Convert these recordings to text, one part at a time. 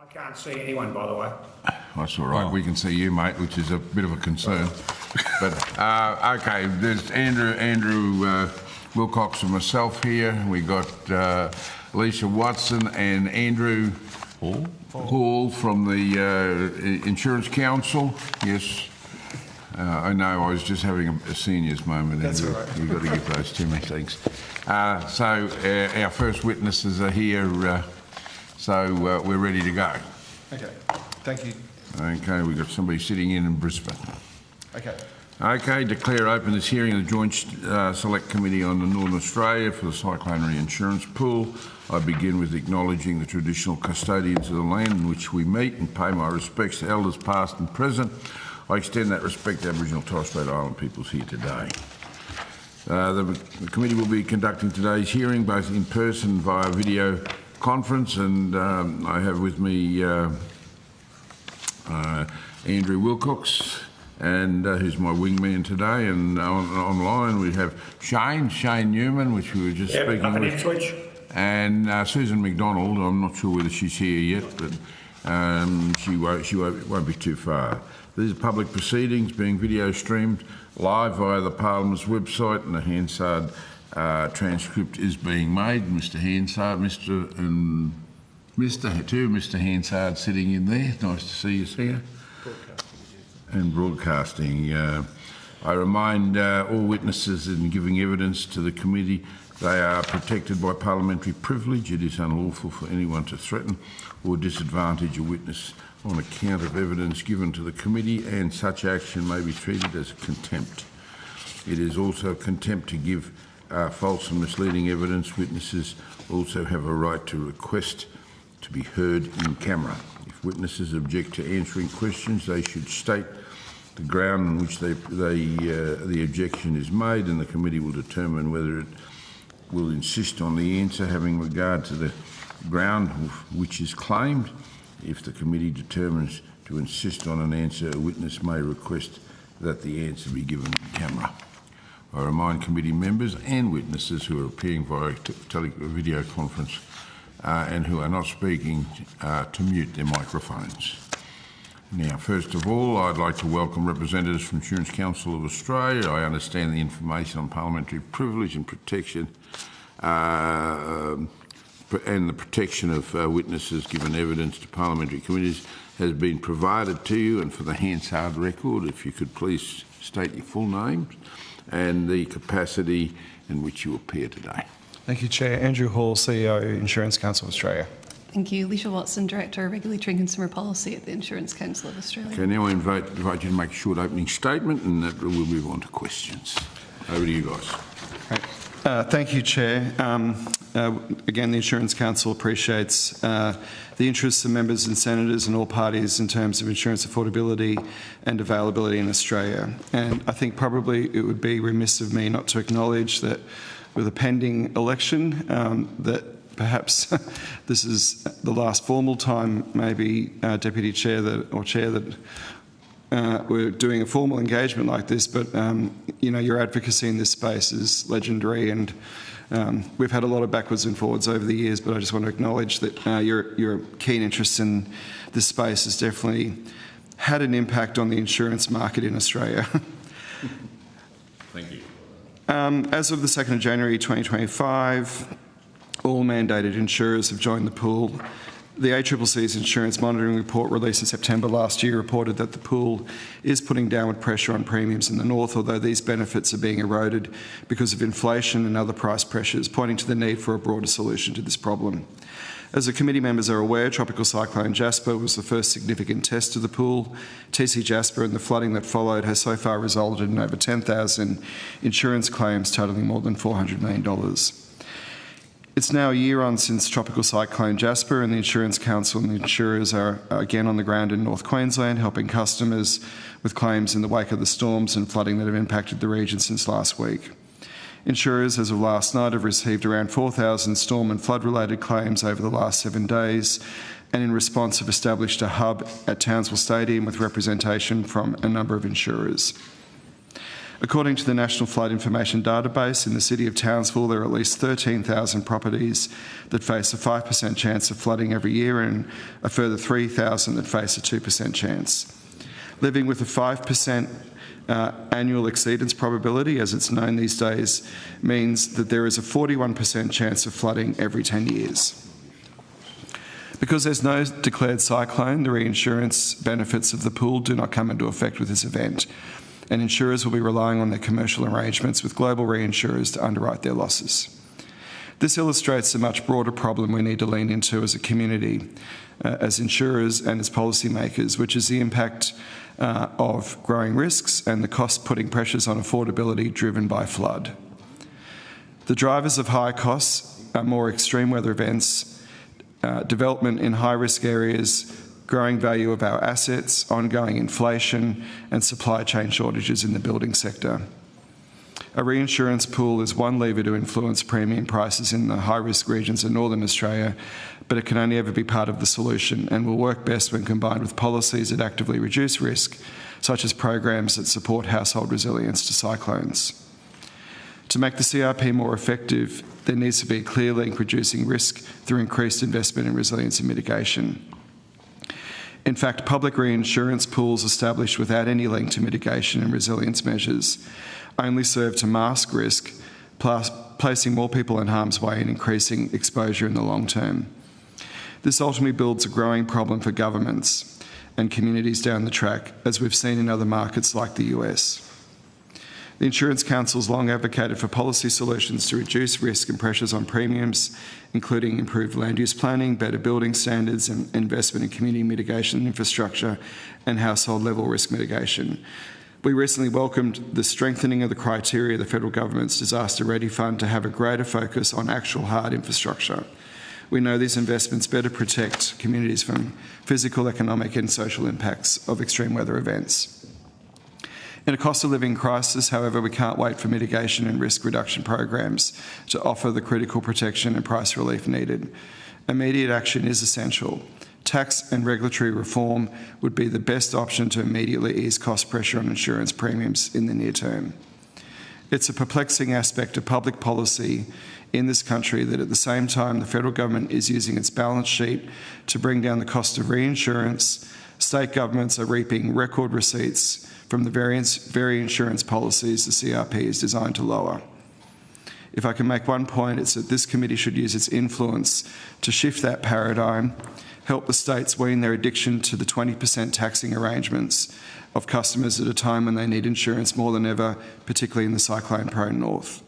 I can't see anyone, by the way. That's all right. Oh. We can see you, mate, which is a bit of a concern. But okay, there's Andrew Wilcox and myself here. We got Lisa Watson and Andrew Hall from the Insurance Council. Yes. I know, I was just having a seniors moment. That's all right. You've got to give those to me, thanks. So our first witnesses are here, so we're ready to go. Okay, thank you. Okay, we've got somebody sitting in Brisbane. Okay. Okay, declare open this hearing of the Joint Select Committee on the Northern Australia for the Cyclone Reinsurance Pool. I begin with acknowledging the traditional custodians of the land in which we meet and pay my respects to elders past and present. I extend that respect to Aboriginal and Torres Strait Island peoples here today. The committee will be conducting today's hearing both in person and via video conference, and I have with me Andrew Wilcox, and who's my wingman today, and online we have Shane Newman, which we were just speaking with, and Susan McDonald. I'm not sure whether she's here yet, but she won't be too far. These are public proceedings being video streamed live via the Parliament's website, and the Hansard transcript is being made. Mr. Hansard, Mr. Hansard sitting in there. Nice to see you here. And broadcasting. I remind all witnesses in giving evidence to the committee they are protected by parliamentary privilege. It is unlawful for anyone to threaten or disadvantage a witness on account of evidence given to the committee, and such action may be treated as contempt. It is also contempt to give false and misleading evidence. Witnesses also have a right to request to be heard in camera. If witnesses object to answering questions, they should state the ground on which the objection is made, and the committee will determine whether it will insist on the answer having regard to the ground which is claimed. If the committee determines to insist on an answer, a witness may request that the answer be given in camera. I remind committee members and witnesses who are appearing via video conference and who are not speaking to mute their microphones. Now, first of all, I'd like to welcome representatives from Insurance Council of Australia. I understand the information on parliamentary privilege and protection and the protection of witnesses given evidence to parliamentary committees has been provided to you, and for the Hansard record, if you could please state your full names and the capacity in which you appear today. Thank you, Chair. Andrew Hall, CEO, Insurance Council of Australia. Thank you. Alicia Watson, Director of Regulatory and Consumer Policy at the Insurance Council of Australia. Okay, now I invite you to make a short opening statement, and that we'll move on to questions. Over to you guys. Thank you, Chair. Again, the Insurance Council appreciates the interests of members and senators and all parties in terms of insurance affordability and availability in Australia. And I think probably it would be remiss of me not to acknowledge that with a pending election, that perhaps this is the last formal time, maybe Deputy Chair that we're doing a formal engagement like this, but you know, your advocacy in this space is legendary, and we've had a lot of backwards and forwards over the years, but I just want to acknowledge that your keen interest in this space has definitely had an impact on the insurance market in Australia. Thank you. As of the 2nd of January 2025, all mandated insurers have joined the pool. The ACCC's Insurance Monitoring Report released in September last year reported that the pool is putting downward pressure on premiums in the north, although these benefits are being eroded because of inflation and other price pressures, pointing to the need for a broader solution to this problem. As the committee members are aware, Tropical Cyclone Jasper was the first significant test of the pool. TC Jasper and the flooding that followed has so far resulted in over 10,000 insurance claims totalling more than $400 million. It's now a year on since Tropical Cyclone Jasper, and the Insurance Council and the insurers are again on the ground in North Queensland, helping customers with claims in the wake of the storms and flooding that have impacted the region since last week. Insurers, as of last night, have received around 4,000 storm and flood-related claims over the last 7 days, and in response have established a hub at Townsville Stadium with representation from a number of insurers. According to the National Flood Information Database, in the city of Townsville, there are at least 13,000 properties that face a 5% chance of flooding every year and a further 3,000 that face a 2% chance. Living with a 5% annual exceedance probability, as it's known these days, means that there is a 41% chance of flooding every 10 years. Because there's no declared cyclone, the reinsurance benefits of the pool do not come into effect with this event, and insurers will be relying on their commercial arrangements with global reinsurers to underwrite their losses. This illustrates a much broader problem we need to lean into as a community, as insurers and as policymakers, which is the impact of growing risks and the cost putting pressures on affordability driven by flood. The drivers of high costs are more extreme weather events, development in high-risk areas, growing value of our assets, ongoing inflation, and supply chain shortages in the building sector. A reinsurance pool is one lever to influence premium prices in the high-risk regions of Northern Australia, but it can only ever be part of the solution and will work best when combined with policies that actively reduce risk, such as programs that support household resilience to cyclones. To make the CRP more effective, there needs to be a clear link reducing risk through increased investment in resilience and mitigation. In fact, public reinsurance pools established without any link to mitigation and resilience measures only serve to mask risk, placing more people in harm's way and increasing exposure in the long term. This ultimately builds a growing problem for governments and communities down the track, as we've seen in other markets like the US. The Insurance Council has long advocated for policy solutions to reduce risk and pressures on premiums, including improved land use planning, better building standards, and investment in community mitigation infrastructure and household level risk mitigation. We recently welcomed the strengthening of the criteria of the federal government's Disaster Ready Fund to have a greater focus on actual hard infrastructure. We know these investments better protect communities from physical, economic and social impacts of extreme weather events. In a cost of living crisis, however, we can't wait for mitigation and risk reduction programs to offer the critical protection and price relief needed. Immediate action is essential. Tax and regulatory reform would be the best option to immediately ease cost pressure on insurance premiums in the near term. It's a perplexing aspect of public policy in this country that at the same time the federal government is using its balance sheet to bring down the cost of reinsurance, state governments are reaping record receipts from the very insurance policies the CRP is designed to lower. If I can make one point, it's that this committee should use its influence to shift that paradigm, help the states wean their addiction to the 20% taxing arrangements of customers at a time when they need insurance more than ever, particularly in the cyclone-prone north.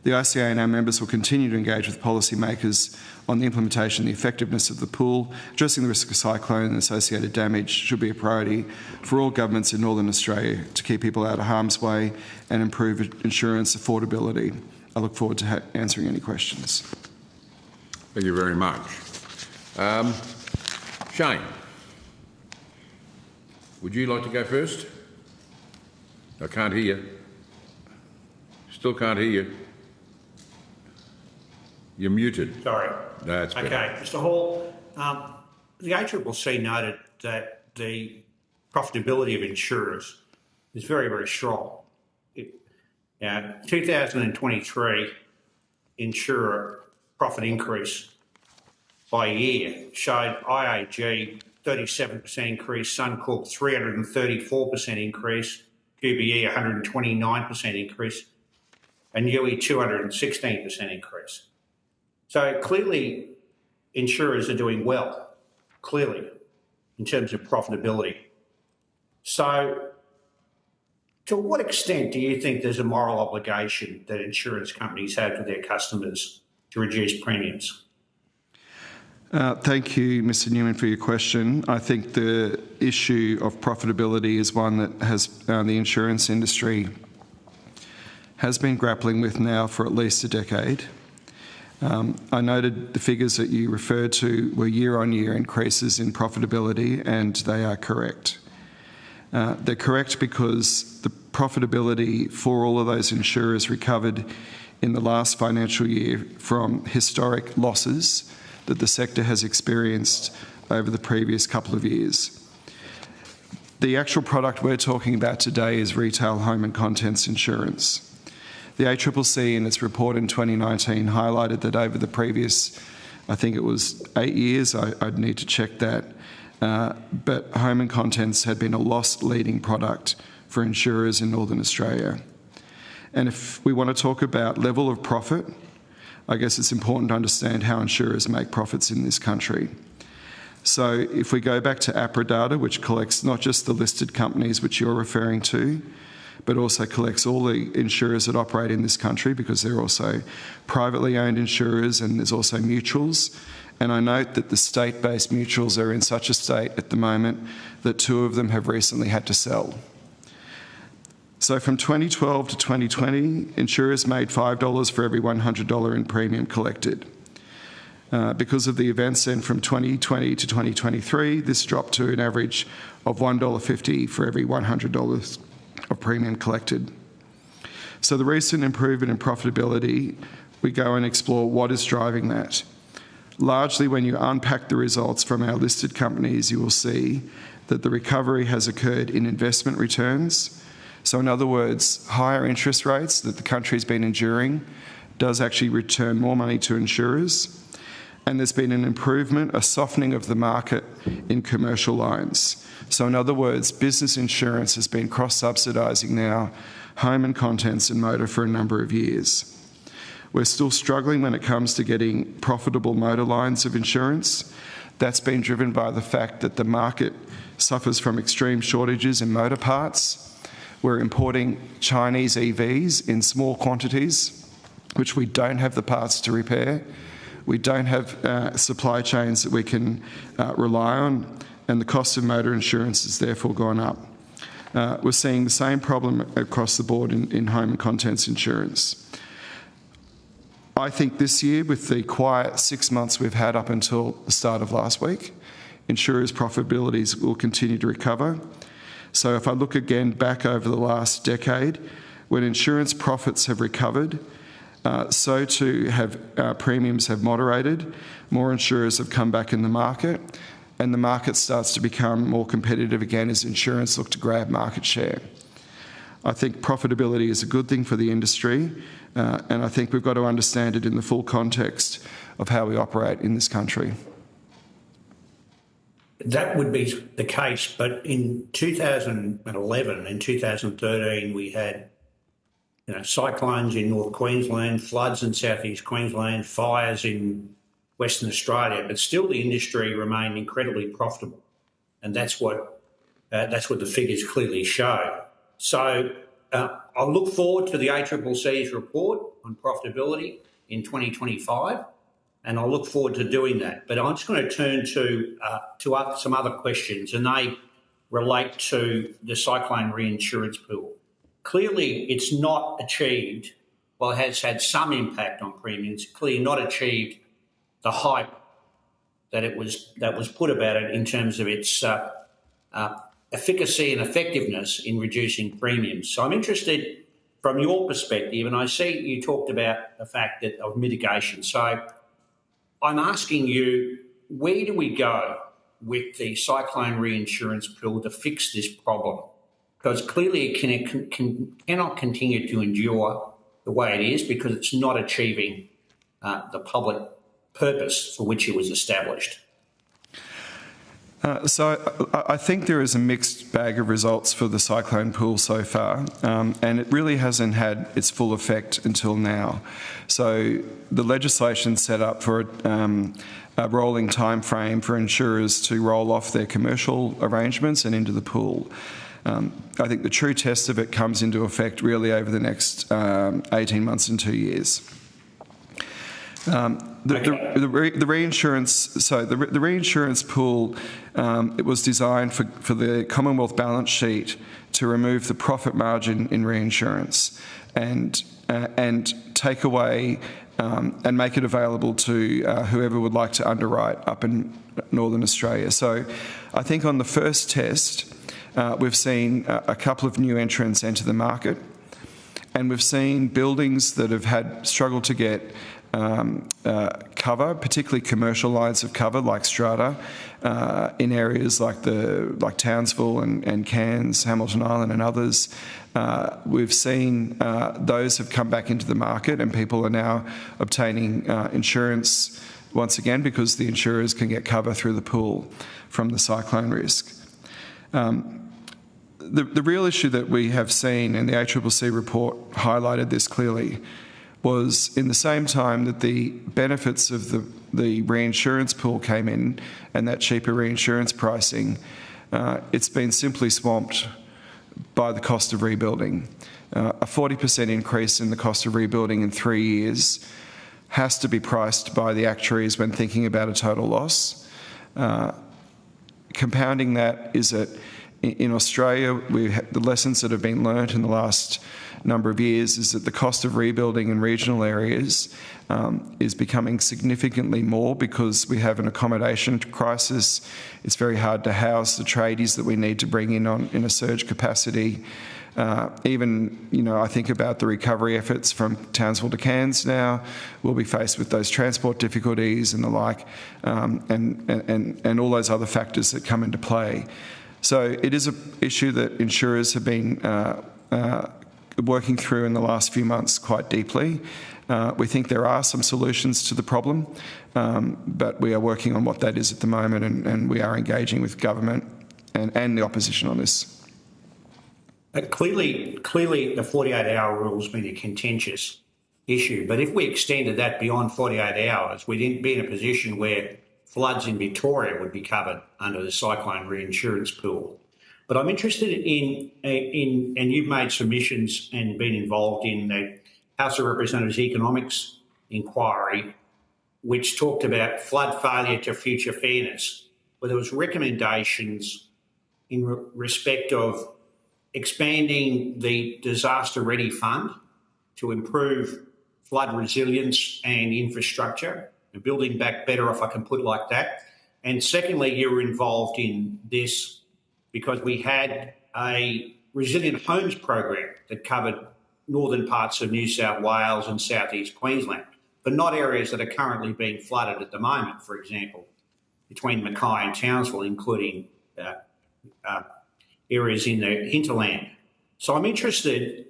The ICA and our members will continue to engage with policymakers on the implementation and the effectiveness of the pool. Addressing the risk of cyclone and associated damage should be a priority for all governments in Northern Australia to keep people out of harm's way and improve insurance affordability. I look forward to answering any questions. Thank you very much. Shane, would you like to go first? I can't hear you. Still can't hear you. You're muted. Sorry. That's better. Okay, Mr Hall, the ACCC noted that the profitability of insurers is very, very strong. 2023 insurer profit increase by year showed IAG 37% increase, Suncorp 334% increase, QBE 129% increase, and UE 216% increase. So clearly insurers are doing well, clearly, in terms of profitability. So to what extent do you think there's a moral obligation that insurance companies have to their customers to reduce premiums? Thank you, Mr Newman, for your question. I think the issue of profitability is one that has the insurance industry has been grappling with now for at least a decade. I noted the figures that you referred to were year-on-year increases in profitability, and they are correct. They're correct because the profitability for all of those insurers recovered in the last financial year from historic losses that the sector has experienced over the previous couple of years. The actual product we're talking about today is retail home and contents insurance. The ACCC in its report in 2019 highlighted that over the previous, I think it was 8 years, I'd need to check that, but home and contents had been a loss-leading product for insurers in Northern Australia. And if we want to talk about level of profit, I guess it's important to understand how insurers make profits in this country. So if we go back to APRA data, which collects not just the listed companies which you're referring to, but also collects all the insurers that operate in this country, because they're also privately owned insurers and there's also mutuals. And I note that the state-based mutuals are in such a state at the moment that 2 of them have recently had to sell. So from 2012 to 2020, insurers made $5 for every $100 in premium collected. Because of the events then from 2020 to 2023, this dropped to an average of $1.50 for every $100 of premium collected. So the recent improvement in profitability, we go and explore what is driving that. Largely, when you unpack the results from our listed companies, you will see that the recovery has occurred in investment returns. So in other words, higher interest rates that the country's been enduring does actually return more money to insurers. And there's been an improvement, a softening of the market in commercial lines. So in other words, business insurance has been cross-subsidising now home and contents and motor for a number of years. We're still struggling when it comes to getting profitable motor lines of insurance. That's been driven by the fact that the market suffers from extreme shortages in motor parts. We're importing Chinese EVs in small quantities, which we don't have the parts to repair. We don't have supply chains that we can rely on, and the cost of motor insurance has therefore gone up. We're seeing the same problem across the board in home and contents insurance. I think this year, with the quiet 6 months we've had up until the start of last week, insurers' profitabilities will continue to recover. So if I look again back over the last decade, when insurance profits have recovered, so too have premiums have moderated, more insurers have come back in the market, and the market starts to become more competitive again as insurance look to grab market share. I think profitability is a good thing for the industry, and I think we've got to understand it in the full context of how we operate in this country. That would be the case, but in 2011 and 2013 we had cyclones in North Queensland, floods in southeast Queensland, fires in Western Australia, but still the industry remained incredibly profitable, and that's what the figures clearly show. So I look forward to the ACCC's report on profitability in 2025, and I look forward to doing that. But I'm just going to turn to some other questions, and they relate to the Cyclone Reinsurance pool. Clearly, it's not achieved, well, it has had some impact on premiums, clearly not achieved the hype that was put about it in terms of its efficacy and effectiveness in reducing premiums. So I'm interested from your perspective, and I see you talked about the fact of mitigation. So I'm asking you, where do we go with the Cyclone Reinsurance pool to fix this problem? Because clearly it cannot continue to endure the way it is because it's not achieving the public purpose for which it was established. So I think there is a mixed bag of results for the cyclone pool so far, and it really hasn't had its full effect until now. So the legislation set up for a rolling time frame for insurers to roll off their commercial arrangements and into the pool. I think the true test of it comes into effect really over the next 18 months and 2 years. The reinsurance pool, it was designed for the Commonwealth balance sheet to remove the profit margin in reinsurance and take away and make it available to whoever would like to underwrite up in Northern Australia. So I think on the first test, we've seen a couple of new entrants enter the market, and we've seen buildings that have struggled to get cover, particularly commercial lines of cover like strata, in areas like Townsville and Cairns, Hamilton Island and others. We've seen those have come back into the market, and people are now obtaining insurance once again because the insurers can get cover through the pool from the cyclone risk. The real issue that we have seen, and the ACCC report highlighted this clearly, was in the same time that the benefits of the reinsurance pool came in and that cheaper reinsurance pricing, it's been simply swamped by the cost of rebuilding. A 40% increase in the cost of rebuilding in 3 years has to be priced by the actuaries when thinking about a total loss. Compounding that is that in Australia, the lessons that have been learnt in the last number of years is that the cost of rebuilding in regional areas is becoming significantly more because we have an accommodation crisis. It's very hard to house the tradies that we need to bring in a surge capacity. I think about the recovery efforts from Townsville to Cairns now. We'll be faced with those transport difficulties and the like, and all those other factors that come into play. So it is an issue that insurers have been working through in the last few months quite deeply. We think there are some solutions to the problem, but we are working on what that is at the moment, and we are engaging with government and the opposition on this. Clearly, the 48-hour rule has been a contentious issue, but if we extended that beyond 48 hours, we'd be in a position where floods in Victoria would be covered under the Cyclone Reinsurance pool. But I'm interested in and you've made submissions and been involved in the House of Representatives Economics inquiry, which talked about flood failure to future fairness, where there was recommendations in respect of expanding the Disaster Ready Fund to improve flood resilience and infrastructure, and building back better, if I can put it like that. And secondly, you were involved in this because we had a resilient homes program that covered northern parts of New South Wales and southeast Queensland, but not areas that are currently being flooded at the moment, for example, between Mackay and Townsville, including areas in the hinterland. So I'm interested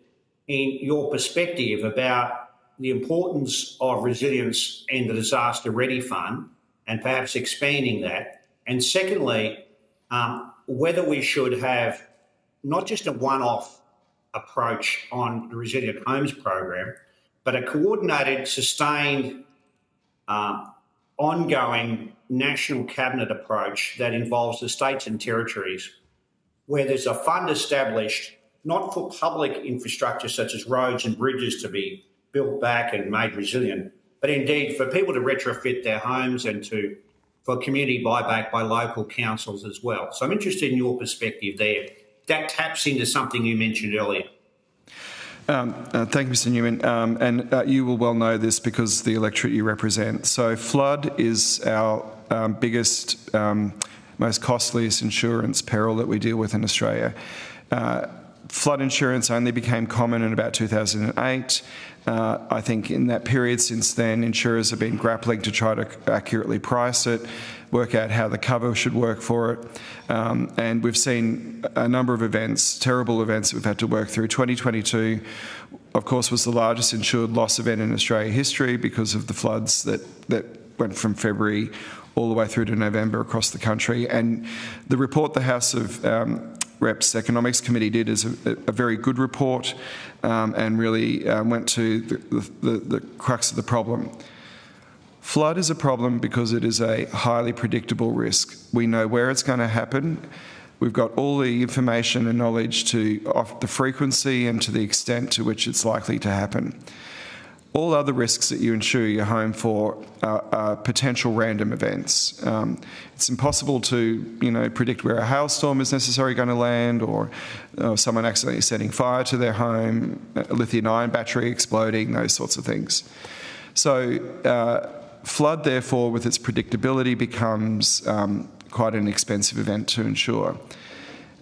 in your perspective about the importance of resilience and the Disaster Ready Fund, and perhaps expanding that, And secondly, whether we should have not just a one-off approach on the Resilient Homes program, but a coordinated, sustained, ongoing national cabinet approach that involves the states and territories, where there's a fund established not for public infrastructure such as roads and bridges to be built back and made resilient, but indeed for people to retrofit their homes and for community buyback by local councils as well. So I'm interested in your perspective there. That taps into something you mentioned earlier. Thank you, Mr. Newman. And you will well know this because the electorate you represent. So flood is our biggest, most costliest insurance peril that we deal with in Australia. Flood insurance only became common in about 2008. I think in that period since then, insurers have been grappling to try to accurately price it, work out how the cover should work for it. And we've seen a number of events, terrible events that we've had to work through. 2022, of course, was the largest insured loss event in Australia history because of the floods that went from February all the way through to November across the country. And the report the House of Reps Economics Committee did is a very good report and really went to the crux of the problem. Flood is a problem because it is a highly predictable risk. We know where it's going to happen. We've got all the information and knowledge to the frequency and to the extent to which it's likely to happen. All other risks that you insure your home for are potential random events. It's impossible to, predict where a hailstorm is necessarily going to land, or someone accidentally setting fire to their home, a lithium-ion battery exploding, those sorts of things. So flood, therefore, with its predictability, becomes quite an expensive event to insure.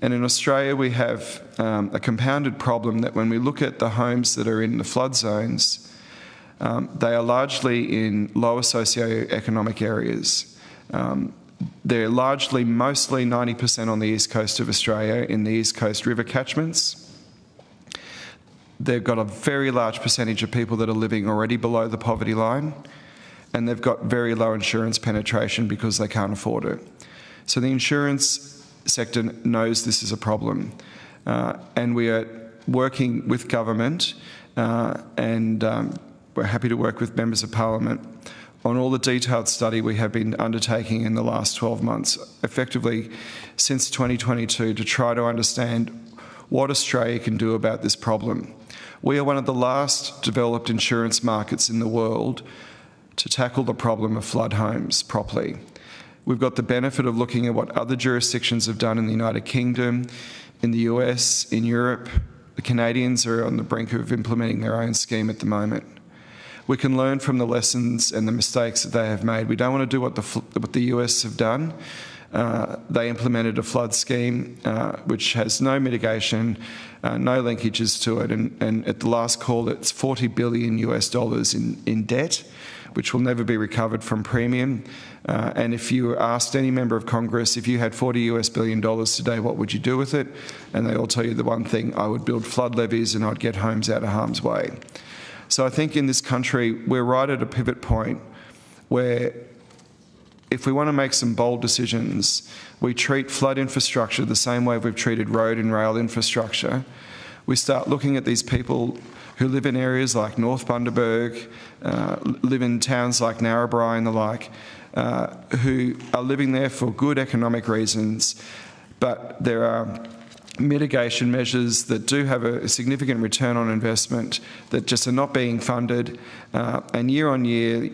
And in Australia, we have a compounded problem that when we look at the homes that are in the flood zones, they are largely in lower socio-economic areas. They're mostly 90% on the east coast of Australia in the east coast river catchments. They've got a very large percentage of people that are living already below the poverty line, and they've got very low insurance penetration because they can't afford it. So the insurance sector knows this is a problem, and we are working with government and we're happy to work with members of Parliament on all the detailed study we have been undertaking in the last 12 months, effectively since 2022, to try to understand what Australia can do about this problem. We are one of the last developed insurance markets in the world to tackle the problem of flood homes properly. We've got the benefit of looking at what other jurisdictions have done in the United Kingdom, in the US, in Europe. The Canadians are on the brink of implementing their own scheme at the moment. We can learn from the lessons and the mistakes that they have made. We don't want to do what the US have done. They implemented a flood scheme which has no mitigation, no linkages to it, and at the last call, it's $40 billion in debt, which will never be recovered from premium. And if you asked any member of Congress, if you had $40 billion today, what would you do with it? And they all tell you the one thing: I would build flood levees and I'd get homes out of harm's way. So I think in this country, we're right at a pivot point where if we want to make some bold decisions, we treat flood infrastructure the same way we've treated road and rail infrastructure. We start looking at these people who live in areas like North Bundaberg, live in towns like Narrabri and the like, who are living there for good economic reasons, but there are mitigation measures that do have a significant return on investment that just are not being funded, and year on year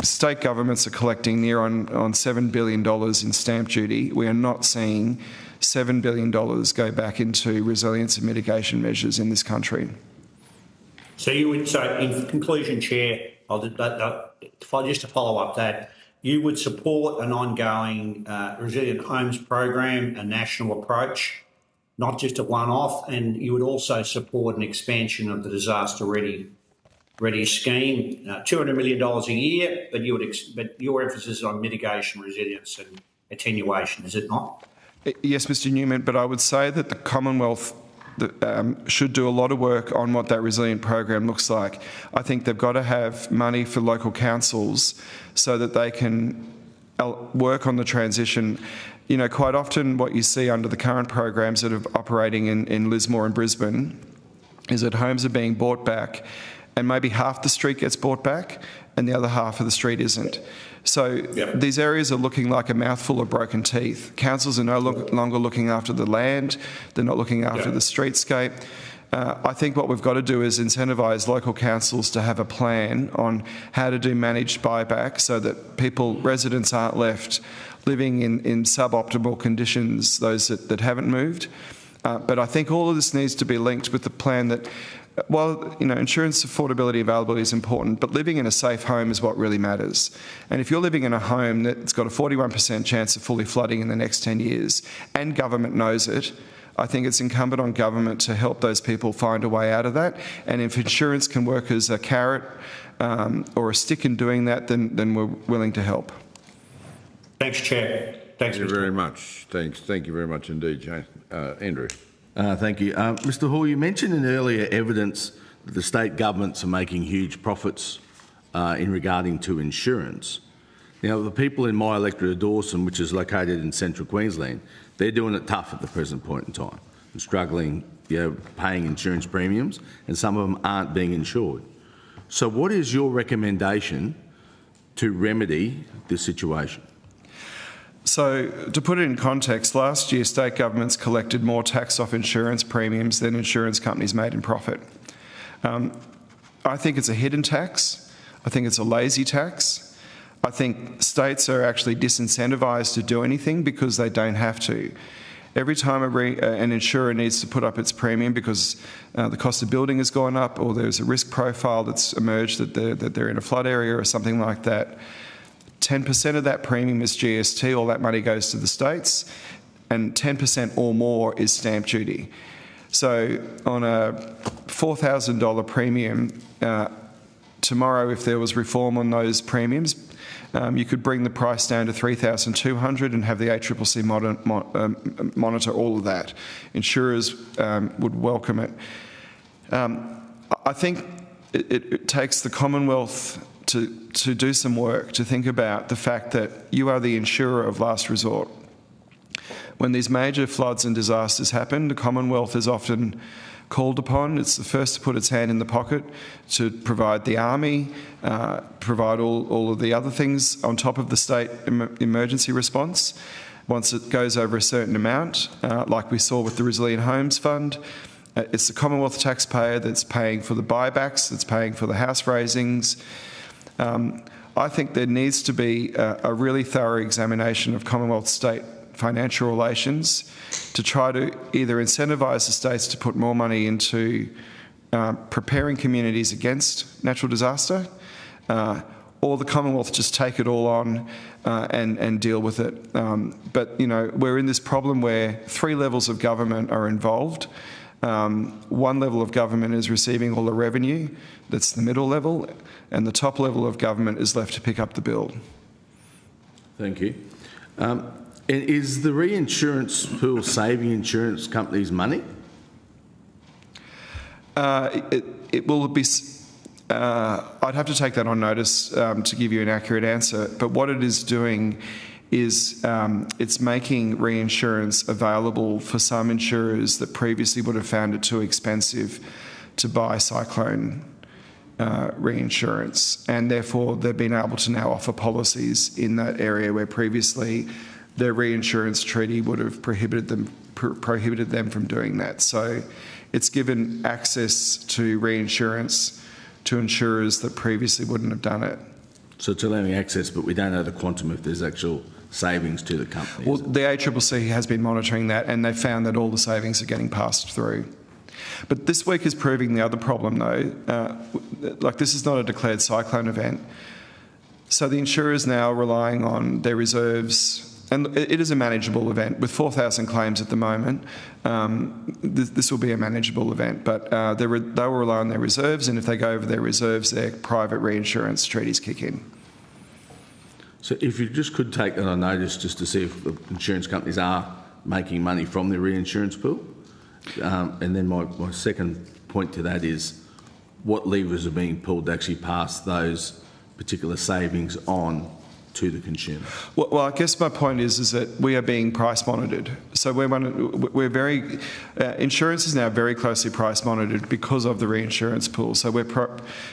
state governments are collecting near on $7 billion in stamp duty. We are not seeing $7 billion go back into resilience and mitigation measures in this country. So in conclusion, Chair, just to follow up that, you would support an ongoing resilient homes program, a national approach, not just a one-off, and you would also support an expansion of the disaster ready scheme, $200 million a year, but your emphasis is on mitigation, resilience and attenuation, is it not? Yes, Mr. Newman, but I would say that the Commonwealth should do a lot of work on what that resilient program looks like. I think they've got to have money for local councils so that they can work on the transition. You know, quite often what you see under the current programs that are operating in Lismore and Brisbane is that homes are being bought back and maybe half the street gets bought back and the other half of the street isn't. So these areas are looking like a mouthful of broken teeth. Councils are no longer looking after the land, they're not looking after the streetscape. I think what we've got to do is incentivise local councils to have a plan on how to do managed buyback so that residents aren't left living in suboptimal conditions, those that haven't moved. But I think all of this needs to be linked with the plan that, while insurance affordability availability is important, but living in a safe home is what really matters. And if you're living in a home that's got a 41% chance of fully flooding in the next 10 years, and government knows it, I think it's incumbent on government to help those people find a way out of that. And if insurance can work as a carrot or a stick in doing that, then we're willing to help. Thanks, Chair. Thanks, Thank you very much. Thanks. Thank you very much indeed, James. Andrew. Thank you. Mr Hall, you mentioned in earlier evidence that the state governments are making huge profits in regarding to insurance. Now, the people in my electorate of Dawson, which is located in central Queensland, they're doing it tough at the present point in time and struggling, paying insurance premiums, and some of them aren't being insured. So what is your recommendation to remedy this situation? So, to put it in context, last year state governments collected more tax off insurance premiums than insurance companies made in profit. I think it's a hidden tax. I think it's a lazy tax. I think states are actually disincentivised to do anything because they don't have to. Every time an insurer needs to put up its premium because the cost of building has gone up or there's a risk profile that's emerged that they're in a flood area or something like that, 10% of that premium is GST, all that money goes to the states, and 10% or more is stamp duty. So on a $4,000 premium, tomorrow if there was reform on those premiums, you could bring the price down to $3,200 and have the ACCC monitor all of that. Insurers would welcome it. I think it takes the Commonwealth to do some work, to think about the fact that you are the insurer of last resort. When these major floods and disasters happen, the Commonwealth is often called upon. It's the first to put its hand in the pocket to provide the army, provide all of the other things on top of the state emergency response. Once it goes over a certain amount, like we saw with the Resilient Homes Fund, it's the Commonwealth taxpayer that's paying for the buybacks, that's paying for the house raisings. I think there needs to be a really thorough examination of Commonwealth-state financial relations to try to either incentivise the states to put more money into preparing communities against natural disaster, or the Commonwealth just take it all on and deal with it. But, we're in this problem where 3 levels of government are involved. One level of government is receiving all the revenue, that's the middle level, and the top level of government is left to pick up the bill. Thank you. And is the reinsurance pool saving insurance companies money? It will be... I'd have to take that on notice to give you an accurate answer, but what it is doing is it's making reinsurance available for some insurers that previously would have found it too expensive to buy cyclone reinsurance, and therefore they've been able to now offer policies in that area where previously their reinsurance treaty would have prohibited them from doing that. So it's given access to reinsurance to insurers that previously wouldn't have done it. So it's allowing access, but we don't know the quantum if there's actual savings to the company. Well, the ACCC has been monitoring that, and they found that all the savings are getting passed through. But this week is proving the other problem, though. This is not a declared cyclone event. So the insurers now are relying on their reserves, and it is a manageable event. With 4,000 claims at the moment, this will be a manageable event. But they will rely on their reserves, and if they go over their reserves, their private reinsurance treaties kick in. So if you just could take that on notice just to see if the insurance companies are making money from their reinsurance pool. And then my second point to that is what levers are being pulled to actually pass those particular savings on to the consumer? Well, I guess my point is that we are being price monitored. So insurance is now very closely price monitored because of the reinsurance pool. So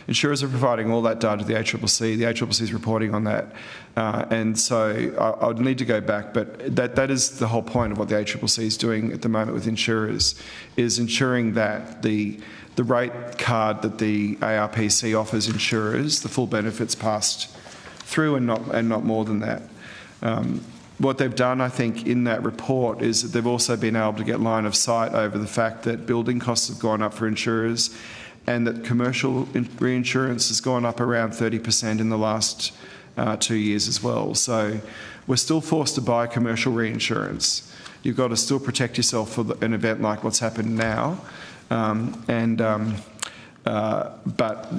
insurers are providing all that data to the ACCC. The ACCC is reporting on that. And so I'd need to go back, but that is the whole point of what the ACCC is doing at the moment with insurers, is ensuring that the rate card that the ARPC offers insurers, the full benefits passed through and not more than that. What they've done, I think, in that report is that they've also been able to get line of sight over the fact that building costs have gone up for insurers and that commercial reinsurance has gone up around 30% in the last 2 years as well. So we're still forced to buy commercial reinsurance. You've got to still protect yourself for an event like what's happened now. But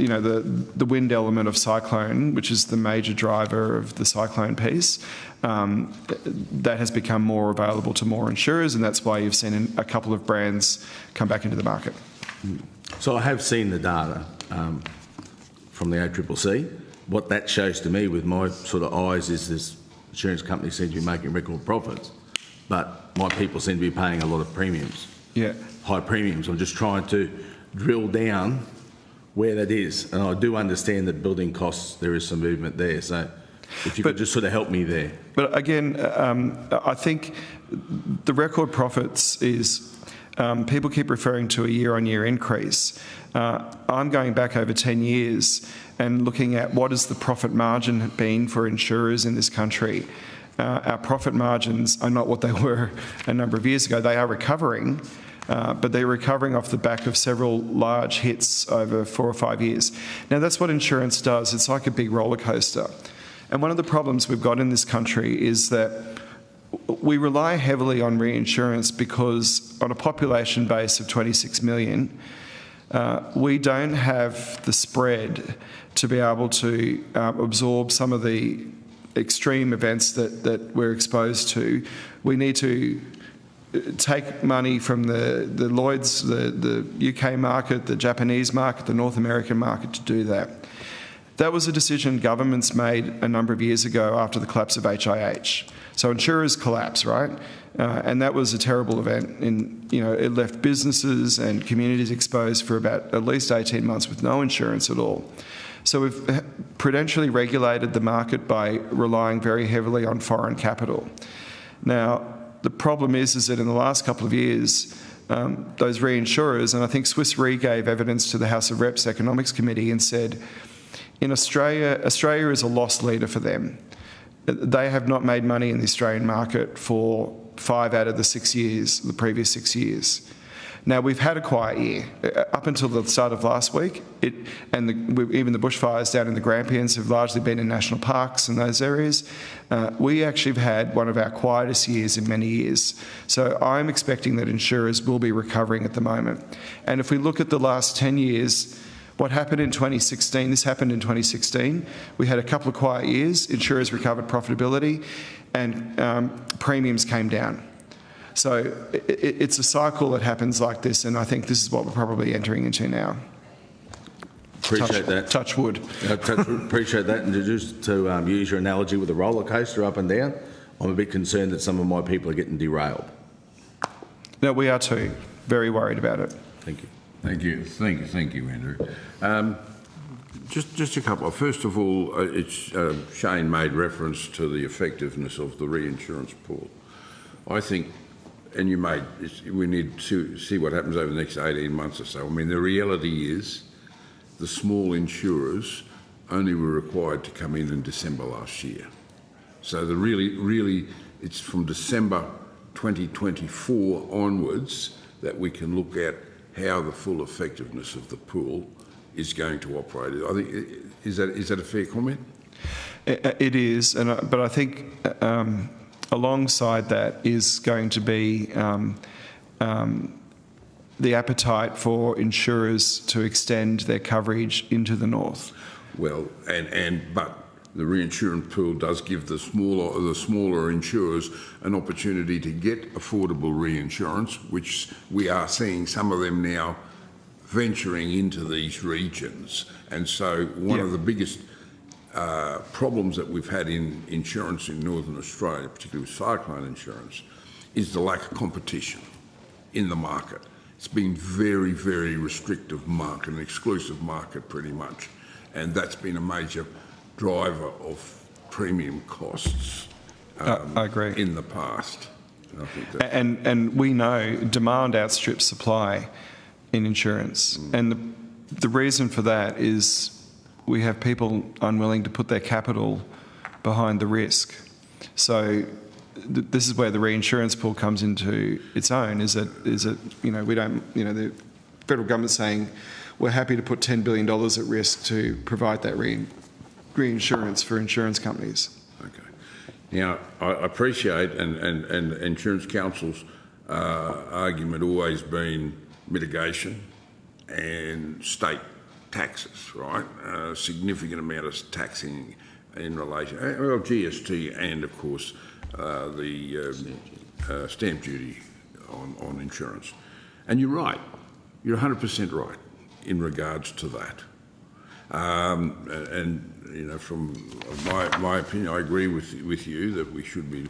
you know, the wind element of Cyclone, which is the major driver of the Cyclone piece, that has become more available to more insurers, and that's why you've seen a couple of brands come back into the market. So I have seen the data from the ACCC. What that shows to me with my sort of eyes is this insurance company seems to be making record profits, but my people seem to be paying a lot of premiums. Yeah. High premiums. I'm just trying to drill down where that is. And I do understand that building costs, there is some movement there. So if you could just sort of help me there. But again, I think the record profits is, people keep referring to a year-on-year increase. I'm going back over 10 years and looking at what has the profit margin been for insurers in this country. Our profit margins are not what they were a number of years ago. They are recovering, but they're recovering off the back of several large hits over 4 or 5 years. Now, that's what insurance does. It's like a big roller coaster. And one of the problems we've got in this country is that we rely heavily on reinsurance because on a population base of 26 million, we don't have the spread to be able to absorb some of the extreme events that we're exposed to. We need to take money from the Lloyd's, the UK market, the Japanese market, the North American market to do that. That was a decision governments made a number of years ago after the collapse of HIH. So insurers collapse, right? And that was a terrible event. It left businesses and communities exposed for about at least 18 months with no insurance at all. So we've prudentially regulated the market by relying very heavily on foreign capital. Now, the problem is that in the last couple of years, those reinsurers, and I think Swiss Re gave evidence to the House of Reps Economics Committee and said, in Australia is a loss leader for them. They have not made money in the Australian market for 5 out of the previous 6 years. Now, we've had a quiet year. Up until the start of last week, even the bushfires down in the Grampians have largely been in national parks and those areas. We actually have had one of our quietest years in many years. So I'm expecting that insurers will be recovering at the moment. And if we look at the last 10 years, what happened in 2016, this happened in 2016. We had a couple of quiet years, insurers recovered profitability, and premiums came down. So it's a cycle that happens like this, and I think this is what we're probably entering into now. Appreciate that. Touch wood. Appreciate that. And just to use your analogy with a roller coaster up and down, I'm a bit concerned that some of my people are getting derailed. No, we are too. Very worried about it. Thank you. Thank you. Thank you, Andrew. Just a couple. First of all, Shane made reference to the effectiveness of the reinsurance pool. I think, and we need to see what happens over the next 18 months or so. I mean, the reality is the small insurers only were required to come in December last year. So really, it's from December 2024 onwards that we can look at how the full effectiveness of the pool is going to operate. I think, is that a fair comment? It is, but I think alongside that is going to be the appetite for insurers to extend their coverage into the north. Well, but the reinsurance pool does give the smaller insurers an opportunity to get affordable reinsurance, which we are seeing some of them now venturing into these regions. And so one of the biggest problems that we've had in insurance in Northern Australia, particularly with cyclone insurance, is the lack of competition in the market. It's been very, very restrictive market, an exclusive market pretty much, and that's been a major driver of premium costs I agree. in the past. And I think that And we know demand outstrips supply in insurance. And the reason for that is we have people unwilling to put their capital behind the risk. So this is where the reinsurance pool comes into its own, is that we don't, the federal government's saying we're happy to put $10 billion at risk to provide that reinsurance for insurance companies. Okay. Now, I appreciate, and Insurance Council's argument always been mitigation and state taxes, right? A significant amount of taxing in relation, well, GST and, of course, the stamp duty on insurance. And you're right. You're 100% right in regards to that. From my opinion, I agree with you that we should be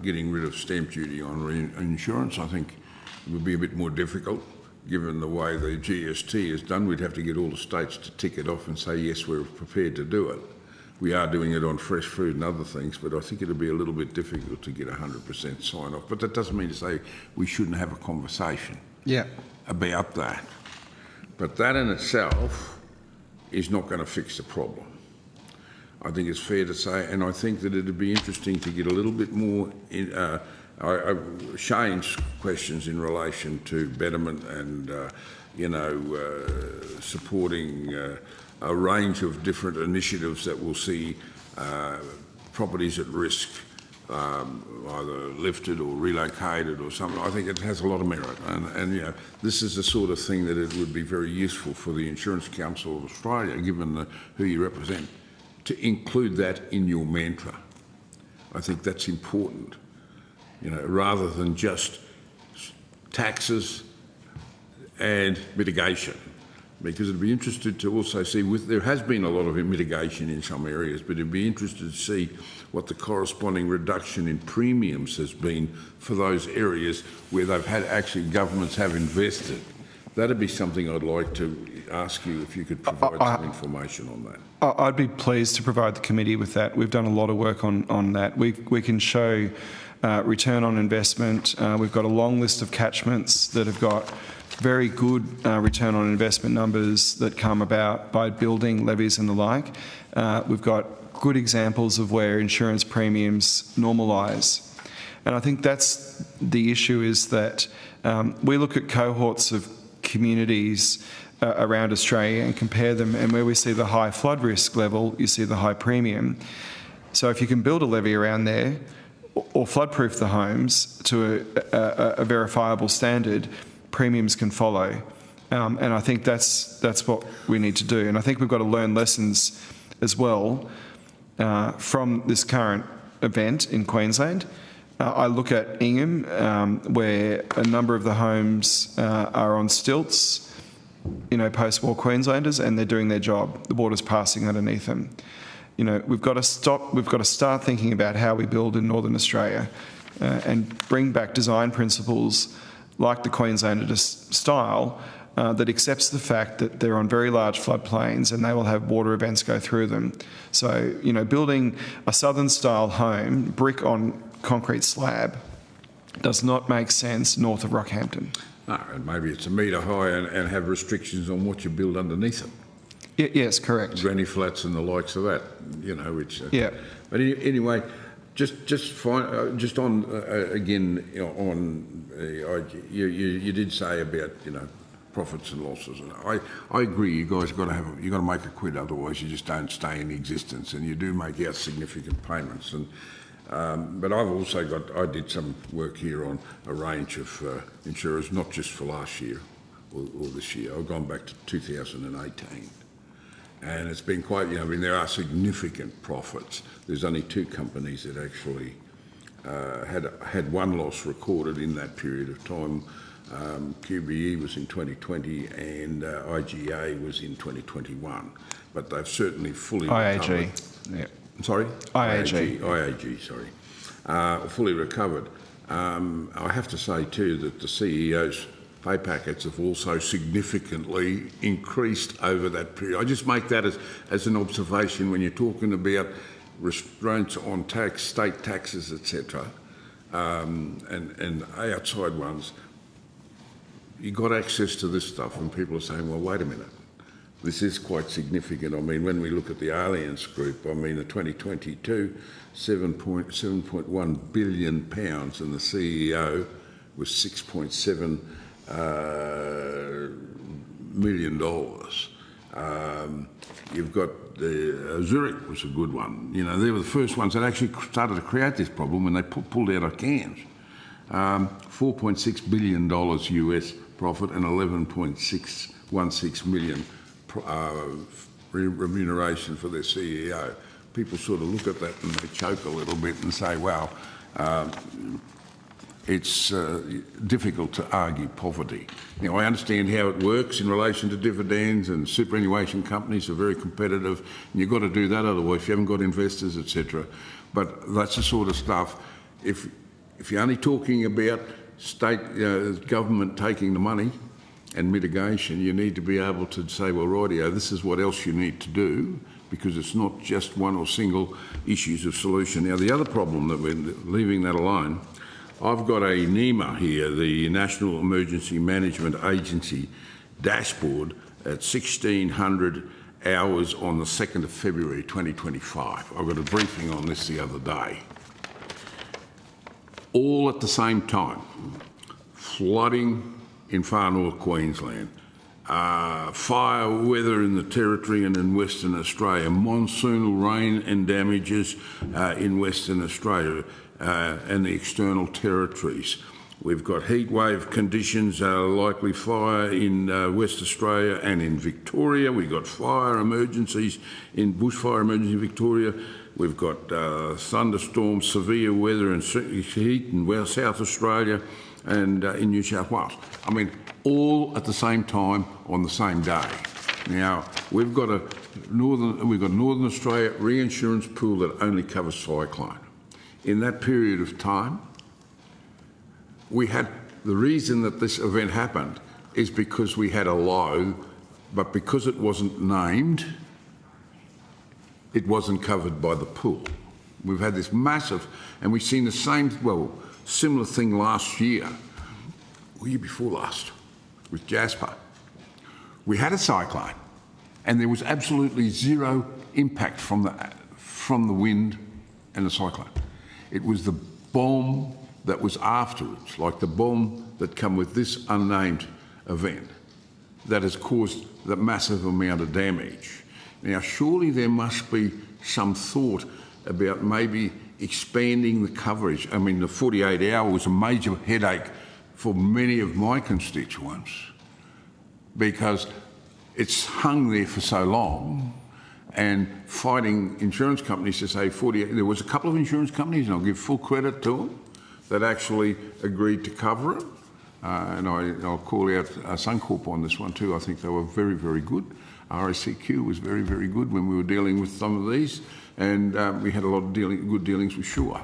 getting rid of stamp duty on insurance. I think it would be a bit more difficult given the way the GST is done. We'd have to get all the states to tick it off and say, yes, we're prepared to do it. We are doing it on fresh food and other things, but I think it'll be a little bit difficult to get 100% sign-off. But that doesn't mean to say we shouldn't have a conversation about that. But that in itself is not going to fix the problem. I think it's fair to say, and I think that it'd be interesting to get a little bit more in Shane's questions in relation to betterment and, supporting a range of different initiatives that will see properties at risk either lifted or relocated or something. I think it has a lot of merit, and this is the sort of thing that it would be very useful for the Insurance Council of Australia, given who you represent, to include that in your mantra. I think that's important, rather than just taxes and mitigation. Because it'd be interested to also see, there has been a lot of mitigation in some areas, but it'd be interested to see what the corresponding reduction in premiums has been for those areas where they've had, actually governments have invested. That'd be something I'd like to ask you if you could provide some information on that. I'd be pleased to provide the committee with that. We've done a lot of work on that. We can show return on investment. We've got a long list of catchments that have got very good return on investment numbers that come about by building levies and the like. We've got good examples of where insurance premiums normalise. And I think that's the issue, is that we look at cohorts of communities around Australia and compare them, and where we see the high flood risk level, you see the high premium. So if you can build a levy around there or flood-proof the homes to a verifiable standard, premiums can follow. And I think that's what we need to do. And I think we've got to learn lessons as well from this current event in Queensland. I look at Ingham, where a number of the homes are on stilts, post-war Queenslanders, and they're doing their job. The water's passing underneath them. We've got to stop. We've got to start thinking about how we build in Northern Australia and bring back design principles like the Queenslander style that accepts the fact that they're on very large floodplains and they will have water events go through them. So, building a southern-style home, brick on concrete slab, does not make sense north of Rockhampton. No, and maybe it's a metre high and have restrictions on what you build underneath it. Yes, correct. Granny flats and the likes of that, which... Yeah. But anyway, just on, again, you did say about, profits and losses. And I agree, you guys got to make a quid, otherwise you just don't stay in existence, and you do make out significant payments. And but I've also I did some work here on a range of insurers, not just for last year or this year. I've gone back to 2018. And it's been quite, there are significant profits. There's only 2 companies that actually had one loss recorded in that period of time. QBE was in 2020 and IGA was in 2021. But they've certainly fully recovered. Yeah. Sorry? IAG. IAG, sorry. Fully recovered. I have to say too that the CEO's pay packets have also significantly increased over that period. I just make that as an observation when you're talking about restraints on tax, state taxes, etc., and outside ones. You got access to this stuff, and people are saying, "Well, wait a minute, this is quite significant." I mean, when we look at the Allianz Group, I mean, the 2022, £7.1 billion, and the CEO was $6.7 million. You've got the Zurich was a good one. You know, they were the first ones that actually started to create this problem when they pulled out of cans. $4.6 billion US profit and 11.616 million remuneration for their CEO. People sort of look at that and they choke a little bit and say, wow, it's difficult to argue poverty. Now, I understand how it works in relation to dividends, and superannuation companies are very competitive, and you've got to do that, otherwise you haven't got investors, etc. But that's the sort of stuff. If you're only talking about state government taking the money and mitigation, you need to be able to say, well, rightio, this is what else you need to do, because it's not just one or single issues of solution. Now, the other problem that we're leaving that alone, I've got a NEMA here, the National Emergency Management Agency dashboard at 1600 hours on the 2nd of February 2025. I got a briefing on this the other day. All at the same time, flooding in far north Queensland, fire weather in the Territory and in Western Australia, monsoonal rain and damages in Western Australia and the external territories. We've got heat wave conditions, likely fire in West Australia and in Victoria. We've got fire emergencies bushfire emergency in Victoria. We've got thunderstorms, severe weather and heat in South Australia and in New South Wales. I mean, all at the same time on the same day. Now, we've got Northern Australia reinsurance pool that only covers cyclone. In that period of time, we had the reason that this event happened is because we had a low, but because it wasn't named, it wasn't covered by the pool. We've had this massive, and we've seen the same, similar thing last year, or year before last, with Jasper. We had a cyclone, and there was absolutely zero impact from the wind and the cyclone. It was the bomb that was afterwards, like the bomb that came with this unnamed event, that has caused that massive amount of damage. Now, surely there must be some thought about maybe expanding the coverage. I mean, the 48-hour was a major headache for many of my constituents because it's hung there for so long, and fighting insurance companies to say 48. There was a couple of insurance companies, and I'll give full credit to them, that actually agreed to cover it. And I'll call out Suncorp on this one too. I think they were very, very good. RACQ was very, very good when we were dealing with some of these, and we had a lot of good dealings with Sure.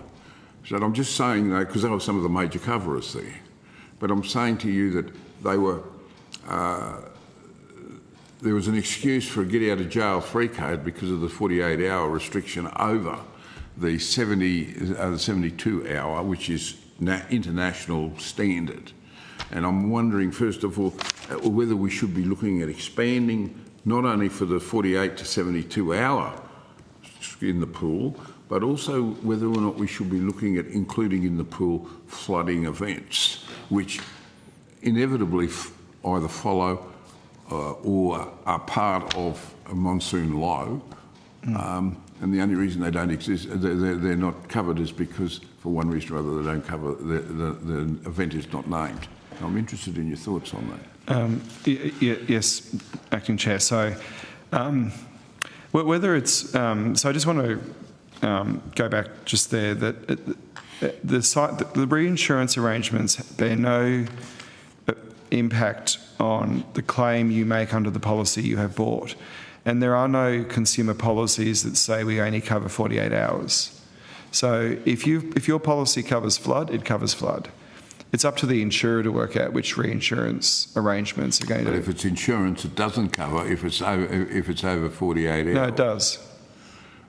So I'm just saying that because they were some of the major coverers there. But I'm saying to you that they were. There was an excuse for a get out of jail free card because of the 48-hour restriction over the 72-hour, which is international standard. And I'm wondering, first of all, whether we should be looking at expanding not only for the 48 to 72-hour in the pool, but also whether or not we should be looking at including in the pool flooding events, which inevitably either follow or are part of a monsoon low. And the only reason they don't exist, they're not covered, is because for one reason or other they don't cover, the event is not named. I'm interested in your thoughts on that. Yes, Acting Chair. So whether it's, so I just want to go back just there, that the reinsurance arrangements bear no impact on the claim you make under the policy you have bought. And there are no consumer policies that say we only cover 48 hours. So if your policy covers flood, it covers flood. It's up to the insurer to work out which reinsurance arrangements are going to... But if it's insurance, it doesn't cover if it's over 48 hours. No, it does.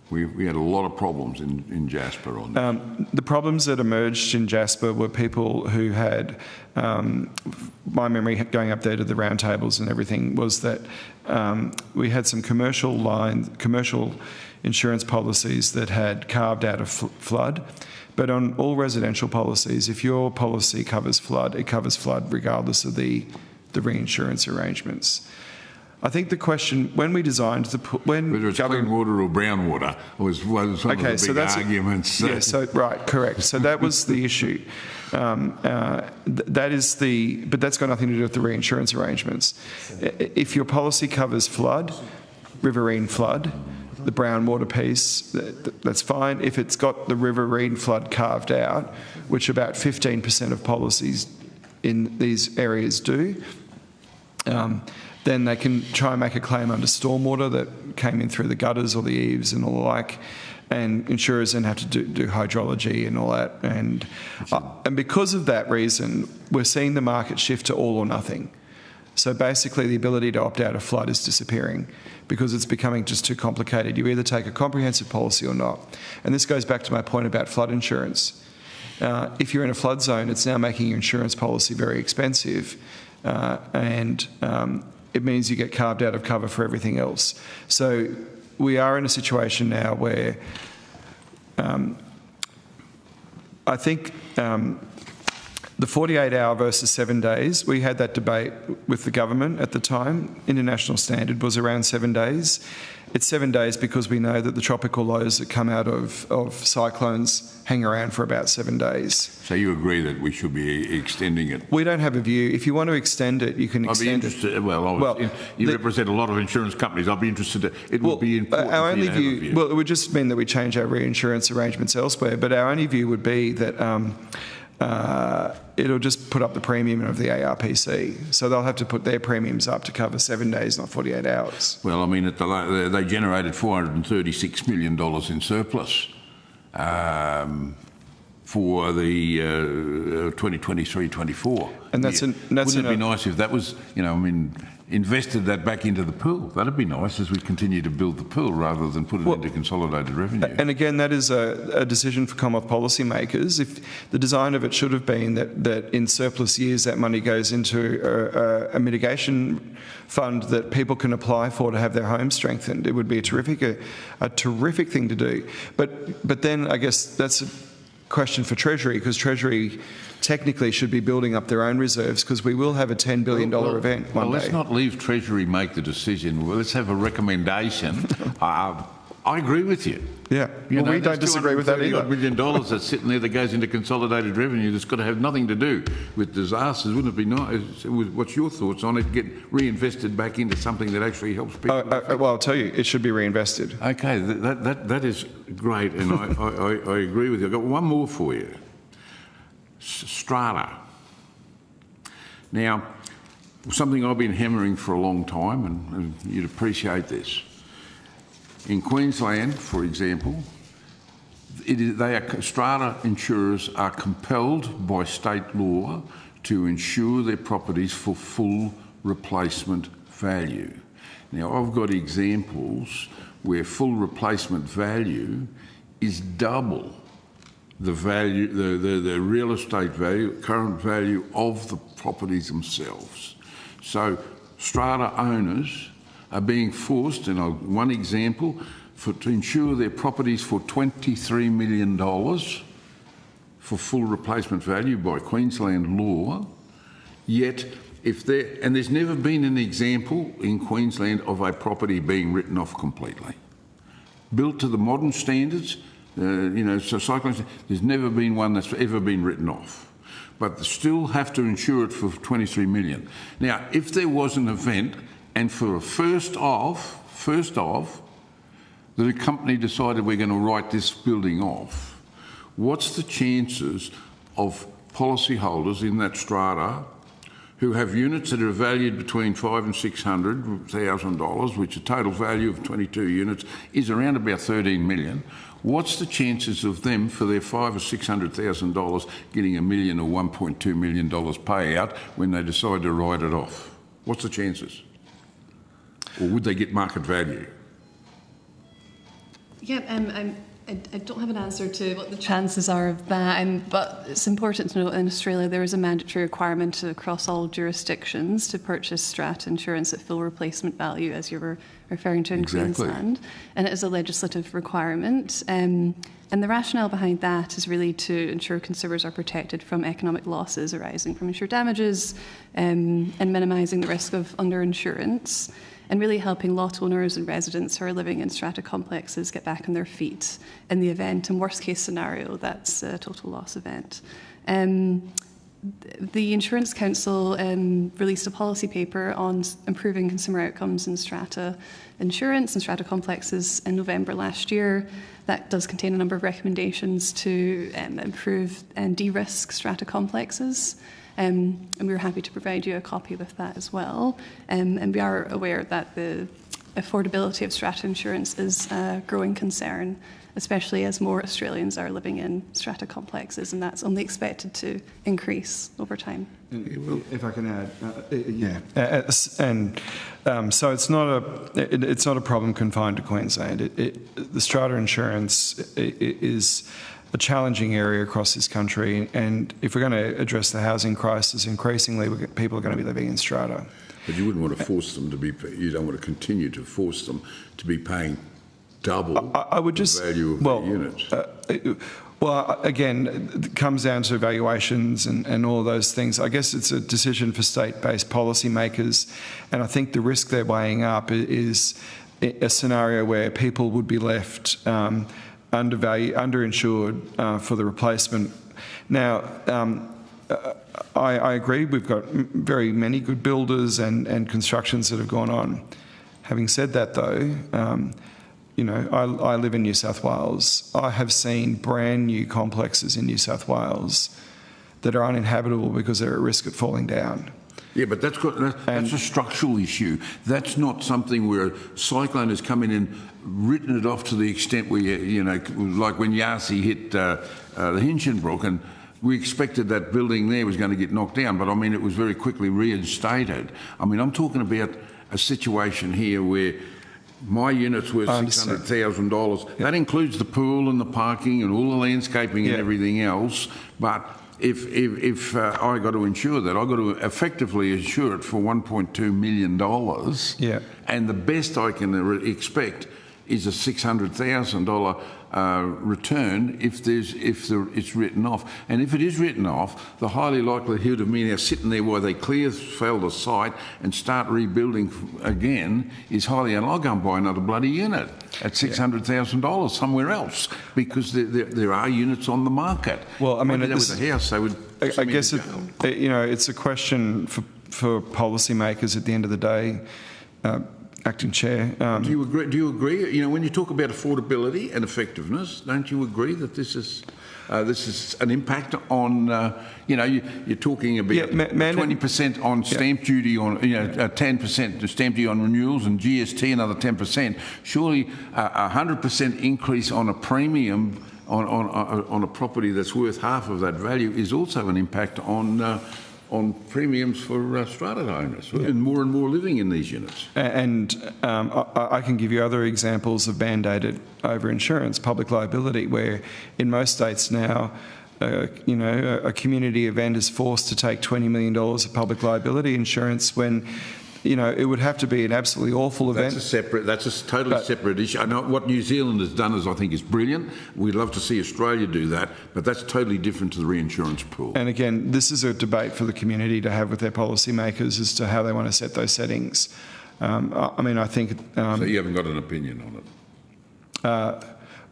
We had a lot of problems in Jasper on that. The problems that emerged in Jasper were people who had, my memory going up there to the round tables and everything, was that we had some commercial insurance policies that had carved out of flood. But on all residential policies, if your policy covers flood, it covers flood regardless of the reinsurance arrangements. I think the question, when we designed the... Whether it's clean water or brown water was one of the big arguments. Yeah, so, right, correct. So that was the issue. But that's got nothing to do with the reinsurance arrangements. If your policy covers flood, riverine flood, the brown water piece, that's fine. If it's got the riverine flood carved out, which about 15% of policies in these areas do, then they can try and make a claim under stormwater that came in through the gutters or the eaves and all the like, and insurers then have to do hydrology and all that. And because of that reason, we're seeing the market shift to all or nothing. So basically the ability to opt out of flood is disappearing because it's becoming just too complicated. You either take a comprehensive policy or not. And this goes back to my point about flood insurance. If you're in a flood zone, it's now making your insurance policy very expensive, and it means you get carved out of cover for everything else. So we are in a situation now where I think the 48-hour versus 7 days, we had that debate with the government at the time. International standard was around 7 days. It's 7 days because we know that the tropical lows that come out of cyclones hang around for about 7 days. So you agree that we should be extending it? We don't have a view. If you want to extend it, you can extend it. You represent a lot of insurance companies. I'll be interested. It would be important our only for you to have a view. Well, it would just mean that we change our reinsurance arrangements elsewhere. But our only view would be that it'll just put up the premium of the ARPC. So they'll have to put their premiums up to cover 7 days, not 48 hours. Well, I mean, they generated $436 million in surplus for the 2023-24. And wouldn't it be nice if that was, invested that back into the pool? That'd be nice as we continue to build the pool rather than put it into consolidated revenue. And again, that is a decision for Commonwealth policymakers. If the design of it should have been that in surplus years that money goes into a mitigation fund that people can apply for to have their homes strengthened, it would be a terrific thing to do. But then I guess that's a question for Treasury, because Treasury technically should be building up their own reserves, because we will have a $10 billion event one day. Let's not leave Treasury make the decision. Well, let's have a recommendation. I agree with you. Yeah, we don't disagree with that either. $$230 million that's sitting there that goes into consolidated revenue that's got to have nothing to do with disasters. Wouldn't it be nice? What's your thoughts on it? Get reinvested back into something that actually helps people? Well, I'll tell you, it should be reinvested. Okay, that is great, and I agree with you. I've got one more for you. Strata. Now, something I've been hammering for a long time, and you'd appreciate this. In Queensland, for example, strata insurers are compelled by state law to insure their properties for full replacement value. Now, I've got examples where full replacement value is double the value, the real estate value, current value of the properties themselves. So strata owners are being forced, and one example, to insure their properties for $23 million for full replacement value by Queensland law, yet and there's never been an example in Queensland of a property being written off completely. Built to the modern standards, so cyclones, there's never been one that's ever been written off. But they still have to insure it for $23 million. Now, if there was an event, and for a first of, the company decided we're going to write this building off, what's the chances of policyholders in that strata who have units that are valued between $500,000 and $600,000, which a total value of 22 units is around about $13 million. What's the chances of them, for their $500,000 or $600,000, getting $1 million or $1.2 million payout when they decide to write it off? What's the chances? Or would they get market value? Yeah, I don't have an answer to what the chances are of that, but it's important to note in Australia there is a mandatory requirement across all jurisdictions to purchase strata insurance at full replacement value, as you were referring to in Queensland, and it is a legislative requirement. And the rationale behind that is really to ensure consumers are protected from economic losses arising from insured damages and minimising the risk of underinsurance, and really helping lot owners and residents who are living in strata complexes get back on their feet in the event, and worst case scenario, that's a total loss event. The Insurance Council released a policy paper on improving consumer outcomes in strata insurance and strata complexes in November last year. That does contain a number of recommendations to improve and de-risk strata complexes. And we were happy to provide you a copy with that as well. And we are aware that the affordability of strata insurance is a growing concern, especially as more Australians are living in strata complexes, and that's only expected to increase over time. If I can add, so it's not a problem confined to Queensland. The strata insurance is a challenging area across this country, and if we're going to address the housing crisis, increasingly people are going to be living in strata. But you wouldn't want to force them to be. You don't want to continue to force them to be paying double the value of their units. Well, again, it comes down to valuations and all of those things. I guess it's a decision for state-based policymakers, and I think the risk they're weighing up is a scenario where people would be left underinsured for the replacement. Now, I agree, we've got very many good builders and constructions that have gone on. Having said that, though, I live in New South Wales. I have seen brand new complexes in New South Wales that are uninhabitable because they're at risk of falling down. Yeah, but that's a structural issue. That's not something where a cyclone has come in and written it off to the extent where, like when Yasi hit the Hinchinbrook, and we expected that building there was going to get knocked down, but I mean, it was very quickly reinstated. I mean, I'm talking about a situation here where my unit's worth $600,000. Yep. That includes the pool and the parking and all the landscaping and everything else, but if I got to insure that, I got to effectively insure it for $1.2 million. Yeah. And the best I can expect is a $600,000 return if it's written off. And if it is written off, the highly likelihood of me now sitting there while they fell the site and start rebuilding again is highly, and I'll go and buy another bloody unit at $600,000 somewhere else, because there are units on the market. Well, I mean, with a house, they would. I guess it's a question for policymakers at the end of the day. Acting Chair. Do you agree? Do you agree? When you talk about affordability and effectiveness, don't you agree that this is an impact on? You're talking about 20% on stamp duty on 10% stamp duty on renewals and GST another 10%. Surely 100% increase on a premium on a property that's worth half of that value is also an impact on premiums for strata owners, and more living in these units. And I can give you other examples of band-aided over-insurance, public liability, where in most states now, a community event is forced to take $20 million of public liability insurance when it would have to be an absolutely awful event. That's a totally separate issue. I know what New Zealand has done I think is brilliant. We'd love to see Australia do that, but that's totally different to the reinsurance pool. And again, this is a debate for the community to have with their policymakers as to how they want to set those settings. I think... so you haven't got an opinion on it?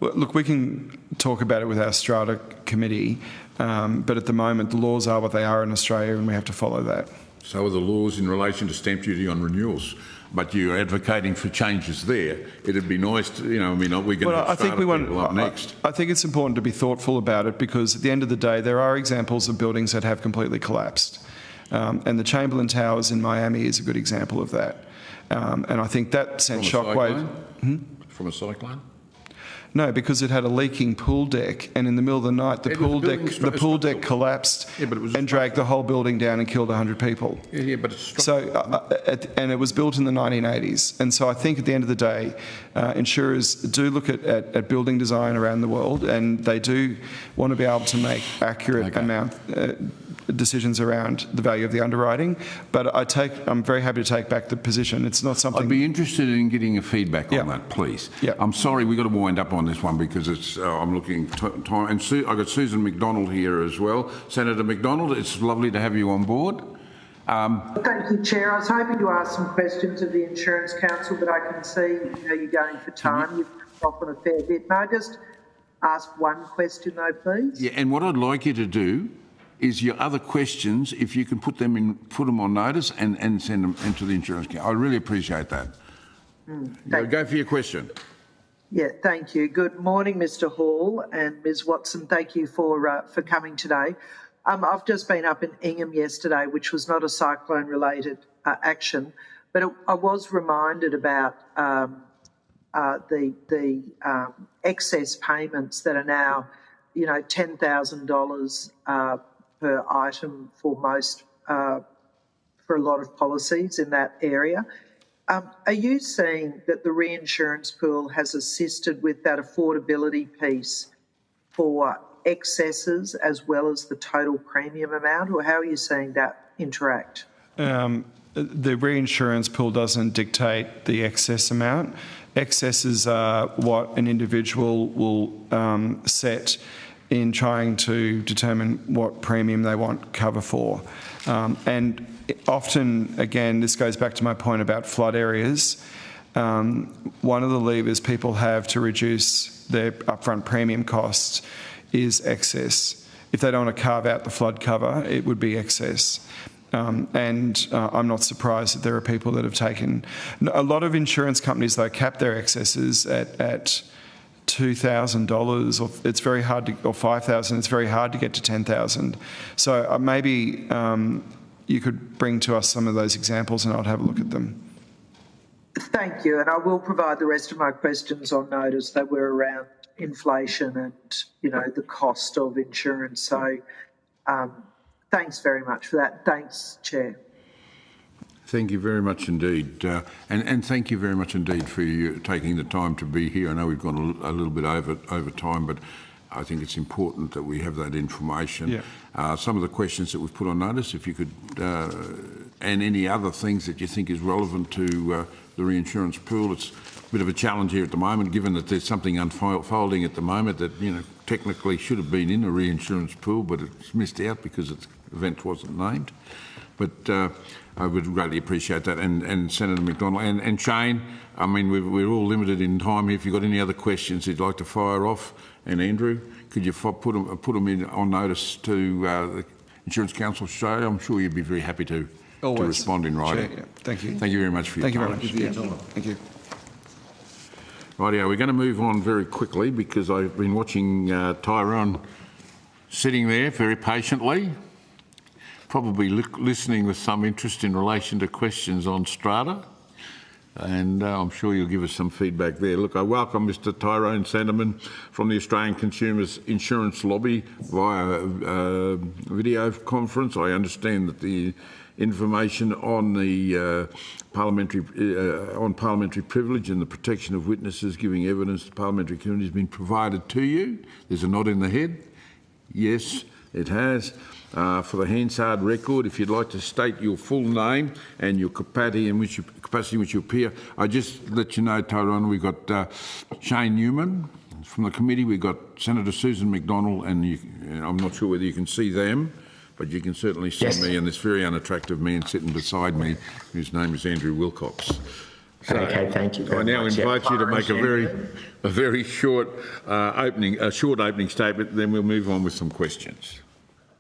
Well, look, we can talk about it with our strata committee, but at the moment the laws are what they are in Australia, and we have to follow that. So are the laws in relation to stamp duty on renewals, but you're advocating for changes there. It'd be nice to, we're going to have people up next. I think it's important to be thoughtful about it, because at the end of the day, there are examples of buildings that have completely collapsed. And the Chamberlain Towers in Miami is a good example of that. And I think that sent shockwave. From a cyclone? No, because it had a leaking pool deck, and in the middle of the night, the pool deck collapsed and dragged the whole building down and killed 100 people. Yeah, but it's and it was built in the 1980s. And so I think at the end of the day, insurers do look at building design around the world, and they do want to be able to make accurate decisions around the value of the underwriting. But I'm very happy to take back the position. It's not something. I'd be interested in getting a feedback on that, please. Yeah. I'm sorry, we've got to wind up on this one because it's. I'm looking time, and I've got Susan McDonald here as well. Senator McDonald, it's lovely to have you on board. Thank you, Chair. I was hoping to ask some questions of the Insurance Council, but I can see you're going for time. You've off on a fair bit. May I just ask one question, though, please? Yeah, and what I'd like you to do is your other questions, if you can put them on notice and send them into the Insurance Council. I really appreciate that. Go for your question. Yeah, thank you. Good morning, Mr. Hall and Ms. Watson. Thank you for coming today. I've just been up in Ingham yesterday, which was not a cyclone-related action, but I was reminded about the excess payments that are now, $10,000 per item for most, for a lot of policies in that area. Are you seeing that the reinsurance pool has assisted with that affordability piece for excesses as well as the total premium amount, or how are you seeing that interact? The reinsurance pool doesn't dictate the excess amount. Excesses are what an individual will set in trying to determine what premium they want cover for. And often, again, this goes back to my point about flood areas. One of the levers people have to reduce their upfront premium costs is excess. If they don't want to carve out the flood cover, it would be excess. And I'm not surprised that there are people that have taken... A lot of insurance companies, though, cap their excesses at $2,000, or it's very hard to, or $5,000. It's very hard to get to $10,000. So maybe you could bring to us some of those examples, and I'd have a look at them. Thank you, and I will provide the rest of my questions on notice. They were around inflation and the cost of insurance. So thanks very much for that. Thanks, Chair. Thank you very much indeed. And thank you very much indeed for you taking the time to be here. I know we've gone a little bit over time, but I think it's important that we have that information. Yeah. Some of the questions that we've put on notice, if you could, and any other things that you think is relevant to the reinsurance pool. It's a bit of a challenge here at the moment, given that there's something unfolding at the moment that, technically should have been in the reinsurance pool, but it's missed out because the event wasn't named. But I would greatly appreciate that. And Senator McDonald and Shane, I mean, we're all limited in time here. If you've got any other questions you'd like to fire off, and Andrew, could you put them in on notice to the Insurance Council show? I'm sure you'd be very happy to respond in writing. Sure, yeah. Thank you. Thank you very much for your time. Thank you very much. Thank you. Rightio, we're going to move on very quickly because I've been watching Tyrone sitting there very patiently, probably listening with some interest in relation to questions on strata, and I'm sure you'll give us some feedback there. Look, I welcome Mr. Tyrone Sanderman from the Australian Consumers Insurance Lobby via video conference. I understand that the information on the parliamentary privilege and the protection of witnesses giving evidence to the parliamentary community has been provided to you. There's a nod in the head. Yes, it has. For the Hansard record, if you'd like to state your full name and your capacity in which you appear. I just let you know, Tyrone, we've got Shane Newman from the committee. We've got Senator Susan McDonald, and I'm not sure whether you can see them, but you can certainly see me and this very unattractive man sitting beside me, whose name is Andrew Wilcox. So okay, thank you. I now invite you to make a very short opening statement. Then we'll move on with some questions.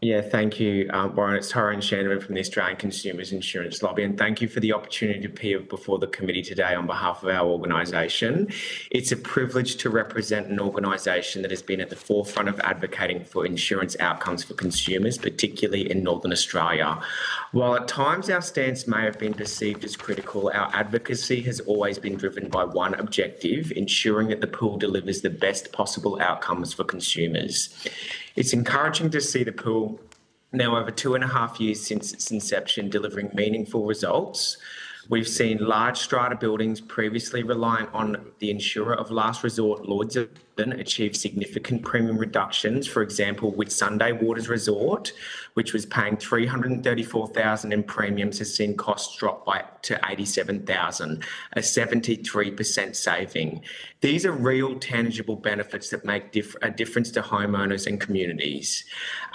Yeah, thank you, Warren. It's Tyrone Shanderman from the Australian Consumers Insurance Lobby, and thank you for the opportunity to appear before the committee today on behalf of our organisation. It's a privilege to represent an organisation that has been at the forefront of advocating for insurance outcomes for consumers, particularly in Northern Australia. While at times our stance may have been perceived as critical, our advocacy has always been driven by one objective: ensuring that the pool delivers the best possible outcomes for consumers. It's encouraging to see the pool now over 2.5 years since its inception delivering meaningful results. We've seen large strata buildings previously reliant on the insurer of last resort, Lloyd's, achieve significant premium reductions. For example, Whitsunday Waters Resort, which was paying $334,000 in premiums, has seen costs drop to $87,000, a 73% saving. These are real, tangible benefits that make a difference to homeowners and communities.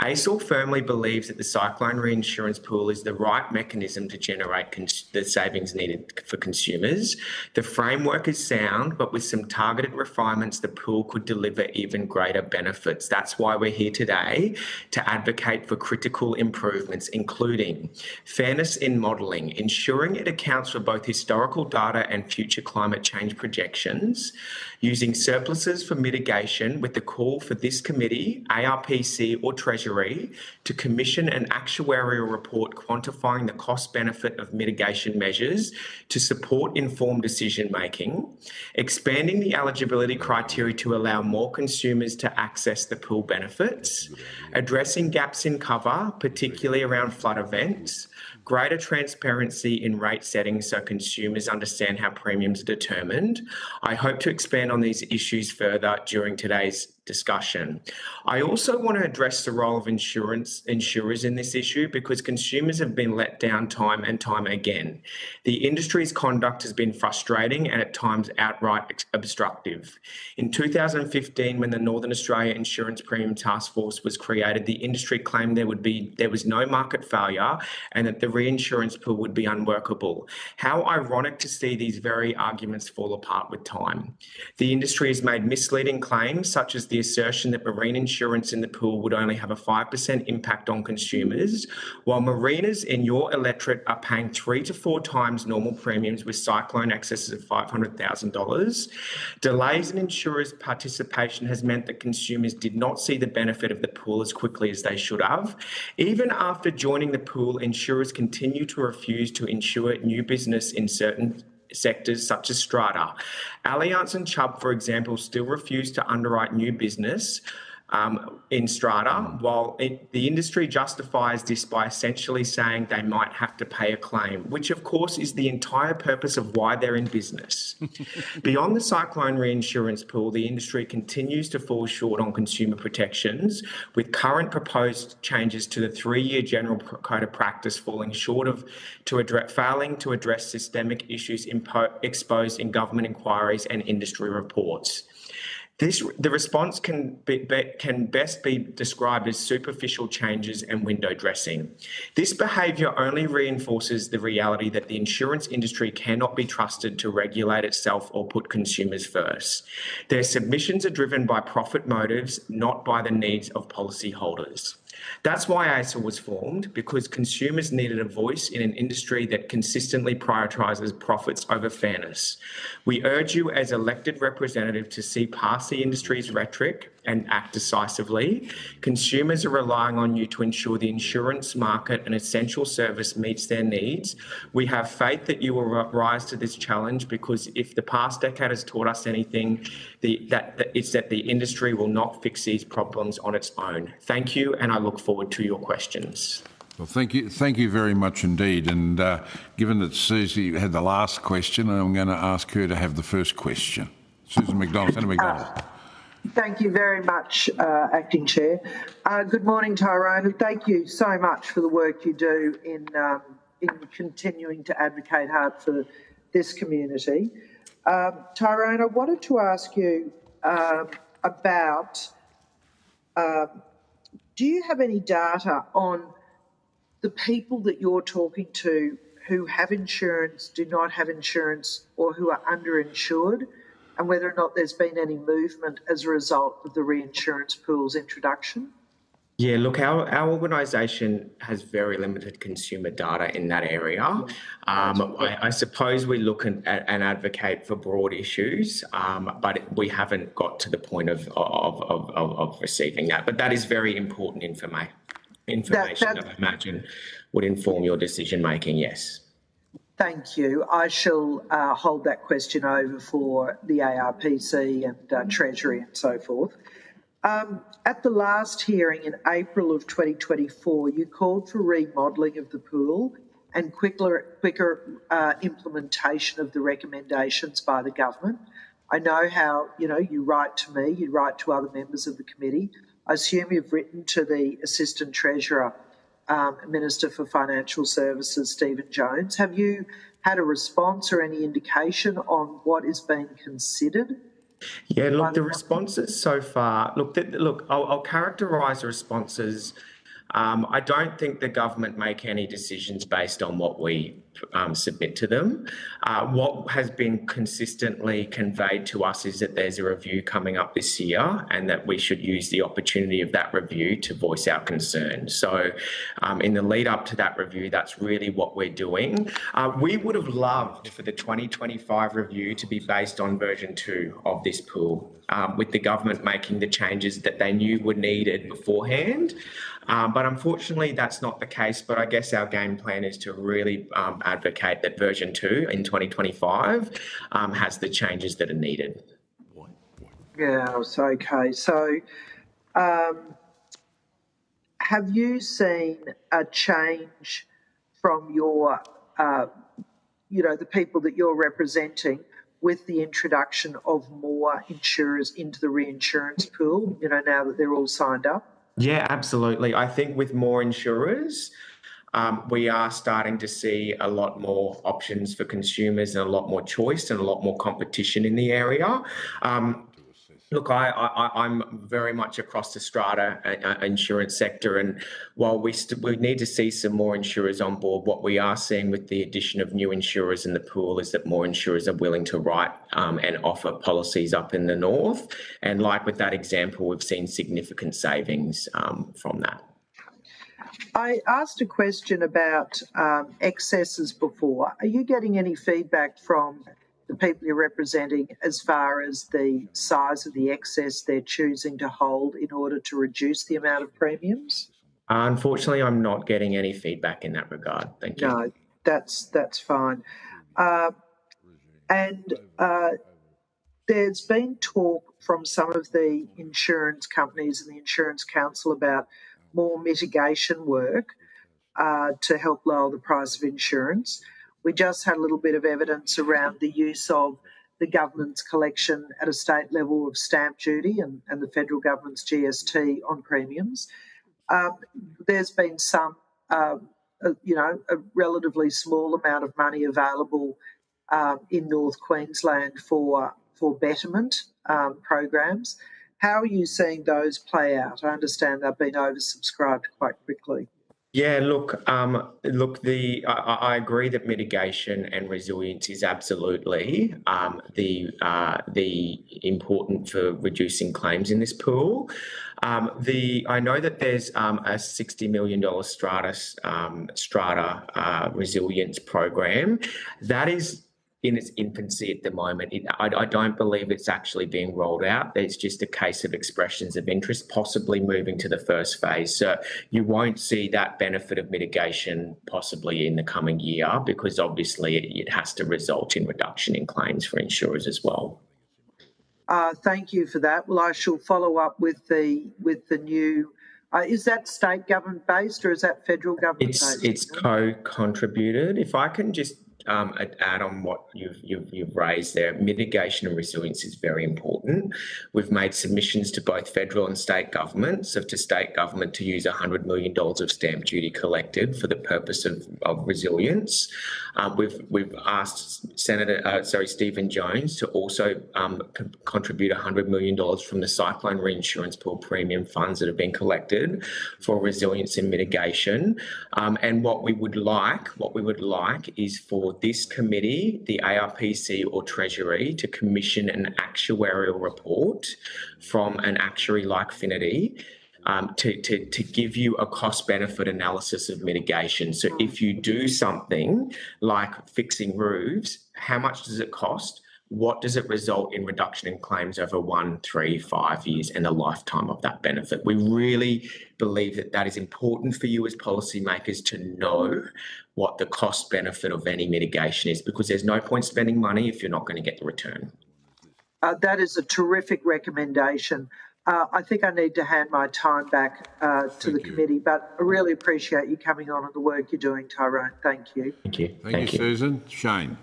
ASOR firmly believes that the Cyclone Reinsurance Pool is the right mechanism to generate the savings needed for consumers. The framework is sound, but with some targeted refinements, the pool could deliver even greater benefits. That's why we're here today, to advocate for critical improvements, including fairness in modelling, ensuring it accounts for both historical data and future climate change projections, using surpluses for mitigation, with the call for this committee, ARPC or Treasury to commission an actuarial report quantifying the cost-benefit of mitigation measures to support informed decision-making, expanding the eligibility criteria to allow more consumers to access the pool benefits, addressing gaps in cover, particularly around flood events, greater transparency in rate settings so consumers understand how premiums are determined. I hope to expand on these issues further during today's discussion. I also want to address the role of insurers in this issue, because consumers have been let down time and time again. The industry's conduct has been frustrating and at times outright obstructive. In 2015, when the Northern Australia Insurance Premium Task Force was created, the industry claimed there was no market failure and that the reinsurance pool would be unworkable. How ironic to see these very arguments fall apart with time. The industry has made misleading claims, such as the assertion that marine insurance in the pool would only have a 5% impact on consumers, while marinas in your electorate are paying 3 to 4 times normal premiums with cyclone excesses of $500,000. Delays in insurers' participation has meant that consumers did not see the benefit of the pool as quickly as they should have. Even after joining the pool, insurers continue to refuse to insure new business in certain sectors such as strata. Allianz and Chubb, for example, still refuse to underwrite new business in strata, while the industry justifies this by essentially saying they might have to pay a claim, which of course is the entire purpose of why they're in business. Beyond the Cyclone Reinsurance Pool, the industry continues to fall short on consumer protections, with current proposed changes to the 3-year General Code of Practice falling short of failing to address systemic issues exposed in government inquiries and industry reports. The response can best be described as superficial changes and window dressing. This behaviour only reinforces the reality that the insurance industry cannot be trusted to regulate itself or put consumers first. Their submissions are driven by profit motives, not by the needs of policyholders. That's why ASOR was formed, because consumers needed a voice in an industry that consistently prioritises profits over fairness. We urge you as elected representatives to see past the industry's rhetoric and act decisively. Consumers are relying on you to ensure the insurance market, an essential service, meets their needs. We have faith that you will rise to this challenge, because if the past decade has taught us anything, it's that the industry will not fix these problems on its own. Thank you, and I look forward to your questions. Well, thank you very much indeed. And given that Susie had the last question, I'm going to ask her to have the first question. Susan McDonald, Senator McDonald. Thank you very much, Acting Chair. Good morning, Tyrone, and thank you so much for the work you do in continuing to advocate hard for this community. Tyrone, I wanted to ask you about, do you have any data on the people that you're talking to who have insurance, do not have insurance, or who are underinsured, and whether or not there's been any movement as a result of the reinsurance pool's introduction? Yeah, look, our organisation has very limited consumer data in that area. I suppose we look and advocate for broad issues, but we haven't got to the point of receiving that. But that is very important information that I imagine would inform your decision making. Yes. Thank you. I shall hold that question over for the ARPC and Treasury and so forth. At the last hearing in April of 2024, you called for remodelling of the pool and quicker implementation of the recommendations by the government. I know how, you write to me, you write to other members of the committee. I assume you've written to the Assistant Treasurer, Minister for Financial Services, Stephen Jones. Have you had a response or any indication on what is being considered? Yeah, look, the responses so far, I'll characterise the responses. I don't think the government make any decisions based on what we submit to them. What has been consistently conveyed to us is that there's a review coming up this year and that we should use the opportunity of that review to voice our concerns. So in the lead up to that review, that's really what we're doing. We would have loved for the 2025 review to be based on version 2 of this pool, with the government making the changes that they knew were needed beforehand. But unfortunately, that's not the case. But I guess our game plan is to really advocate that version 2 in 2025 has the changes that are needed. Yeah, it's okay. So have you seen a change from your, the people that you're representing with the introduction of more insurers into the reinsurance pool, now that they're all signed up? Yeah, absolutely. I think with more insurers, we are starting to see a lot more options for consumers and a lot more choice and a lot more competition in the area. Look, I'm very much across the strata insurance sector, and while we need to see some more insurers on board, what we are seeing with the addition of new insurers in the pool is that more insurers are willing to write and offer policies up in the north. And like with that example, we've seen significant savings from that. I asked a question about excesses before. Are you getting any feedback from the people you're representing as far as the size of the excess they're choosing to hold in order to reduce the amount of premiums? Unfortunately, I'm not getting any feedback in that regard. Thank you. No, that's fine. And there's been talk from some of the insurance companies and the Insurance Council about more mitigation work to help lower the price of insurance. We just had a little bit of evidence around the use of the government's collection at a state level of stamp duty and the federal government's GST on premiums. There's been some, a relatively small amount of money available in North Queensland for betterment programs. How are you seeing those play out? I understand they've been oversubscribed quite quickly. Yeah, look, I agree that mitigation and resilience is absolutely the important for reducing claims in this pool. I know that there's a $60 million strata resilience program that is in its infancy at the moment. I don't believe it's actually being rolled out. There's just a case of expressions of interest, possibly moving to the first phase. So you won't see that benefit of mitigation possibly in the coming year, because obviously it has to result in reduction in claims for insurers as well. Thank you for that. Well, I shall follow up with the new. Is that state government based or is that federal government based? It's co-contributed. If I can just add on what you've raised there, mitigation and resilience is very important. We've made submissions to both federal and state governments, to state government to use $100 million of stamp duty collected for the purpose of resilience. We've asked Stephen Jones to also contribute $100 million from the Cyclone Reinsurance pool premium funds that have been collected for resilience and mitigation. And what we would like is for this committee, the ARPC or Treasury, to commission an actuarial report from an actuary like Finity to give you a cost-benefit analysis of mitigation. So if you do something like fixing roofs, how much does it cost? What does it result in reduction in claims over 1, 3, 5 years and the lifetime of that benefit? We really believe that that is important for you as policymakers to know what the cost benefit of any mitigation is, because there's no point spending money if you're not going to get the return. That is a terrific recommendation. I think I need to hand my time back to the committee, but I really appreciate you coming on and the work you're doing, Tyrone. Thank you. Thank you. Thank you, Susan. Shane,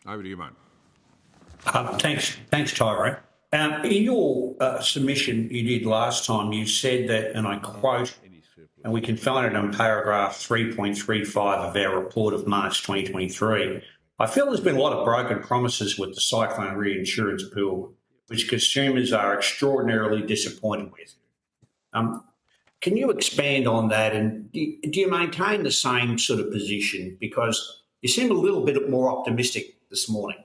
over to you, mate. Thanks, Tyrone. In your submission you did last time, you said that, and I quote, and we can find it on paragraph 3.35 of our report of March 2023, I feel there's been a lot of broken promises with the Cyclone Reinsurance pool, which consumers are extraordinarily disappointed with. Can you expand on that, and do you maintain the same sort of position? Because you seem a little bit more optimistic this morning.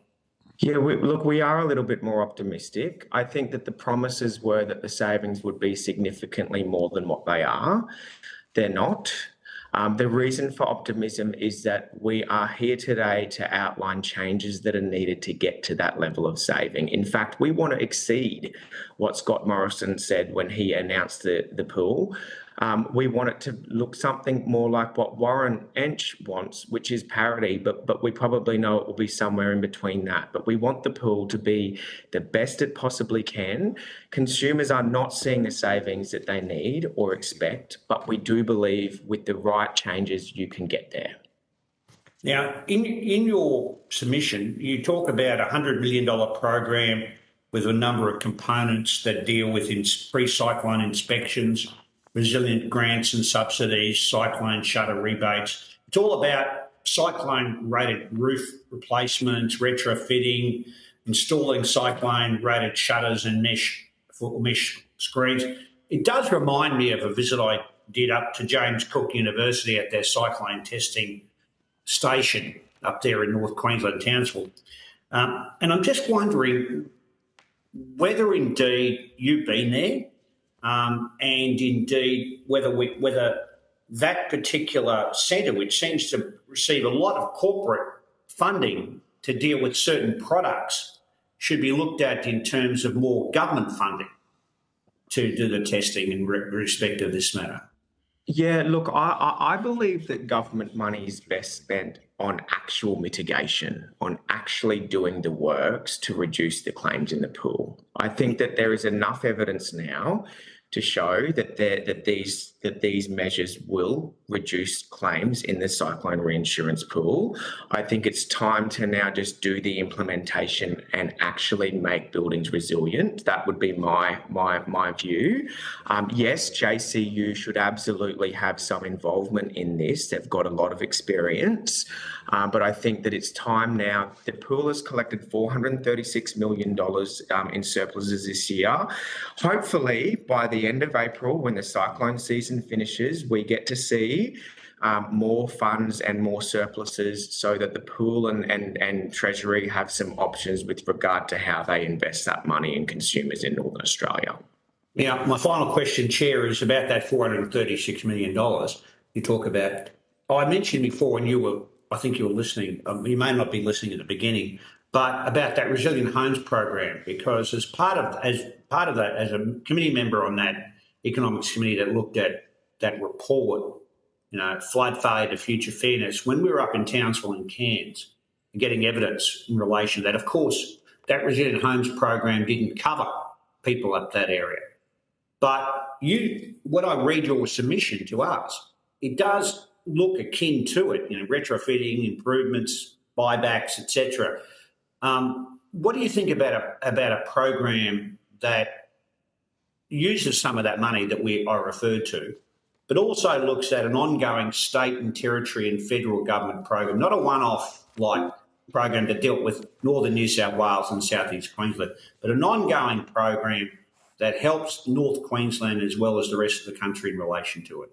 Yeah, we are a little bit more optimistic. I think that the promises were that the savings would be significantly more than what they are. They're not. The reason for optimism is that we are here today to outline changes that are needed to get to that level of saving. In fact, we want to exceed what Scott Morrison said when he announced the pool. We want it to look something more like what Warren Ench wants, which is parity, but we probably know it will be somewhere in between that. But we want the pool to be the best it possibly can. Consumers are not seeing the savings that they need or expect, but we do believe with the right changes, you can get there. Now, in your submission, you talk about a $100 million program with a number of components that deal with pre-cyclone inspections, resilient grants and subsidies, cyclone shutter rebates. It's all about cyclone-rated roof replacements, retrofitting, installing cyclone-rated shutters and mesh screens. It does remind me of a visit I did up to James Cook University at their cyclone testing station up there in North Queensland, Townsville. And I'm just wondering whether indeed you've been there, and indeed whether that particular centre, which seems to receive a lot of corporate funding to deal with certain products, should be looked at in terms of more government funding to do the testing in respect of this matter. Yeah, look, I believe that government money is best spent on actual mitigation, on actually doing the works to reduce the claims in the pool. I think that there is enough evidence now to show that these measures will reduce claims in the cyclone reinsurance pool. I think it's time to now just do the implementation and actually make buildings resilient. That would be my view. Yes, JCU should absolutely have some involvement in this. They've got a lot of experience. But I think that it's time now. The pool has collected $436 million in surpluses this year. Hopefully, by the end of April, when the cyclone season finishes, we get to see more funds and more surpluses so that the pool and Treasury have some options with regard to how they invest that money in consumers in Northern Australia. Now, my final question, Chair, is about that $436 million you talk about. I mentioned before, and I think you were listening, you may not be listening at the beginning, but about that Resilient Homes program, because as part of that, as a committee member on that economics committee that looked at that report, flood failure to future fairness, when we were up in Townsville and Cairns getting evidence in relation to that, of course, that Resilient Homes program didn't cover people up that area. But when I read your submission to us, it does look akin to it, retrofitting, improvements, buybacks, etc. What do you think about a program that uses some of that money that I referred to, but also looks at an ongoing state and territory and federal government program, not a one-off like program that dealt with northern New South Wales and southeast Queensland, but an ongoing program that helps North Queensland as well as the rest of the country in relation to it?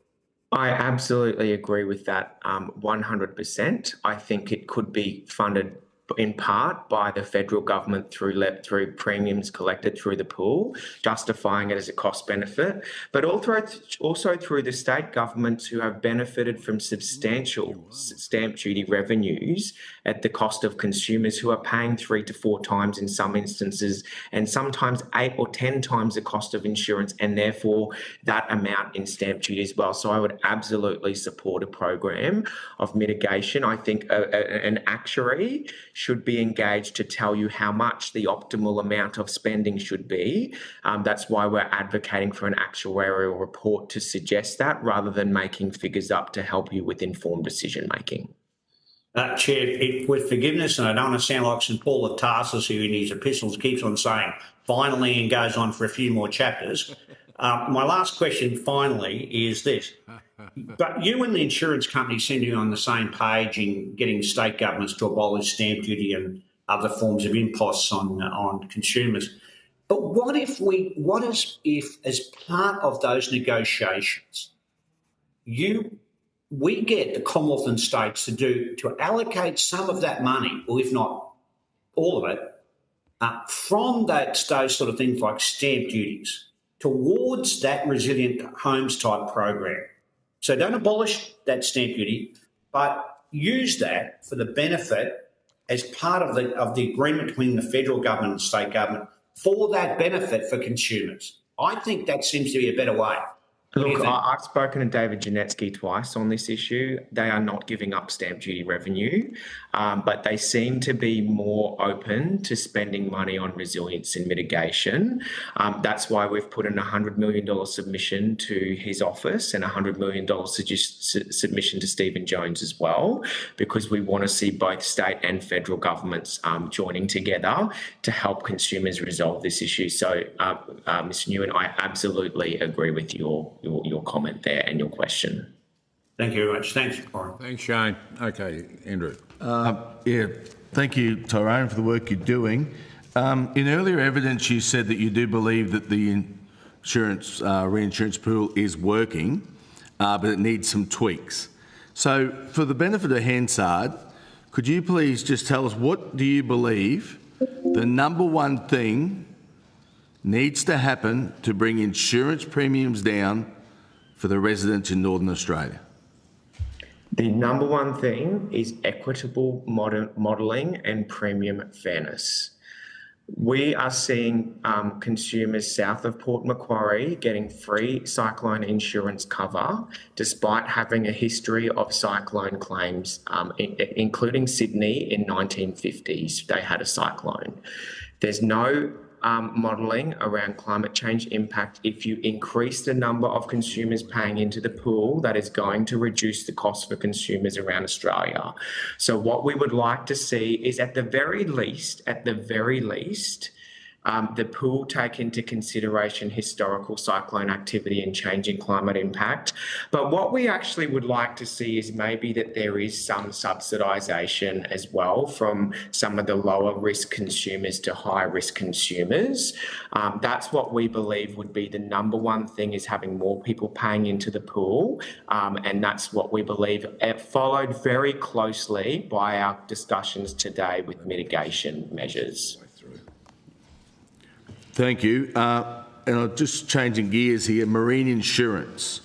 I absolutely agree with that 100%. I think it could be funded in part by the federal government through premiums collected through the pool, justifying it as a cost benefit, but also through the state governments who have benefited from substantial stamp duty revenues at the cost of consumers who are paying 3 to 4 times in some instances, and sometimes 8 or 10 times the cost of insurance, and therefore that amount in stamp duty as well. So I would absolutely support a program of mitigation. I think an actuary should be engaged to tell you how much the optimal amount of spending should be. That's why we're advocating for an actuarial report to suggest that, rather than making figures up to help you with informed decision making. Chair, with forgiveness, and I don't want to sound like St Paul of Tarsus, who in his epistles keeps on saying finally and goes on for a few more chapters. My last question finally is this. But you and the insurance company seem to be on the same page in getting state governments to abolish stamp duty and other forms of imposts on consumers. But what if as part of those negotiations, we get the Commonwealth and states to allocate some of that money, or if not all of it, from those sort of things like stamp duties towards that resilient homes type program. So don't abolish that stamp duty, but use that for the benefit as part of the agreement between the federal government and state government for that benefit for consumers. I think that seems to be a better way. Look, I've spoken to David Janetsky twice on this issue. They are not giving up stamp duty revenue, but they seem to be more open to spending money on resilience and mitigation. That's why we've put in a $100 million submission to his office and a $100 million submission to Stephen Jones as well, because we want to see both state and federal governments joining together to help consumers resolve this issue. So, Mr. Nguyen, I absolutely agree with your comment there and your question. Thank you very much. Thanks, Warren. Thanks, Shane. Okay, Andrew. Thank you, Tyrone, for the work you're doing. In earlier evidence, you said that you do believe that the reinsurance pool is working, but it needs some tweaks. So, for the benefit of Hansard, could you please just tell us, what do you believe the number one thing needs to happen to bring insurance premiums down for the residents in Northern Australia? The number one thing is equitable modelling and premium fairness. We are seeing consumers south of Port Macquarie getting free cyclone insurance cover despite having a history of cyclone claims, including Sydney in 1950s. They had a cyclone. There's no modelling around climate change impact. If you increase the number of consumers paying into the pool, that is going to reduce the cost for consumers around Australia. So what we would like to see is at the very least, the pool take into consideration historical cyclone activity and changing climate impact. But what we actually would like to see is maybe that there is some subsidisation as well from some of the lower risk consumers to high risk consumers. That's what we believe would be the number one thing, is having more people paying into the pool. And that's what we believe, followed very closely by our discussions today with mitigation measures. Thank you. And I'm just changing gears here, marine insurance.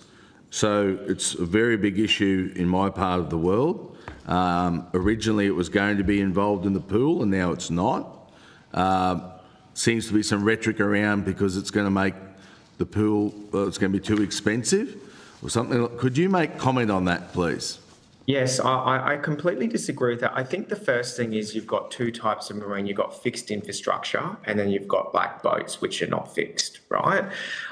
So it's a very big issue in my part of the world. Originally it was going to be involved in the pool and now it's not. Seems to be some rhetoric around because it's going to make the pool, it's going to be too expensive or something. Could you make comment on that, please? Yes, I completely disagree with that. I think the first thing is you've got two types of marine. You've got fixed infrastructure and then you've got like boats, which are not fixed, right?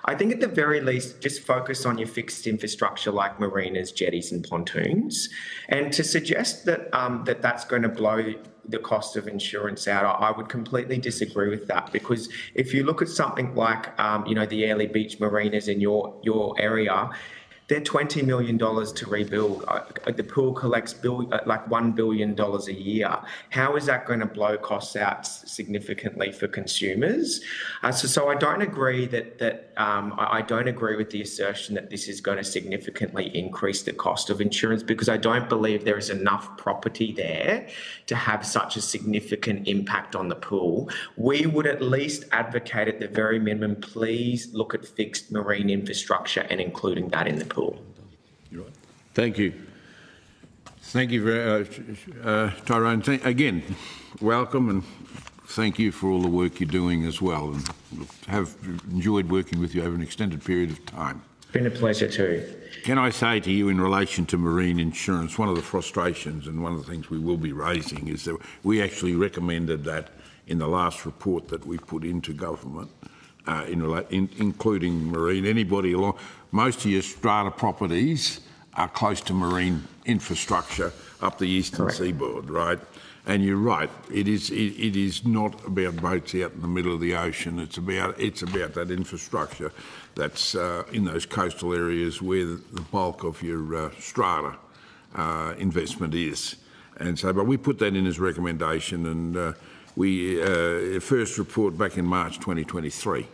I think at the very least, just focus on your fixed infrastructure like marinas, jetties and pontoons. And to suggest that that's going to blow the cost of insurance out, I would completely disagree with that, because if you look at something like, the Airlie Beach marinas in your area, They're $20 million to rebuild. The pool collects like $1 billion a year. How is that going to blow costs out significantly for consumers? So I don't agree I don't agree with the assertion that this is going to significantly increase the cost of insurance, because I don't believe there is enough property there to have such a significant impact on the pool. We would at least advocate at the very minimum, please look at fixed marine infrastructure and including that in the pool. Thank you. Thank you very much, Tyrone. Again, welcome, and thank you for all the work you're doing as well, and have enjoyed working with you over an extended period of time. It's been a pleasure too. Can I say to you, in relation to marine insurance, one of the frustrations and one of the things we will be raising is that we actually recommended that in the last report that we put into government, including marine. Anybody along, most of your strata properties are close to marine infrastructure up the eastern seaboard, right? And you're right. It is not about boats out in the middle of the ocean. It's about that infrastructure that's in those coastal areas where the bulk of your strata investment is. And so, but we put that in as recommendation, and we first report back in March 2023.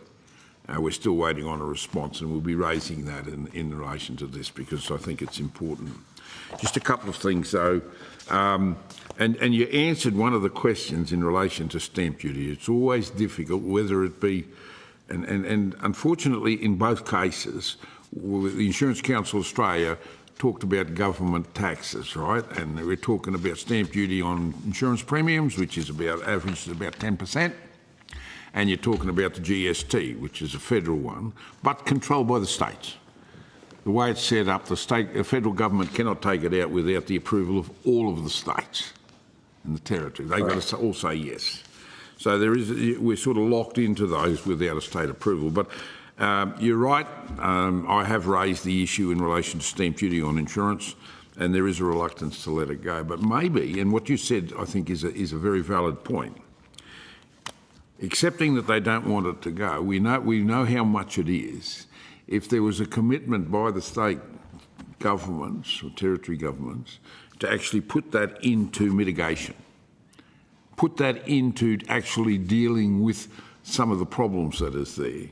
We're still waiting on a response, and we'll be raising that in relation to this, because I think it's important. Just a couple of things, though. And you answered one of the questions in relation to stamp duty. It's always difficult, whether it be, and unfortunately in both cases, the Insurance Council Australia talked about government taxes, right? And we're talking about stamp duty on insurance premiums, which is averages about 10%. And you're talking about the GST, which is a federal one, but controlled by the states. The way it's set up, the federal government cannot take it out without the approval of all of the states in the territory. They've got to all say yes. So we're sort of locked into those without a state approval. But you're right. I have raised the issue in relation to stamp duty on insurance, and there is a reluctance to let it go. But maybe, and what you said, I think, is a very valid point. Accepting that they don't want it to go, we know how much it is. If there was a commitment by the state governments or territory governments to actually put that into mitigation, put that into actually dealing with some of the problems that is there,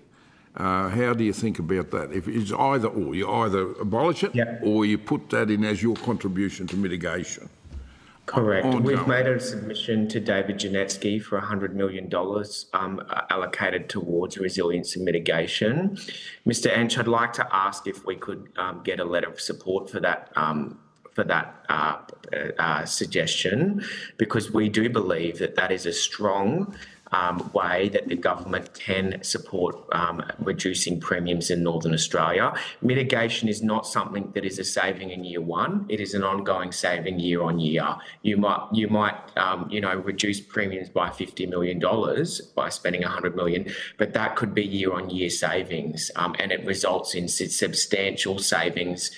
how do you think about that? If it's either or, you either abolish it or you put that in as your contribution to mitigation. Correct. We've made a submission to David Janetsky for $100 million allocated towards resilience and mitigation. Mr. Ench, I'd like to ask if we could get a letter of support for that suggestion, because we do believe that is a strong way that the government can support reducing premiums in Northern Australia. Mitigation is not something that is a saving in year one. It is an ongoing saving year on year. You might reduce premiums by $50 million by spending $100 million, but that could be year on year savings, and it results in substantial savings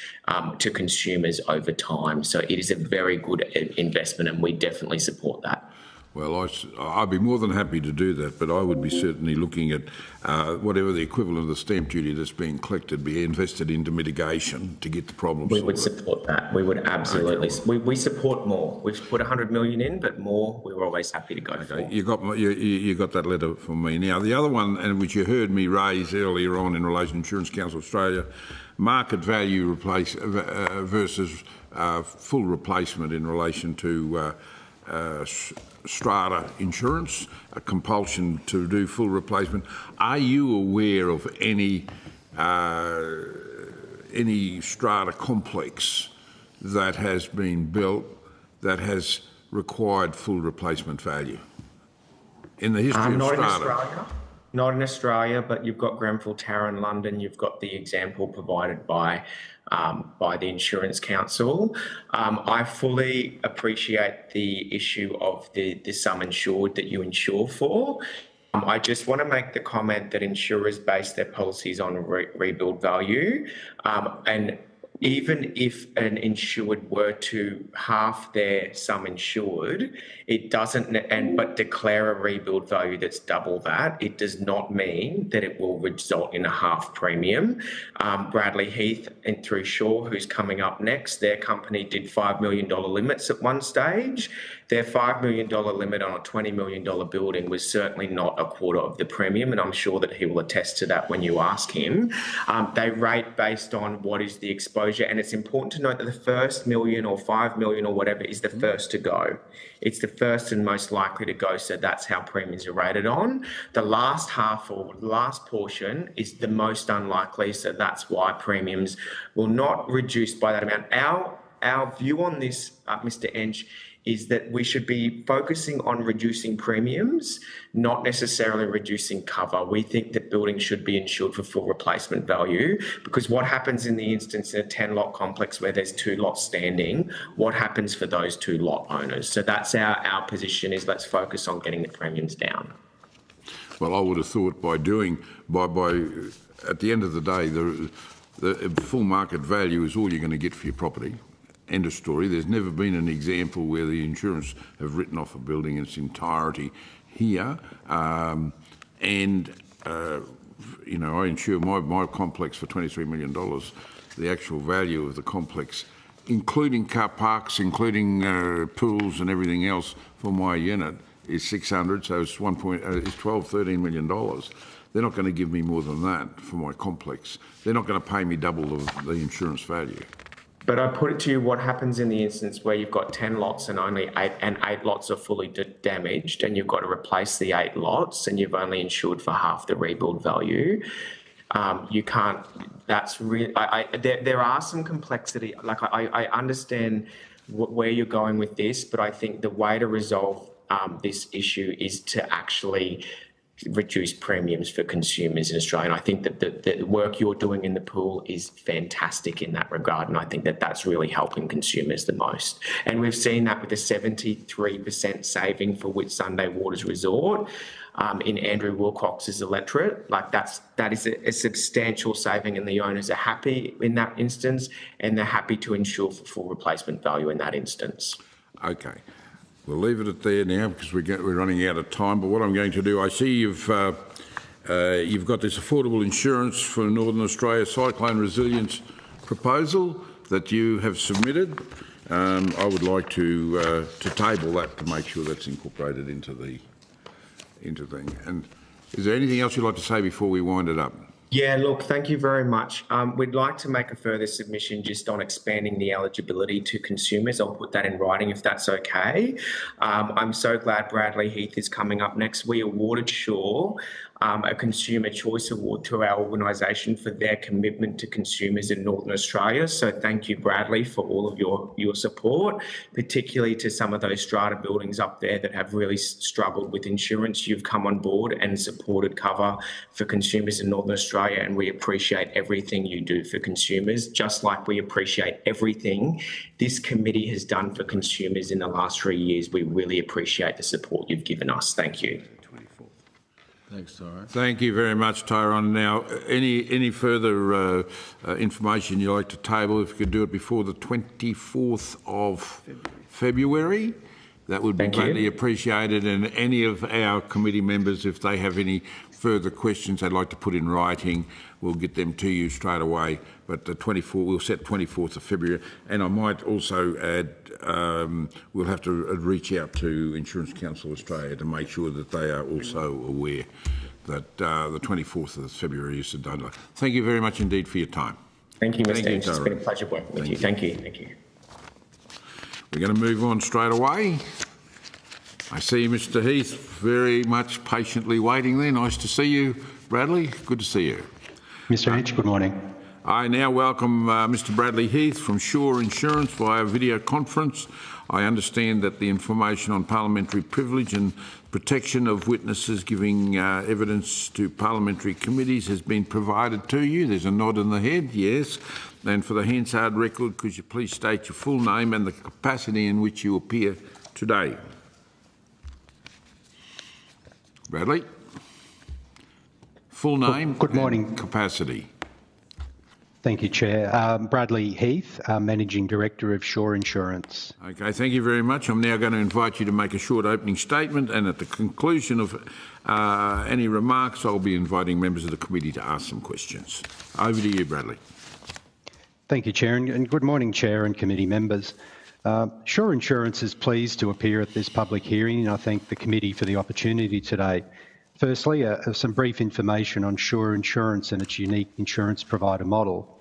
to consumers over time. So it is a very good investment, and we definitely support that. Well, I'd be more than happy to do that, but I would be certainly looking at whatever the equivalent of the stamp duty that's being collected be invested into mitigation to get the problem sorted. We would support that. We would absolutely. Okay. We support more. We've put $100 million in, but more we're always happy to go for. You got that letter from me. Now, the other one, and which you heard me raise earlier on in relation to Insurance Council Australia, market value versus full replacement in relation to strata insurance, a compulsion to do full replacement. Are you aware of any strata complex that has been built that has required full replacement value in the history of strata? Not in Australia, but you've got Grenfell Tower in London. You've got the example provided by the Insurance Council. I fully appreciate the issue of the sum insured that you insure for. I just want to make the comment that insurers base their policies on rebuild value, and even if an insured were to halve their sum insured, it doesn't, but declare a rebuild value that's double that, it does not mean that it will result in a half premium. Bradley Heath and through Shaw, who's coming up next, their company did $5 million limits at one stage. Their $5 million limit on a $20 million building was certainly not a quarter of the premium, and I'm sure that he will attest to that when you ask him. They rate based on what is the exposure, and it's important to note that the first million or 5 million or whatever is the first to go. It's the first and most likely to go, so that's how premiums are rated on. The last half or the last portion is the most unlikely, so that's why premiums will not reduce by that amount. Our view on this, Mr. Ench, is that we should be focusing on reducing premiums, not necessarily reducing cover. We think that buildings should be insured for full replacement value, because what happens in the instance in a 10-lot complex where there's 2 lots standing, what happens for those 2 lot owners? So that's our position, is let's focus on getting the premiums down. Well, I would have thought at the end of the day, the full market value is all you're going to get for your property. End of story. There's never been an example where the insurance have written off a building in its entirety here. I insure my complex for $23 million. The actual value of the complex, including car parks, including pools and everything else for my unit, is 600. So it's $13 million. They're not going to give me more than that for my complex. They're not going to pay me double the insurance value. But I put it to you, what happens in the instance where you've got 10 lots and only 8 lots are fully damaged, and you've got to replace the 8 lots and you've only insured for half the rebuild value? You can't, that's really, there are some complexity. Like I understand where you're going with this, but I think the way to resolve this issue is to actually reduce premiums for consumers in Australia. And I think that the work you're doing in the pool is fantastic in that regard. And I think that that's really helping consumers the most. And we've seen that with the 73% saving for Whitsunday Waters Resort in Andrew Wilcox's electorate. Like that is a substantial saving, and the owners are happy in that instance, and they're happy to insure for full replacement value in that instance. Okay. We'll leave it at there now because we're running out of time. But what I'm going to do, I see you've got this affordable insurance for Northern Australia Cyclone Resilience proposal that you have submitted. I would like to table that to make sure that's incorporated into thing. And is there anything else you'd like to say before we wind it up? Yeah, look, thank you very much. We'd like to make a further submission just on expanding the eligibility to consumers. I'll put that in writing if that's okay. I'm so glad Bradley Heath is coming up next. We awarded Shaw a Consumer Choice Award to our organisation for their commitment to consumers in Northern Australia. So thank you, Bradley, for all of your support, particularly to some of those strata buildings up there that have really struggled with insurance. You've come on board and supported cover for consumers in Northern Australia, and we appreciate everything you do for consumers, just like we appreciate everything this committee has done for consumers in the last 3 years. We really appreciate the support you've given us. Thank you. Thanks, Tyrone. Thank you very much, Tyrone. Now, any further information you'd like to table, if you could do it before the 24th of February, that would be greatly appreciated. And any of our committee members, if they have any further questions they'd like to put in writing, we'll get them to you straight away. But the 24th, we'll set 24th of February. And I might also add, we'll have to reach out to Insurance Council Australia to make sure that they are also aware that the 24th of February is the deadline. Thank you very much indeed for your time. Thank you, Mr. Ench. It's been a pleasure working with you. Thank you. Thank you. We're going to move on straight away. I see Mr. Heath very much patiently waiting there. Nice to see you, Bradley. Good to see you. Mr. Ench, good morning. I now welcome Mr. Bradley Heath from Shaw Insurance via video conference. I understand that the information on parliamentary privilege and protection of witnesses giving evidence to parliamentary committees has been provided to you. There's a nod in the head, yes. And for the Hansard record, could you please state your full name and the capacity in which you appear today? Bradley? Full name. Good morning. And capacity. Thank you, Chair. Bradley Heath, Managing Director of Sure Insurance. Okay, thank you very much. I'm now going to invite you to make a short opening statement, and at the conclusion of any remarks, I'll be inviting members of the committee to ask some questions. Over to you, Bradley. Thank you, Chair, and good morning, Chair and committee members. Sure Insurance is pleased to appear at this public hearing, and I thank the committee for the opportunity today. Firstly, some brief information on Sure Insurance and its unique insurance provider model.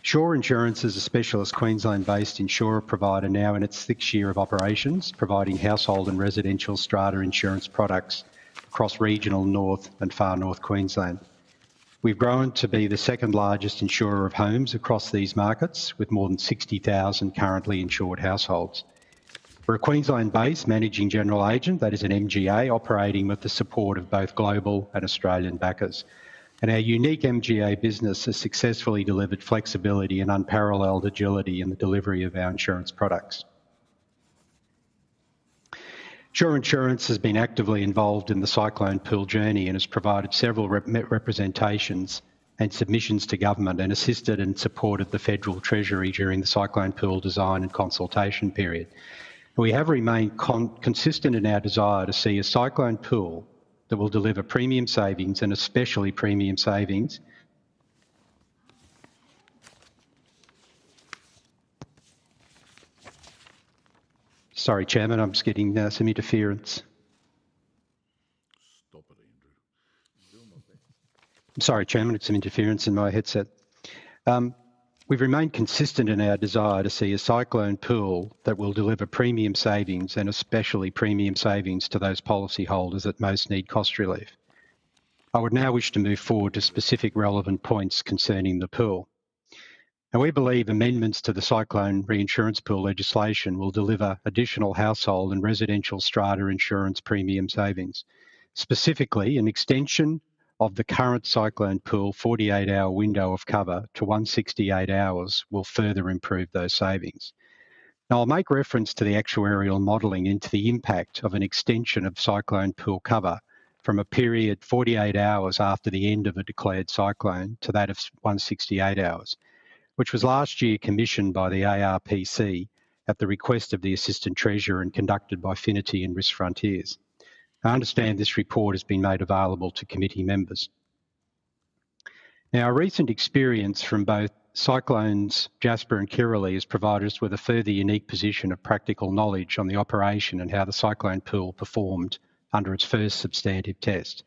Sure Insurance is a specialist Queensland-based insurer provider now in its 6th year of operations, providing household and residential strata insurance products across regional north and far north Queensland. We've grown to be the 2nd largest insurer of homes across these markets, with more than 60,000 currently insured households. We're a Queensland-based managing general agent, that is an MGA, operating with the support of both global and Australian backers. And our unique MGA business has successfully delivered flexibility and unparalleled agility in the delivery of our insurance products. Sure Insurance has been actively involved in the Cyclone Pool journey and has provided several representations and submissions to government and assisted and supported the Federal Treasury during the Cyclone Pool design and consultation period. We have remained consistent in our desire to see a cyclone pool that will deliver premium savings, and especially premium savings Sorry, Chairman, I'm just getting some interference. Stop it, Andrew. I'm sorry, Chairman, it's some interference in my headset. We've remained consistent in our desire to see a cyclone pool that will deliver premium savings, and especially premium savings to those policyholders that most need cost relief. I would now wish to move forward to specific relevant points concerning the pool. Now, we believe amendments to the Cyclone Reinsurance Pool legislation will deliver additional household and residential strata insurance premium savings. Specifically, an extension of the current cyclone pool 48-hour window of cover to 168 hours will further improve those savings. Now, I'll make reference to the actuarial modelling into the impact of an extension of cyclone pool cover from a period 48 hours after the end of a declared cyclone to that of 168 hours, which was last year commissioned by the ARPC at the request of the Assistant Treasurer and conducted by Finity and Risk Frontiers. I understand this report has been made available to committee members. Now, our recent experience from both cyclones Jasper and Kirrily has provided us with a further unique position of practical knowledge on the operation and how the cyclone pool performed under its first substantive test.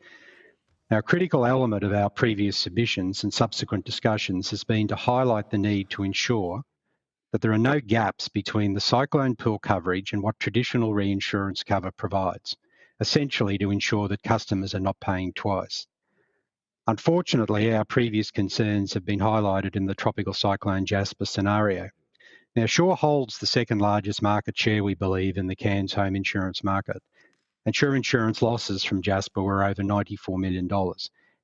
Now, a critical element of our previous submissions and subsequent discussions has been to highlight the need to ensure that there are no gaps between the cyclone pool coverage and what traditional reinsurance cover provides, essentially to ensure that customers are not paying twice. Unfortunately, our previous concerns have been highlighted in the Tropical Cyclone Jasper scenario. Now, Sure holds the 2nd largest market share, we believe, in the Cairns home insurance market, and Sure Insurance losses from Jasper were over $94 million.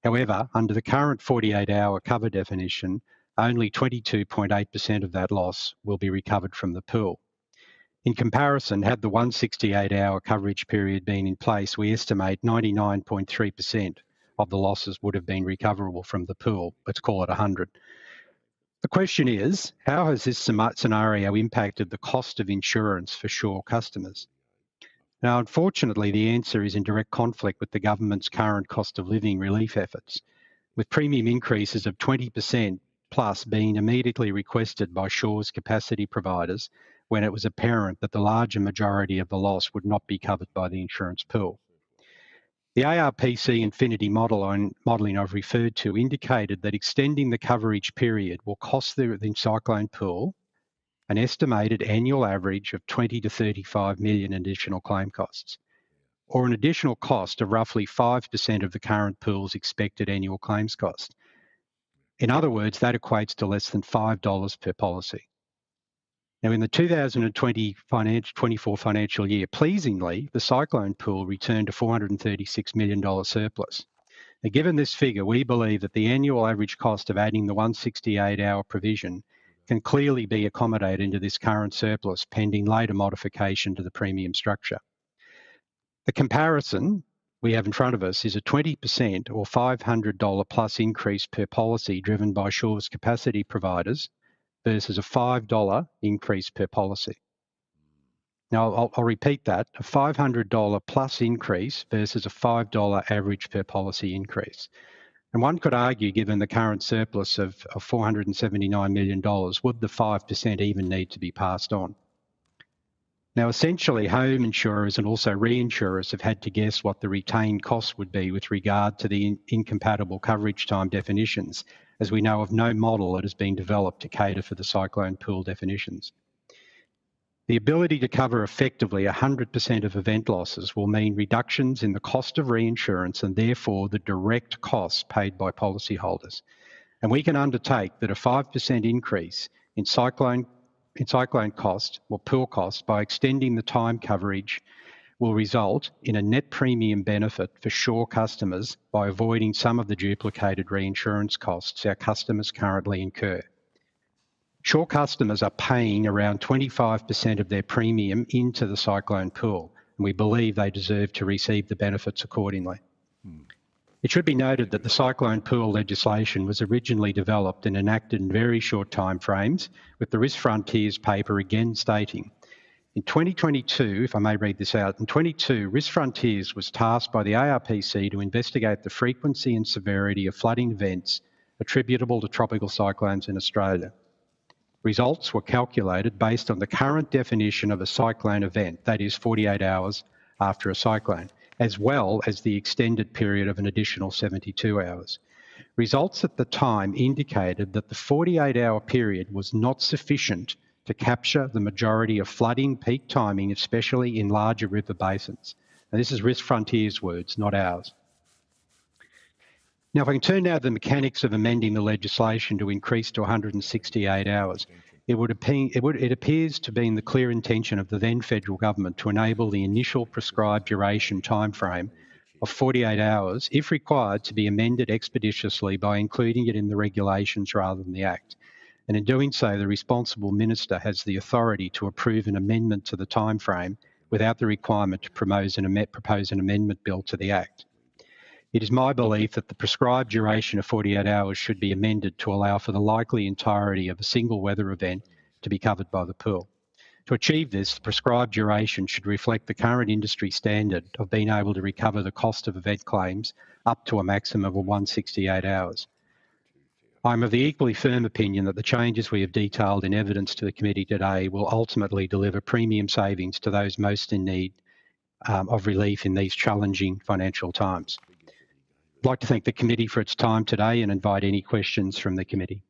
However, under the current 48-hour cover definition, only 22.8% of that loss will be recovered from the pool. In comparison, had the 168-hour coverage period been in place, we estimate 99.3% of the losses would have been recoverable from the pool. Let's call it 100. The question is, how has this scenario impacted the cost of insurance for Sure customers? Now, unfortunately, the answer is in direct conflict with the government's current cost of living relief efforts, with premium increases of 20% plus being immediately requested by Sure's capacity providers when it was apparent that the larger majority of the loss would not be covered by the insurance pool. The ARPC Infinity modelling I've referred to indicated that extending the coverage period will cost the cyclone pool an estimated annual average of 20 to 35 million additional claim costs, or an additional cost of roughly 5% of the current pool's expected annual claims cost. In other words, that equates to less than $5 per policy. Now, in the 2024 financial year, pleasingly, the cyclone pool returned a $436 million surplus. Now, given this figure, we believe that the annual average cost of adding the 168-hour provision can clearly be accommodated into this current surplus pending later modification to the premium structure. The comparison we have in front of us is a 20% or $500 plus increase per policy driven by Shaw's capacity providers versus a $5 increase per policy. Now, I'll repeat that, a $500 plus increase versus a $5 average per policy increase. And one could argue, given the current surplus of $479 million, would the 5% even need to be passed on? Now, essentially, home insurers and also reinsurers have had to guess what the retained cost would be with regard to the incompatible coverage time definitions, as we know of no model that has been developed to cater for the cyclone pool definitions. The ability to cover effectively 100% of event losses will mean reductions in the cost of reinsurance and therefore the direct costs paid by policyholders. And we can undertake that a 5% increase in cyclone cost or pool cost by extending the time coverage will result in a net premium benefit for Shaw customers by avoiding some of the duplicated reinsurance costs our customers currently incur. Shaw customers are paying around 25% of their premium into the cyclone pool, and we believe they deserve to receive the benefits accordingly. It should be noted that the cyclone pool legislation was originally developed and enacted in very short time frames, with the Risk Frontiers paper again stating, in 2022, if I may read this out, in 2022, Risk Frontiers was tasked by the ARPC to investigate the frequency and severity of flooding events attributable to tropical cyclones in Australia. Results were calculated based on the current definition of a cyclone event, that is 48 hours after a cyclone, as well as the extended period of an additional 72 hours. Results at the time indicated that the 48-hour period was not sufficient to capture the majority of flooding peak timing, especially in larger river basins. And this is Risk Frontiers' words, not ours. Now, if I can turn now to the mechanics of amending the legislation to increase to 168 hours, it appears to be in the clear intention of the then federal government to enable the initial prescribed duration timeframe of 48 hours, if required, to be amended expeditiously by including it in the regulations rather than the Act. And in doing so, the responsible minister has the authority to approve an amendment to the timeframe without the requirement to propose an amendment bill to the Act. It is my belief that the prescribed duration of 48 hours should be amended to allow for the likely entirety of a single weather event to be covered by the pool. To achieve this, the prescribed duration should reflect the current industry standard of being able to recover the cost of event claims up to a maximum of 168 hours. I'm of the equally firm opinion that the changes we have detailed in evidence to the committee today will ultimately deliver premium savings to those most in need of relief in these challenging financial times. I'd like to thank the committee for its time today and invite any questions from the committee.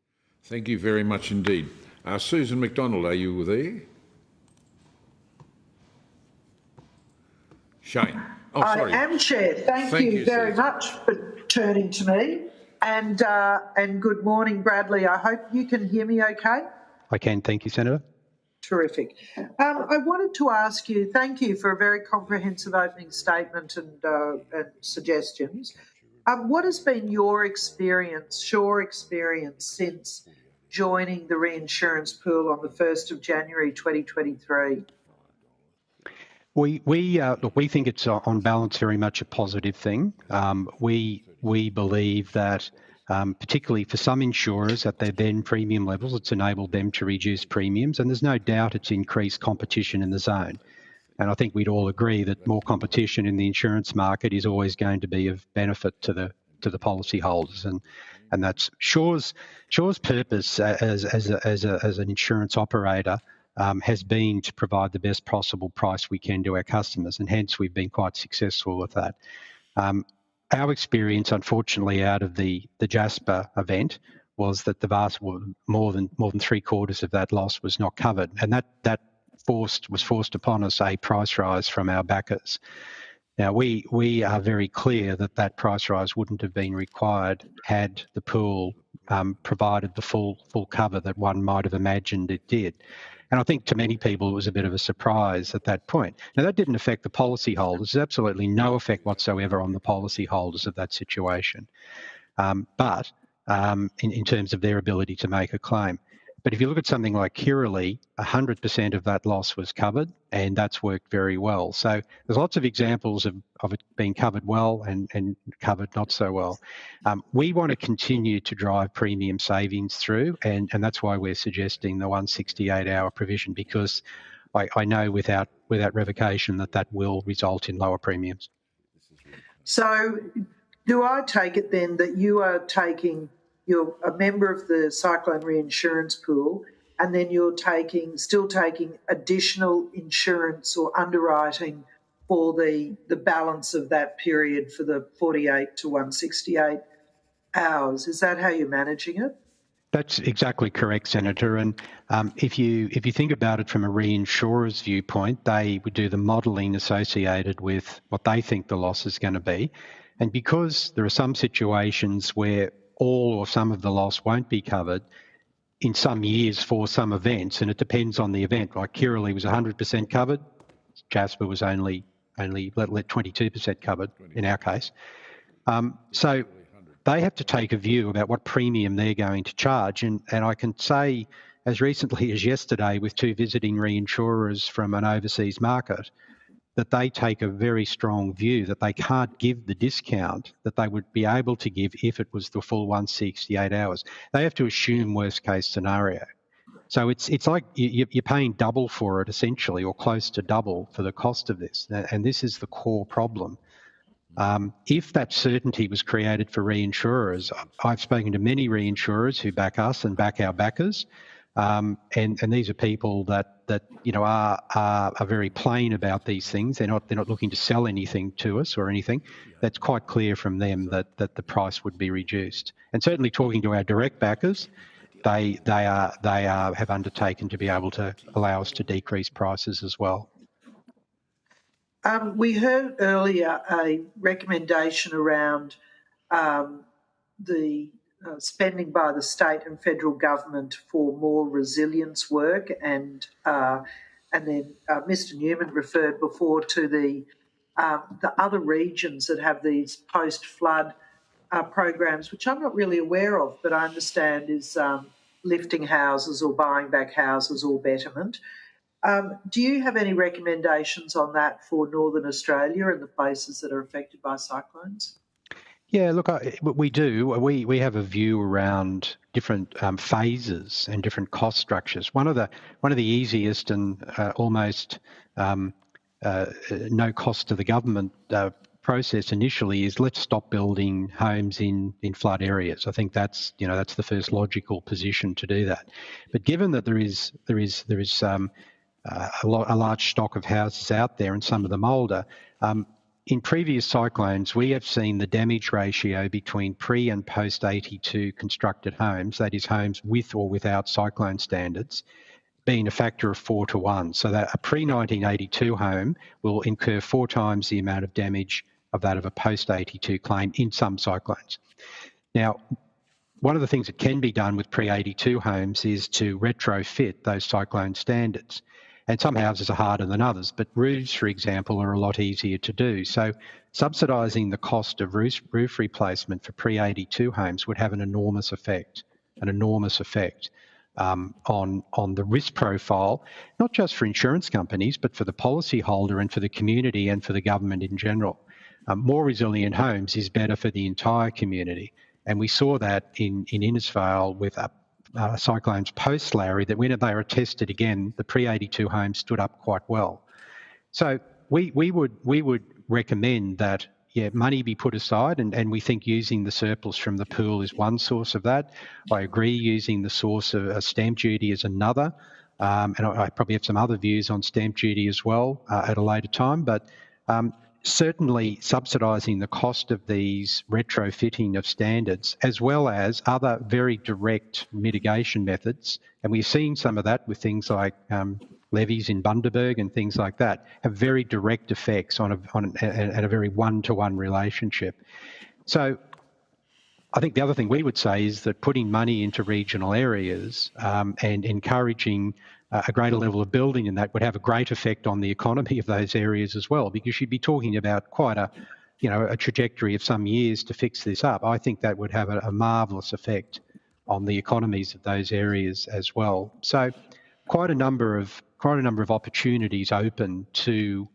Thank you very much indeed. Susan McDonald, are you there? Shane. Oh, sorry. I am, Chair. Thank you very much for turning to me. And good morning, Bradley. I hope you can hear me okay. I can. Thank you, Senator. Terrific. I wanted to ask you, thank you for a very comprehensive opening statement and suggestions. What has been your experience, Shaw experience, since joining the reinsurance pool on the 1st of January 2023? We think it's on balance very much a positive thing. We believe that particularly for some insurers at their then premium levels, it's enabled them to reduce premiums, and there's no doubt it's increased competition in the zone. And I think we'd all agree that more competition in the insurance market is always going to be of benefit to the policyholders, and that's Shaw's purpose as an insurance operator has been to provide the best possible price we can to our customers, and hence we've been quite successful with that. Our experience, unfortunately, out of the Jasper event was that more than three-quarters of that loss was not covered, and that was forced upon us a price rise from our backers. Now, we are very clear that price rise wouldn't have been required had the pool provided the full cover that one might have imagined it did. And I think to many people it was a bit of a surprise at that point. Now, that didn't affect the policyholders. There's absolutely no effect whatsoever on the policyholders of that situation, but in terms of their ability to make a claim. But if you look at something like Kirrily, 100% of that loss was covered, and that's worked very well. So there's lots of examples of it being covered well and covered not so well. We want to continue to drive premium savings through, and that's why we're suggesting the 168-hour provision, because I know without revocation that will result in lower premiums. So do I take it then that you are you're a member of the Cyclone Reinsurance pool, and then you're still taking additional insurance or underwriting for the balance of that period for the 48 to 168 hours? Is that how you're managing it? That's exactly correct, Senator. And if you think about it from a reinsurer's viewpoint, they would do the modelling associated with what they think the loss is going to be. And because there are some situations where all or some of the loss won't be covered in some years for some events, and it depends on the event. Like Kirrily was 100% covered, Jasper was only 22% covered in our case. So they have to take a view about what premium they're going to charge. And I can say, as recently as yesterday, with 2 visiting reinsurers from an overseas market, that they take a very strong view that they can't give the discount that they would be able to give if it was the full 168 hours. They have to assume worst case scenario. So it's like you're paying double for it essentially, or close to double for the cost of this. And this is the core problem. If that certainty was created for reinsurers, I've spoken to many reinsurers who back us and back our backers, and these are people that are very plain about these things. They're not looking to sell anything to us or anything. That's quite clear from them that the price would be reduced. And certainly talking to our direct backers, they have undertaken to be able to allow us to decrease prices as well. We heard earlier a recommendation around the spending by the state and federal government for more resilience work, and then Mr. Newman referred before to the other regions that have these post-flood programs, which I'm not really aware of, but I understand is lifting houses or buying back houses or betterment. Do you have any recommendations on that for Northern Australia and the places that are affected by cyclones? Yeah, look, we do. We have a view around different phases and different cost structures. One of the easiest and almost no cost to the government process initially is let's stop building homes in flood areas. I think that's the first logical position to do that. But given that there is a large stock of houses out there and some of them older, in previous cyclones, we have seen the damage ratio between pre and post 82 constructed homes, that is homes with or without cyclone standards, being a factor of 4 to 1. So that a pre-1982 home will incur 4 times the amount of damage of that of a post-82 claim in some cyclones. Now, one of the things that can be done with pre-82 homes is to retrofit those cyclone standards. And some houses are harder than others, but roofs, for example, are a lot easier to do. So subsidising the cost of roof replacement for pre-82 homes would have an enormous effect on the risk profile, not just for insurance companies, but for the policyholder and for the community and for the government in general. More resilient homes is better for the entire community. And we saw that in Innisfail with cyclones post-Larry, that when they were tested again, the pre-82 homes stood up quite well. So we would recommend that money be put aside, and we think using the surplus from the pool is one source of that. I agree using the source of stamp duty is another, and I probably have some other views on stamp duty as well at a later time, but certainly subsidising the cost of these retrofitting of standards, as well as other very direct mitigation methods. And we're seeing some of that with things like levies in Bundaberg and things like that, have very direct effects on a very one-to-one relationship. So I think the other thing we would say is that putting money into regional areas and encouraging a greater level of building in that would have a great effect on the economy of those areas as well, because you'd be talking about quite a trajectory of some years to fix this up. I think that would have a marvellous effect the economies of those areas as well. So quite a number of opportunities open to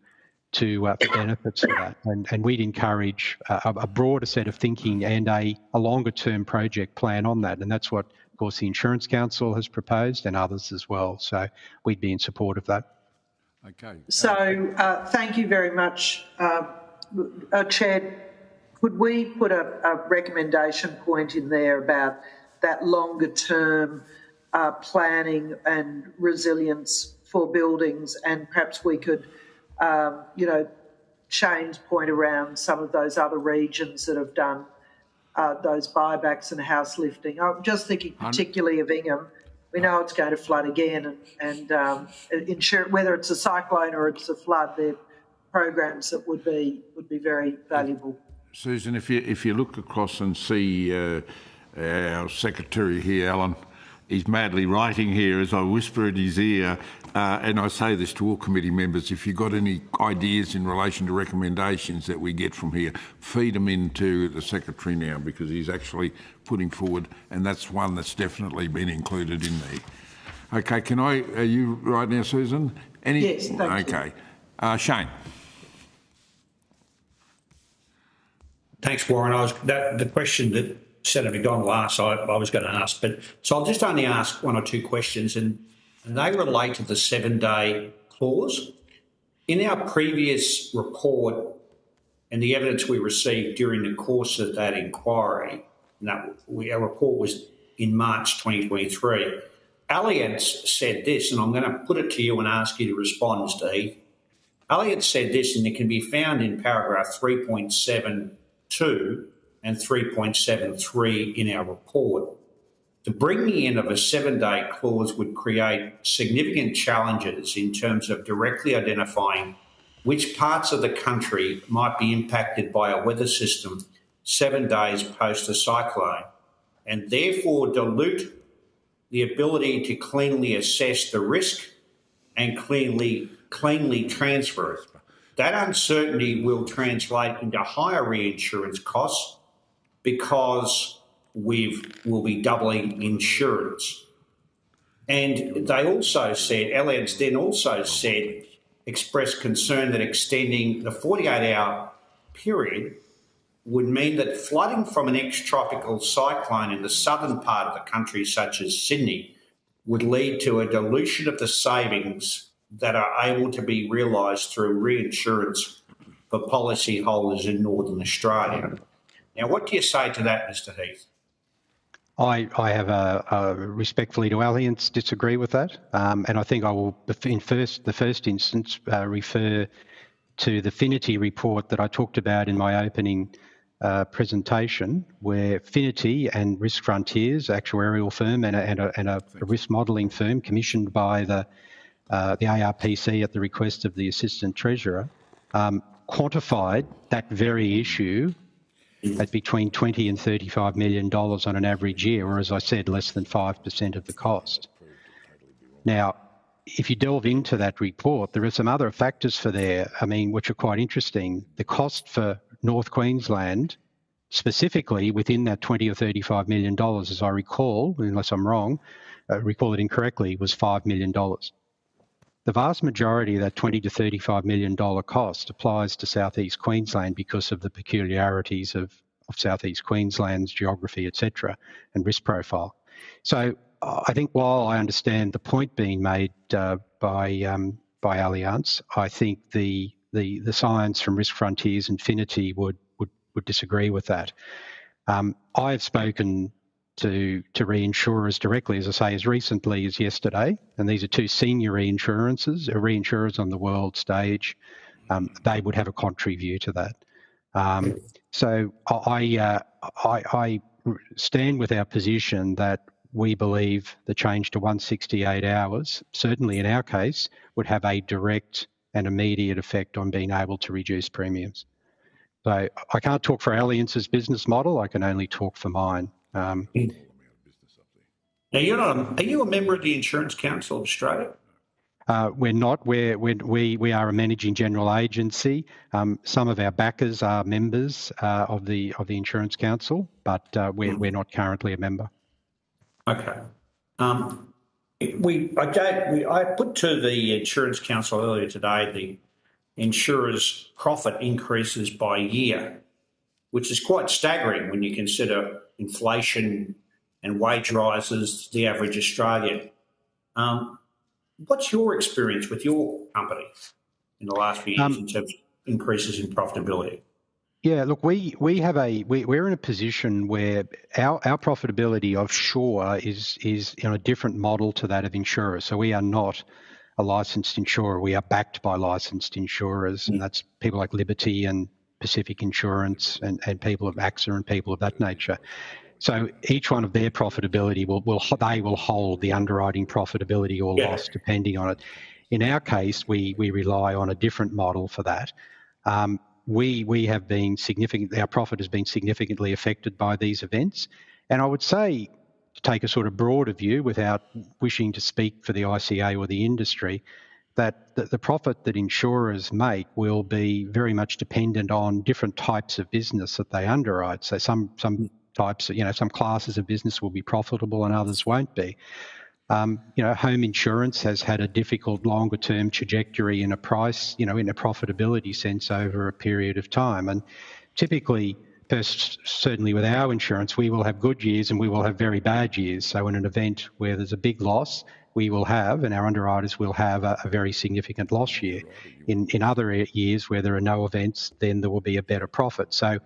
benefits for that, and we'd encourage a broader set of thinking and a longer term project plan on that, and that's what, of course, the Insurance Council has proposed and others as well. So we'd be in support of that. Okay. So thank you very much, Chair. Could we put a recommendation point in there about that longer term planning and resilience for buildings, and perhaps we could Shane's point around some of those other regions that have done those buybacks and house lifting. I'm just thinking particularly of Ingham. We know it's going to flood again, and ensure whether it's a cyclone or it's a flood, they're programs that would be very valuable. Susan, if you look across and see our secretary here, Alan, he's madly writing here as I whisper in his ear, and I say this to all committee members, if you've got any ideas in relation to recommendations that we get from here, feed them into the secretary now, because he's actually putting forward, and that's one that's definitely been included in there. Okay, are you right now, Susan? Yes, thank you. Okay. Shane. Thanks, Warren. The question that Senator McDonald asked, I was going to ask, but so I'll just only ask one or two questions, and they relate to the 7-day clause. In our previous report and the evidence we received during the course of that inquiry, our report was in March 2023, Allianz said this, and I'm going to put it to you and ask you to respond, Steve. Allianz said this, and it can be found in paragraph 3.72 and 3.73 in our report. The bringing in of a 7-day clause would create significant challenges in terms of directly identifying which parts of the country might be impacted by a weather system 7 days post a cyclone, and therefore dilute the ability to cleanly assess the risk and cleanly transfer it. That uncertainty will translate into higher reinsurance costs because we'll be doubling insurance. And they also said, Allianz then also said, expressed concern that extending the 48-hour period would mean that flooding from an ex-tropical cyclone in the southern part of the country, such as Sydney, would lead to a dilution of the savings that are able to be realised through reinsurance for policyholders in Northern Australia. Now, what do you say to that, Mr Heath? I have respectfully to Allianz disagree with that, and I think I will, in the first instance, refer to the Finity report that I talked about in my opening presentation, where Finity and Risk Frontiers, actuarial firm and a risk modelling firm commissioned by the ARPC at the request of the Assistant Treasurer, quantified that very issue at between $20 and $35 million on an average year, or as I said, less than 5% of the cost. Now, if you delve into that report, there are some other factors for there, which are quite interesting. The cost for North Queensland, specifically within that $20 or $35 million, as I recall, unless I'm wrong, recall it incorrectly, was $5 million. The vast majority of that $20 to $35 million cost applies to southeast Queensland because of the peculiarities of southeast Queensland's geography, etc., and risk profile. So I think while I understand the point being made by Allianz, I think the science from Risk Frontiers and Finity would disagree with that. I've spoken to reinsurers directly, as I say, as recently as yesterday, and these are two senior reinsurers on the world stage. They would have a contrary view to that. So I stand with our position that we believe the change to 168 hours, certainly in our case, would have a direct and immediate effect on being able to reduce premiums. So I can't talk for Allianz's business model, I can only talk for mine. Now, are you a member of the Insurance Council of Australia? We're not. We are a managing general agency. Some of our backers are members of the Insurance Council, but we're not currently a member. Okay. I put to the Insurance Council earlier today the insurers' profit increases by year, which is quite staggering when you consider inflation and wage rises, the average Australian. What's your experience with your company in the last few years in terms of increases in profitability? Yeah, look, we're in a position where our profitability offshore is in a different model to that of insurers. So we are not a licensed insurer. We are backed by licensed insurers, and that's people like Liberty and Pacific Insurance and people of AXA and people of that nature. So each one of their profitability they will hold the underwriting profitability or loss depending on it. In our case, we rely on a different model for that. We have been our profit has been significantly affected by these events. And I would say, to take a sort of broader view without wishing to speak for the ICA or the industry, that the profit that insurers make will be very much dependent on different types of business that they underwrite. So some types, some classes of business will be profitable and others won't be. Home insurance has had a difficult longer-term trajectory in a price, in a profitability sense over a period of time. And typically, certainly with our insurance, we will have good years and we will have very bad years. So in an event where there's a big loss, we will have, and our underwriters will have a very significant loss year. In other years where there are no events, then there will be a better profit. So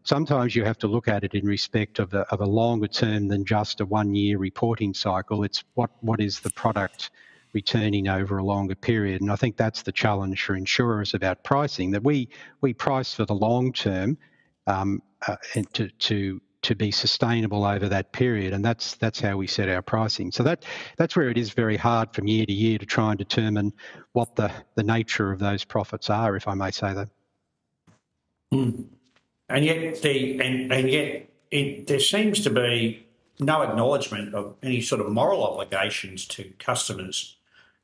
sometimes you have to look at it in respect of a longer term than just a 1 year reporting cycle. It's what is the product returning over a longer period. And I think that's the challenge for insurers about pricing, that we price for the long term and to be sustainable over that period. And that's how we set our pricing. So that's where it is very hard from year to year to try and determine what the nature of those profits are, if I may say that. And yet, there seems to be no acknowledgement of any sort of moral obligations to customers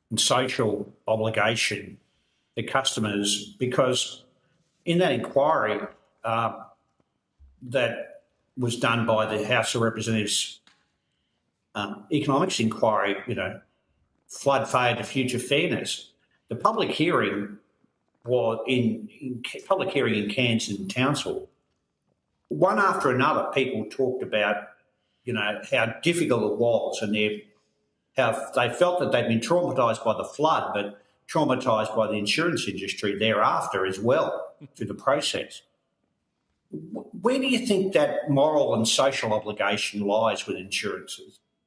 and social obligation to customers, because in that inquiry that was done by the House of Representatives economics inquiry, flood fade to future fairness, the public hearing was in Cairns and Townsville. One after another, people talked about, how difficult it was and how they felt that they'd been traumatised by the flood, but traumatised by the insurance industry thereafter as well through the process. Where do you think that moral and social obligation lies with insurance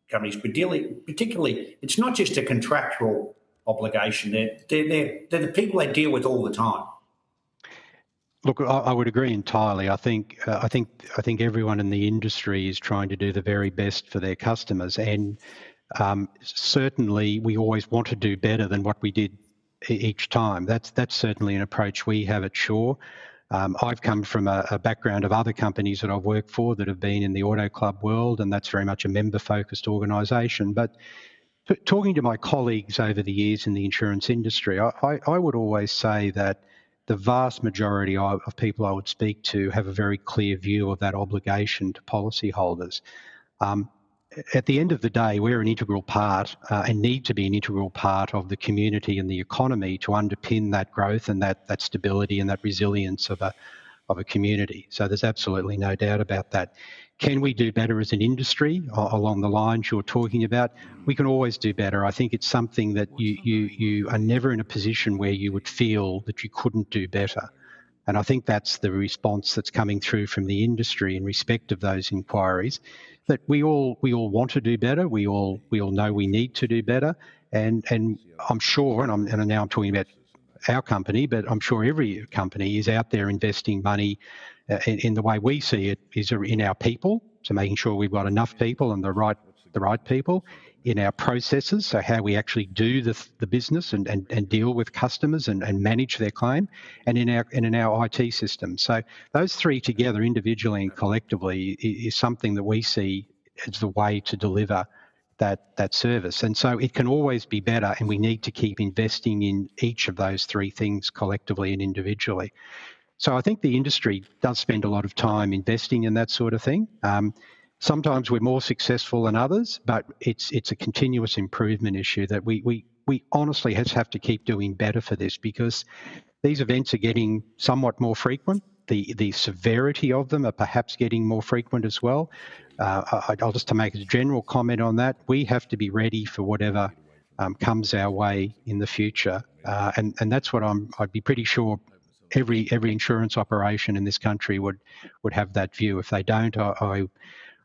companies? Particularly, it's not just a contractual obligation. They're the people they deal with all the time. Look, I would agree entirely. I think everyone in the industry is trying to do the very best for their customers, and certainly we always want to do better than what we did each time. That's certainly an approach we have at Shaw. I've come from a background of other companies that I've worked for that have been in the auto club world, and that's very much a member-focused organisation. But talking to my colleagues over the years in the insurance industry, I would always say that the vast majority of people I would speak to have a very clear view of that obligation to policyholders. At the end of the day, we're an integral part and need to be an integral part of the community and the economy to underpin that growth and that stability and that resilience of a community. So there's absolutely no doubt about that. Can we do better as an industry along the lines you're talking about? We can always do better. I think it's something that you are never in a position where you would feel that you couldn't do better. And I think that's the response that's coming through from the industry in respect of those inquiries, that we all want to do better. We all know we need to do better. And I'm sure, and now I'm talking about our company, but I'm sure every company is out there investing money in the way we see it is in our people, so making sure we've got enough people and the right people, in our processes, so how we actually do the business and deal with customers and manage their claim, and in our IT system. So those three together, individually and collectively, is something that we see as the way to deliver that service. And so it can always be better, and we need to keep investing in each of those three things collectively and individually. So I think the industry does spend a lot of time investing in that sort of thing. Sometimes we're more successful than others, but it's a continuous improvement issue that we honestly have to keep doing better for this, because these events are getting somewhat more frequent. The severity of them are perhaps getting more frequent as well. I'll just to make a general comment on that, we have to be ready for whatever comes our way in the future, and that's what I'd be pretty sure every insurance operation in this country would have that view. If they don't,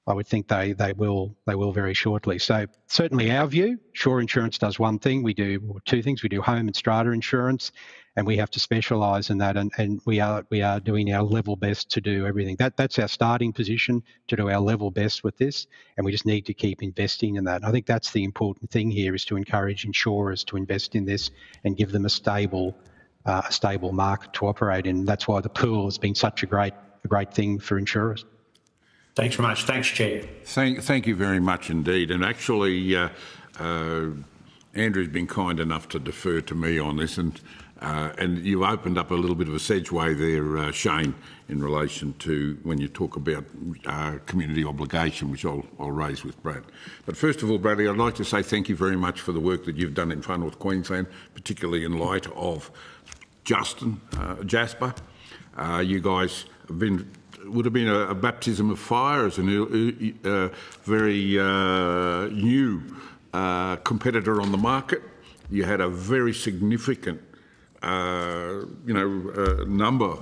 I would think they will very shortly. So certainly our view, Sure Insurance does one thing. We do two things. We do home and strata insurance, and we have to specialise in that. And we are doing our level best to do everything. That's our starting position, to do our level best with this, and we just need to keep investing in that. And I think that's the important thing here, is to encourage insurers to invest in this and give them a stable market to operate in. That's why the pool has been such a great thing for insurers. Thanks very much. Thanks, Chair. Thank you very much indeed. And actually, Andrew's been kind enough to defer to me on this, and you've opened up a little bit of a segue there, Shane, in relation to when you talk about community obligation, which I'll raise with Brad. But first of all, Bradley, I'd like to say thank you very much for the work that you've done in Far North Queensland, particularly in light of Jasper. You guys would have been a baptism of fire as a very new competitor on the market. You had a very significant, number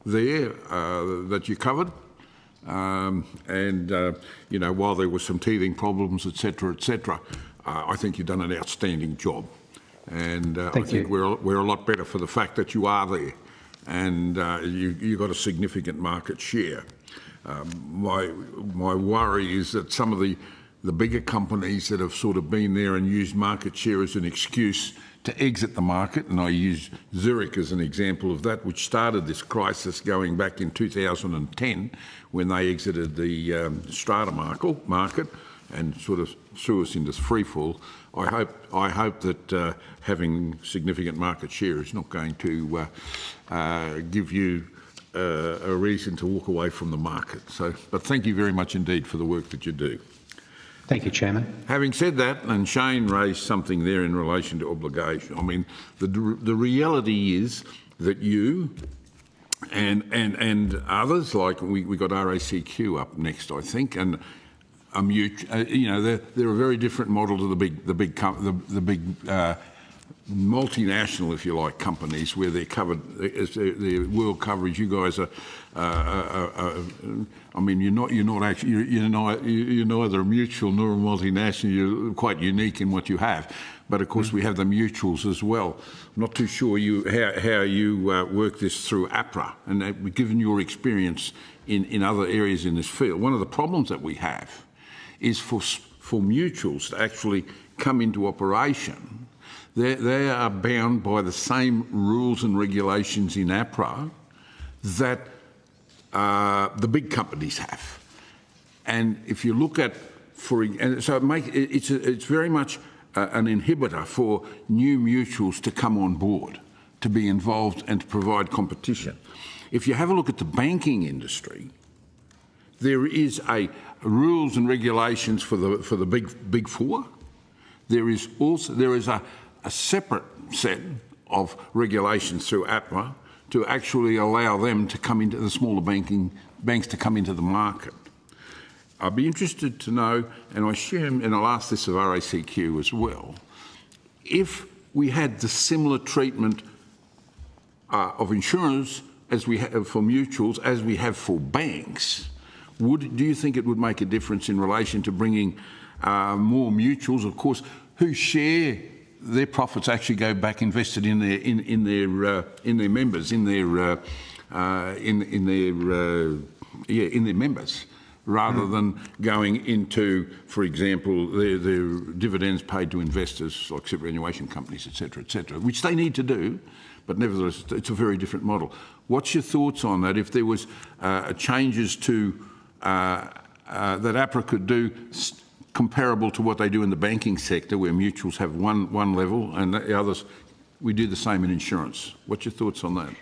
there that you covered, while there were some teething problems, etc., I think you've done an outstanding job, and I think we're a lot better for the fact that you are there. And you got a significant market share. My worry is that some of the bigger companies that have sort of been there and used market share as an excuse to exit the market, and I use Zurich as an example of that, which started this crisis going back in 2010 when they exited the strata market and sort of threw us into freefall. I hope that having significant market share is not going to give you a reason to walk away from the market. But thank you very much indeed for the work that you do. Thank you, Chairman. Having said that, and Shane raised something there in relation to obligation, I mean, the reality is that you and others, like we got RACQ up next, I think, and they're a very different model to the big multinational, if you like, companies where they're covered, their world coverage. You guys are, you're neither a mutual nor a multinational. You're quite unique in what you have. But of course, we have the mutuals as well. I'm not too sure how you work this through APRA, and given your experience in other areas in this field, one of the problems that we have is for mutuals to actually come into operation. They are bound by the same rules and regulations in APRA that the big companies have. And if you look at, it's very much an inhibitor for new mutuals to come on board, to be involved and to provide competition. If you have a look at the banking industry, there is rules and regulations for the big four. There is a separate set of regulations through APRA to actually allow them to come into the smaller banks to come into the market. I'd be interested to know, and I assume, and I'll ask this of RACQ as well, if we had the similar treatment of insurers as we have for mutuals as we have for banks, do you think it would make a difference in relation to bringing more mutuals, of course, who share their profits actually go back invested in their members, in their members, rather than going into, for example, their dividends paid to investors like superannuation companies, etc., which they need to do, but nevertheless, it's a very different model. What's your thoughts on that? If there was changes to that APRA could do comparable to what they do in the banking sector, where mutuals have one level and the others, we do the same in insurance. What's your thoughts on that?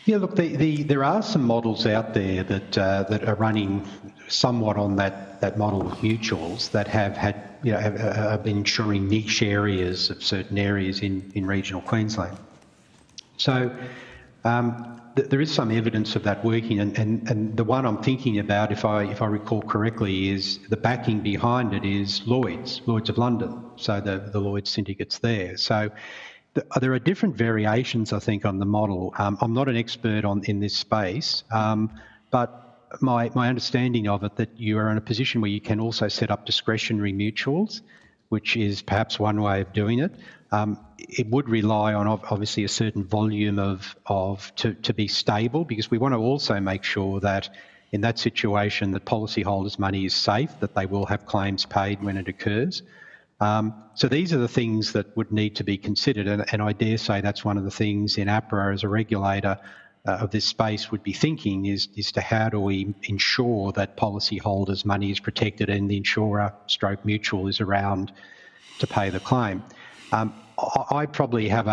Yeah, look, there are some models out there that are running somewhat on that model with mutuals that have had, have been insuring niche areas of certain areas in regional Queensland. So there is some evidence of that working, and the one I'm thinking about, if I recall correctly, is the backing behind it is Lloyd's of London, so the Lloyd's syndicates there. So there are different variations, I think, on the model. I'm not an expert in this space, but my understanding of it, that you are in a position where you can also set up discretionary mutuals, which is perhaps one way of doing it. It would rely on obviously a certain volume to be stable, because we want to also make sure that in that situation that policyholders' money is safe, that they will have claims paid when it occurs. So these are the things that would need to be considered, and I dare say that's one of the things in APRA as a regulator of this space would be thinking is to how do we ensure that policyholders' money is protected and the insurer stroke mutual is around to pay the claim. I probably have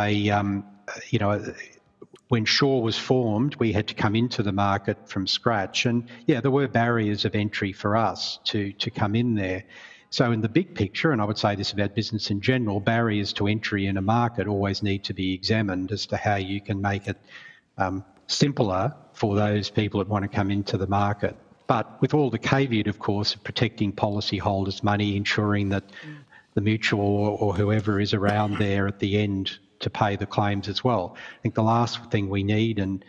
when Shaw was formed, we had to come into the market from scratch, and there were barriers of entry for us to come in there. So in the big picture, and I would say this about business in general, barriers to entry in a market always need to be examined as to how you can make it simpler for those people that want to come into the market. But with all the caveat, of course, of protecting policyholders' money, ensuring that the mutual or whoever is around there at the end to pay the claims as well. I think the last thing we need, and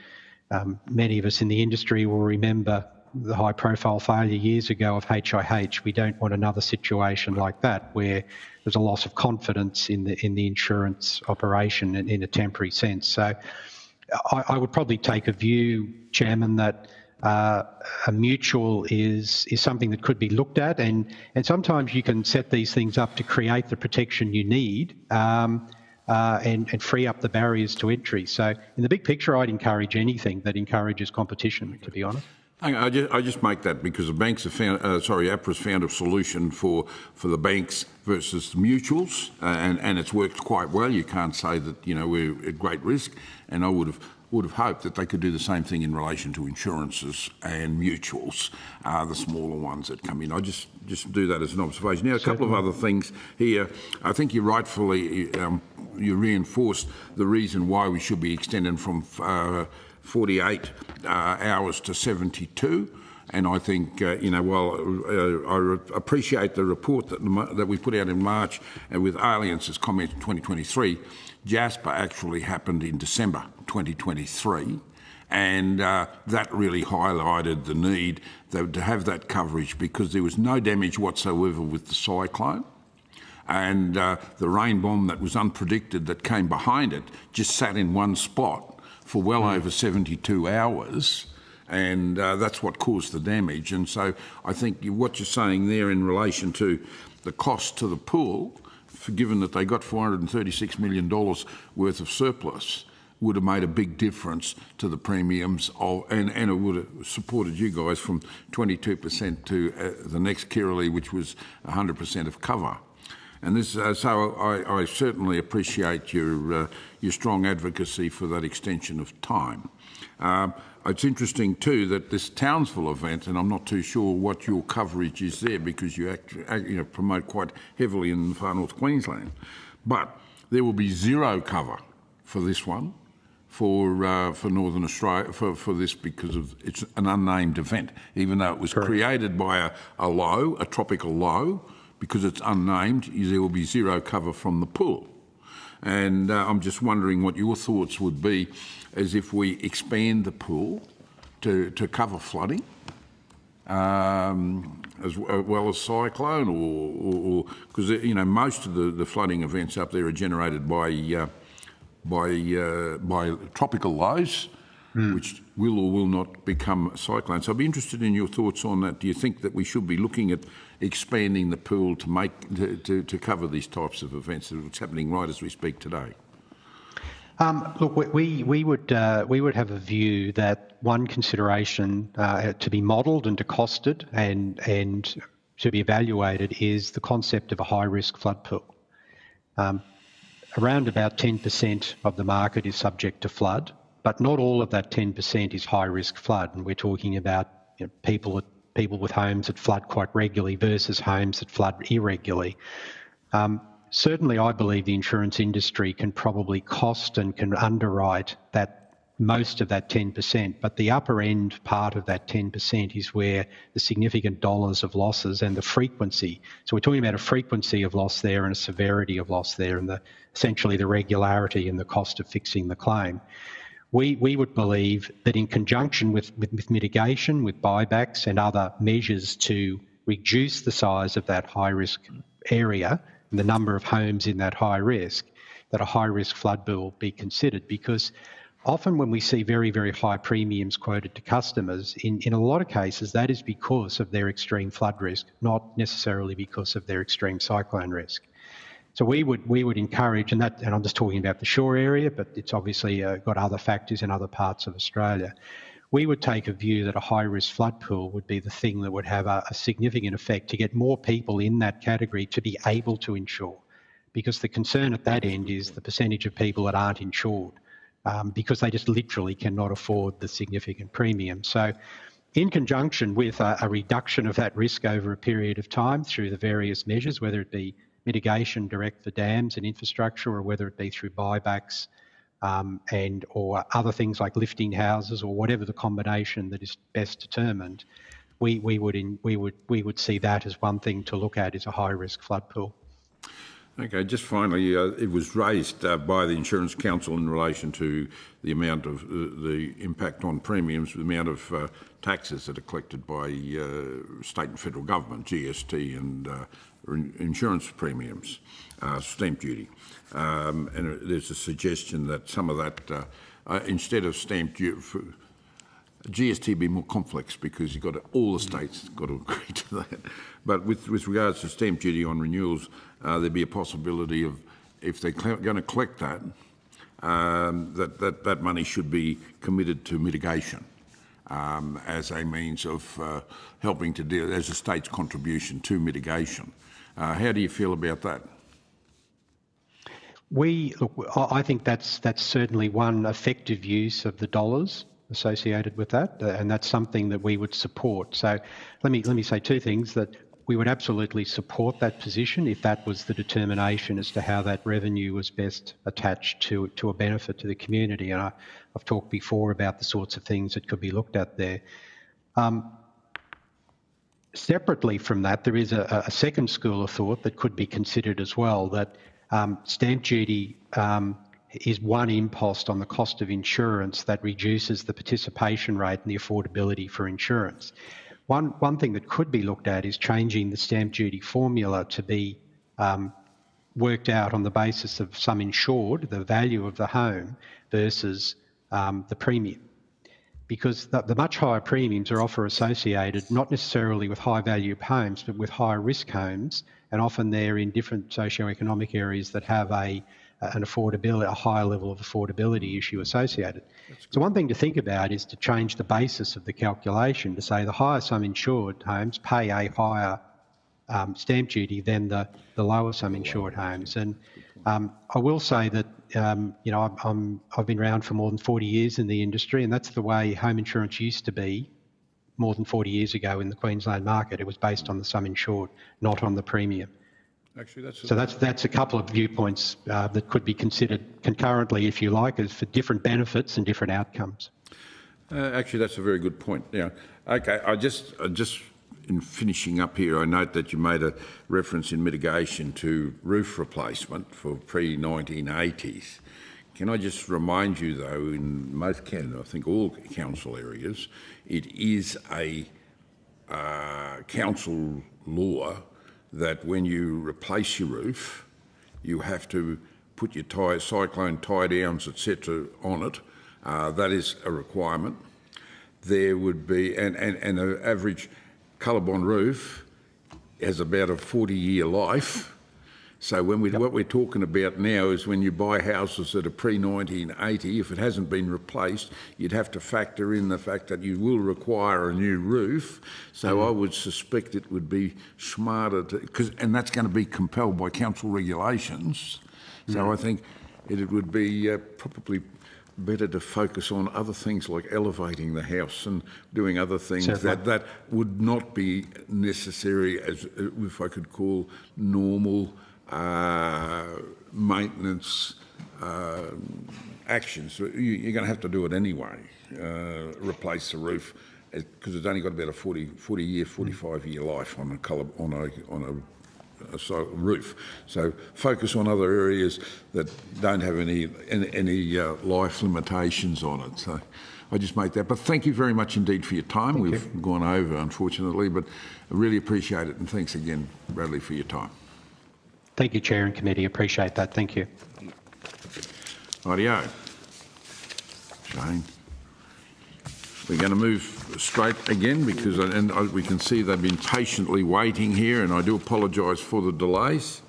many of us in the industry will remember the high-profile failure years ago of HIH. We don't want another situation like that where there's a loss of confidence in the insurance operation in a temporary sense. So I would probably take a view, Chairman, that a mutual is something that could be looked at, and sometimes you can set these things up to create the protection you need and free up the barriers to entry. So in the big picture, I'd encourage anything that encourages competition, to be honest. I just make that because the banks have found, APRA's found a solution for the banks versus the mutuals, and it's worked quite well. You can't say that we're at great risk, and I would have hoped that they could do the same thing in relation to insurances and mutuals, the smaller ones that come in. I just do that as an observation. Now, a couple of other things here. I think you rightfully you reinforced the reason why we should be extending from 48 hours to 72. And I think, while I appreciate the report that we put out in March with Alliance's comments in 2023, Jasper actually happened in December 2023, and that really highlighted the need to have that coverage because there was no damage whatsoever with the cyclone. And the rain bomb that was unpredicted that came behind it just sat in one spot for well over 72 hours, and that's what caused the damage. And so I think what you're saying there in relation to the cost to the pool, given that they got $436 million worth of surplus, would have made a big difference to the premiums, and it would have supported you guys from 22% to the next Kirrily, which was 100% of cover. And this, so I certainly appreciate your strong advocacy for that extension of time. It's interesting too that this Townsville event, and I'm not too sure what your coverage is there because you promote quite heavily in far north Queensland, but there will be zero cover for this one for Northern Australia for this because it's an unnamed event, even though it was created by a tropical low. Because it's unnamed, there will be zero cover from the pool. And I'm just wondering what your thoughts would be as if we expand the pool to cover flooding, as well as cyclone, or because most of the flooding events up there are generated by tropical lows, which will or will not become cyclones. So I'd be interested in your thoughts on that. Do you think that we should be looking at expanding the pool to cover these types of events? It's happening right as we speak today. Look, we would have a view that one consideration to be modelled and to costed and to be evaluated is the concept of a high-risk flood pool. Around about 10% of the market is subject to flood, but not all of that 10% is high-risk flood, and we're talking about people at people with homes that flood quite regularly versus homes that flood irregularly. Certainly, I believe the insurance industry can probably cost and can underwrite that most of that 10%, but the upper end part of that 10% is where the significant dollars of losses and the frequency. So we're talking about a frequency of loss there and a severity of loss there, and essentially the regularity and the cost of fixing the claim. We would believe that in conjunction with mitigation, with buybacks and other measures to reduce the size of that high risk area and the number of homes in that high risk, that a high risk flood bill be considered, because often when we see very, very high premiums quoted to customers, in a lot of cases that is because of their extreme flood risk, not necessarily because of their extreme cyclone risk. So we would encourage, and I'm just talking about the shore area, but it's obviously got other factors in other parts of Australia. We would take a view that a high-risk flood pool would be the thing that would have a significant effect to get more people in that category to be able to insure, because the concern at that end is the percentage of people that aren't insured because they just literally cannot afford the significant premium. So in conjunction with a reduction of that risk over a period of time through the various measures, whether it be mitigation direct for dams and infrastructure, or whether it be through buybacks or other things like lifting houses, or whatever the combination that is best determined, we would see that as one thing to look at, is a high risk flood pool. Okay, just finally, it was raised by the Insurance Council in relation to the amount of the impact on premiums, the amount of taxes that are collected by state and federal government, GST and insurance premiums, stamp duty. And there's a suggestion that some of that, instead of stamp duty, GST be more complex because you've got all the states got to agree to that. But with regards to stamp duty on renewals, there'd be a possibility of, if they're going to collect that, that money should be committed to mitigation as a means of helping to deal, as a state's contribution to mitigation. How do you feel about that? I think that's certainly one effective use of the dollars associated with that, and that's something that we would support. So let me say two things: that we would absolutely support that position if that was the determination as to how that revenue was best attached to a benefit to the community. And I've talked before about the sorts of things that could be looked at there. Separately from that, there is a second school of thought that could be considered as well, that stamp duty is one impost on the cost of insurance that reduces the participation rate and the affordability for insurance. One thing that could be looked at is changing the stamp duty formula to be worked out on the basis of sum insured, the value of the home, versus the premium. Because the much higher premiums are often associated not necessarily with high value homes, but with higher risk homes, and often they're in different socioeconomic areas that have a higher level of affordability issue associated. So one thing to think about is to change the basis of the calculation to say the higher sum insured homes pay a higher stamp duty than the lower sum insured homes. And I will say that I've been around for more than 40 years in the industry, and that's the way home insurance used to be more than 40 years ago in the Queensland market. It was based on the sum insured, not on the premium. Actually, that's a couple of viewpoints that could be considered concurrently, if you like, as for different benefits and different outcomes. Actually, that's a very good point. Yeah. Okay. I just in finishing up here, I note that you made a reference in mitigation to roof replacement for pre-1980s. Can I just remind you, though, in most Canada, I think all council areas, it is a council law that when you replace your roof, you have to put your cyclone tie downs, etc., on it. That is a requirement. There would be, and an average Colorbond roof has about a 40-year life. So when what we're talking about now is when you buy houses that are pre-1980, if it hasn't been replaced, you'd have to factor in the fact that you will require a new roof. So I would suspect it would be smarter to, and that's going to be compelled by council regulations. So I think it would be probably better to focus on other things like elevating the house and doing other things that would not be necessary as, if I could call, normal maintenance actions. You're going to have to do it anyway, replace the roof, because it's only got about a 40-year, 45-year life on a roof. So focus on other areas that don't have any life limitations on it. So I just make that. But thank you very much indeed for your time. We've gone over, unfortunately, but I really appreciate it. And thanks again, Bradley, for your time. Thank you, Chair and Committee. Appreciate that. Thank you. Rightio. Shane. We're going to move straight again because we can see they've been patiently waiting here, and I do apologise for the delays.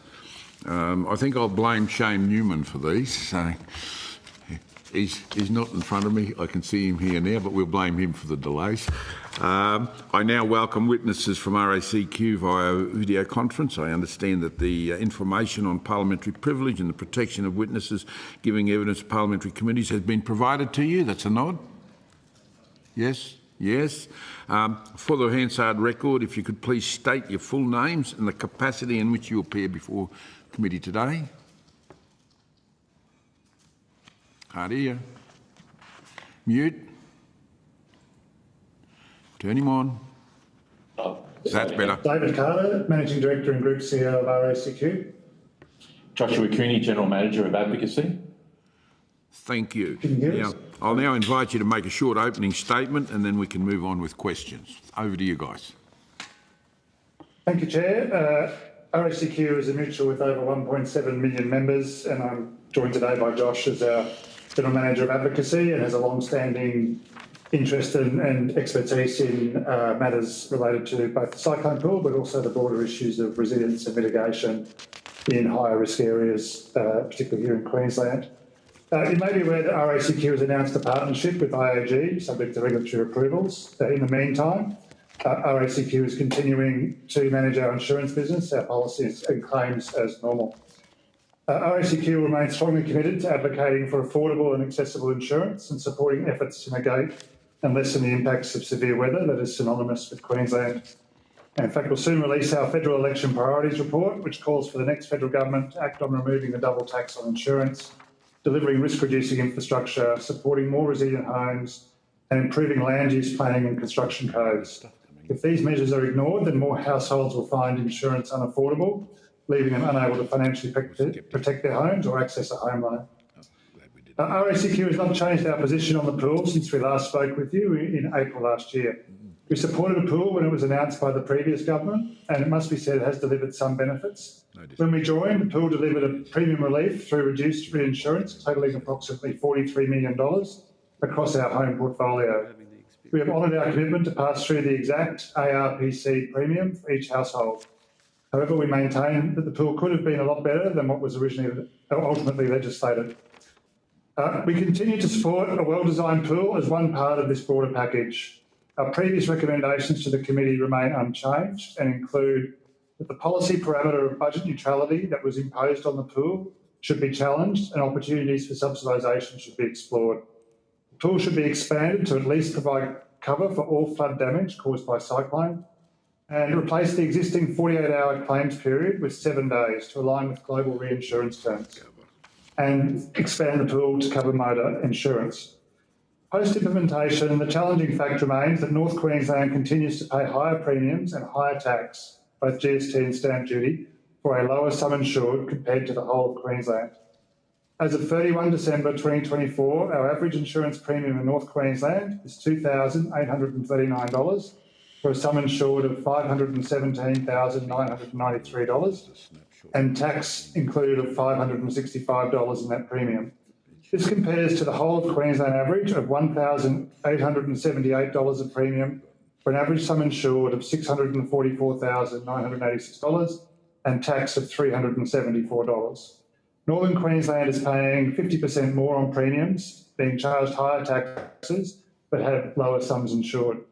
I think I'll blame Shane Newman for these. So he's not in front of me. I can see him here now, but we'll blame him for the delays. I now welcome witnesses from RACQ via video conference. I understand that the information on parliamentary privilege and the protection of witnesses giving evidence to parliamentary committees has been provided to you. That's a nod. Yes, yes. For the Hansard record, if you could please state your full names and the capacity in which you appear before committee today. Can't hear you. Mute. Turn him on. That's better. David Carter, Managing Director and Group CEO of RACQ. Joshua Cooney, General Manager of Advocacy. Thank you. Can you hear now, us? I'll now invite you to make a short opening statement and then we can move on with questions. Over to you guys. Thank you, Chair. RACQ is a mutual with over 1.7 million members, and I'm joined today by Josh as our General Manager of Advocacy and has a long-standing interest and expertise in matters related to both the cyclone pool but also the broader issues of resilience and mitigation in higher risk areas, particularly here in Queensland. You may be aware that RACQ has announced a partnership with IAG, subject to regulatory approvals. In the meantime, RACQ is continuing to manage our insurance business, our policies and claims as normal. RACQ remains strongly committed to advocating for affordable and accessible insurance and supporting efforts to negate and lessen the impacts of severe weather that is synonymous with Queensland. And in fact, we'll soon release our federal election priorities report, which calls for the next federal government to act on removing the double tax on insurance, delivering risk-reducing infrastructure, supporting more resilient homes, and improving land use planning and construction codes. If these measures are ignored, then more households will find insurance unaffordable, leaving them unable to financially protect their homes or access a home loan. RACQ has not changed our position on the pool since we last spoke with you in April last year. We supported a pool when it was announced by the previous government, and it must be said it has delivered some benefits. When we joined, the pool delivered a premium relief through reduced reinsurance, totalling approximately $43 million across our home portfolio. We have honoured our commitment to pass through the exact ARPC premium for each household. However, we maintain that the pool could have been a lot better than what was originally ultimately legislated. We continue to support a well-designed pool as one part of this broader package. Our previous recommendations to the committee remain unchanged and include that the policy parameter of budget neutrality that was imposed on the pool should be challenged and opportunities for subsidisation should be explored. The pool should be expanded to at least provide cover for all flood damage caused by cyclone and replace the existing 48-hour claims period with 7 days to align with global reinsurance terms and expand the pool to cover motor insurance. Post-implementation, the challenging fact remains that North Queensland continues to pay higher premiums and higher tax, both GST and stamp duty, for a lower sum insured compared to the whole of Queensland. As of 31 December 2024, our average insurance premium in North Queensland is $2,839 for a sum insured of $517,993 and tax included of $565 in that premium. This compares to the whole of Queensland average of $1,878 of premium for an average sum insured of $644,986 and tax of $374. Northern Queensland is paying 50% more on premiums, being charged higher taxes, but have lower sums insured.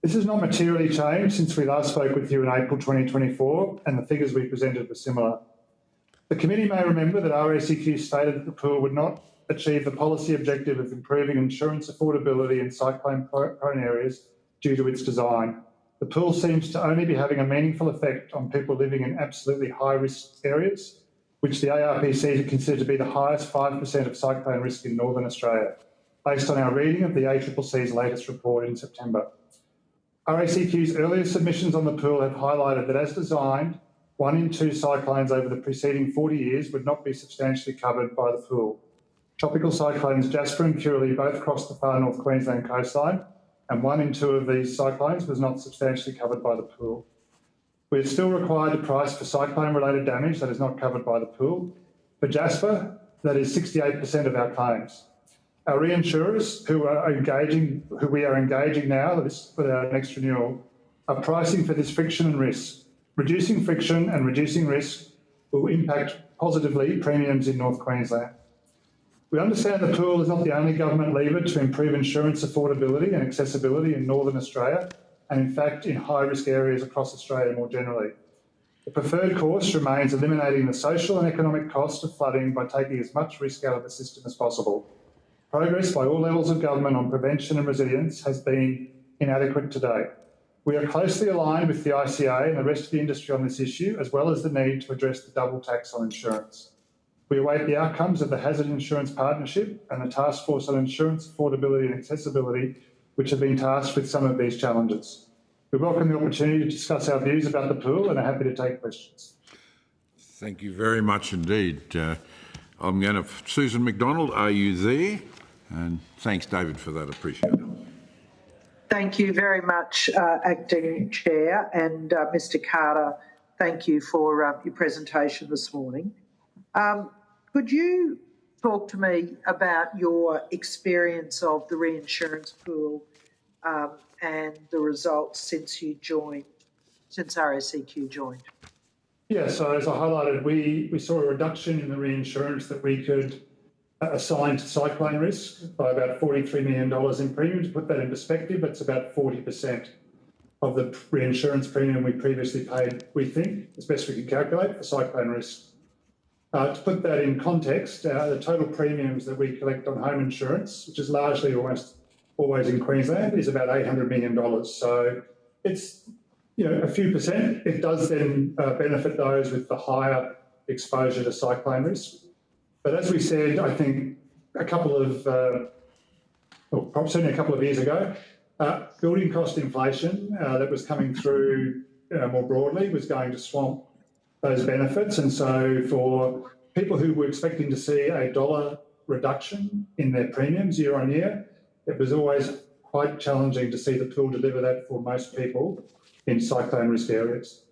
This has not materially changed since we last spoke with you in April 2024, and the figures we presented were similar. The committee may remember that RACQ stated that the pool would not achieve the policy objective of improving insurance affordability in cyclone-prone areas due to its design. The pool seems to only be having a meaningful effect on people living in absolutely high-risk areas, which the ARPC consider to be the highest 5% of cyclone risk in Northern Australia, based on our reading of the ACCC's latest report in September. RACQ's earlier submissions on the pool have highlighted that as designed, 1 in 2 cyclones over the preceding 40 years would not be substantially covered by the pool. Tropical cyclones Jasper and Kirrily both crossed the far north Queensland coastline, and 1 in 2 of these cyclones was not substantially covered by the pool. We are still required to price for cyclone-related damage that is not covered by the pool. For Jasper, that is 68% of our claims. Our reinsurers, who we are engaging now with our next renewal, are pricing for this friction and risk. Reducing friction and reducing risk will impact positively premiums in North Queensland. We understand the pool is not the only government lever to improve insurance affordability and accessibility in Northern Australia, and in fact in high-risk areas across Australia more generally. The preferred course remains eliminating the social and economic cost of flooding by taking as much risk out of the system as possible. Progress by all levels of government on prevention and resilience has been inadequate to date. We are closely aligned with the ICA and the rest of the industry on this issue, as well as the need to address the double tax on insurance. We await the outcomes of the Hazard Insurance Partnership and the Task Force on Insurance Affordability and Accessibility, which have been tasked with some of these challenges. We welcome the opportunity to discuss our views about the pool and are happy to take questions. Thank you very much indeed. I'm going to... Susan McDonald, are you there? And thanks, David, for that. Appreciate it. Thank you very much, Acting Chair, and Mr Carter, thank you for your presentation this morning. Could you talk to me about your experience of the reinsurance pool and the results since RACQ joined? Yeah, so as I highlighted, we saw a reduction in the reinsurance that we could assign to cyclone risk by about $43 million in premium. To put that in perspective, that's about 40% of the reinsurance premium we previously paid, we think, as best we can calculate, for cyclone risk. To put that in context, the total premiums that we collect on home insurance, which is largely almost always in Queensland, is about $800 million. So it's, a few percent. It does then benefit those with the higher exposure to cyclone risk. But as we said, I think certainly a couple of years ago, building cost inflation that was coming through more broadly was going to swamp those benefits. And so for people who were expecting to see a dollar reduction in their premiums year on year, it was always quite challenging to see the pool deliver that for most people in cyclone risk areas.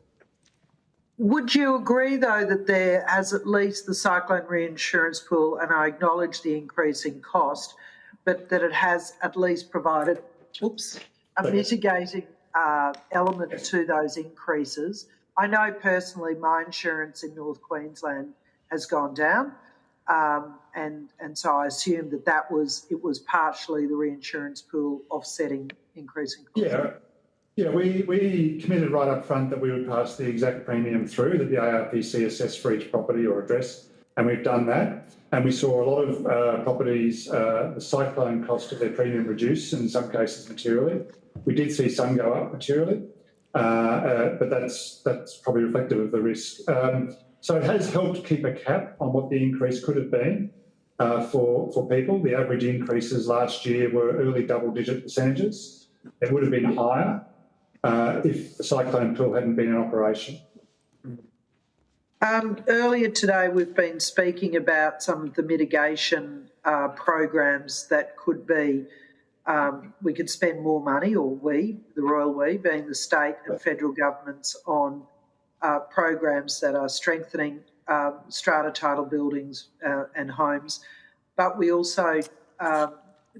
Would you agree, though, that there, as at least the cyclone reinsurance pool, and I acknowledge the increase in cost, but that it has at least provided a mitigating element to those increases? I know personally my insurance in North Queensland has gone down, and so I assume that it was partially the reinsurance pool offsetting increasing costs. Yeah, we committed right up front that we would pass the exact premium through that the ARPC assessed for each property or address, and we've done that. And we saw a lot of properties, the cyclone cost of their premium reduce, in some cases materially. We did see some go up materially, but that's probably reflective of the risk. So it has helped keep a cap on what the increase could have been for people. The average increases last year were early double-digit percentages. It would have been higher if the cyclone pool hadn't been in operation. Earlier today, we've been speaking about some of the mitigation programs that could be, we could spend more money, or we, the royal we, being the state and federal governments, on programs that are strengthening strata title buildings and homes. But we also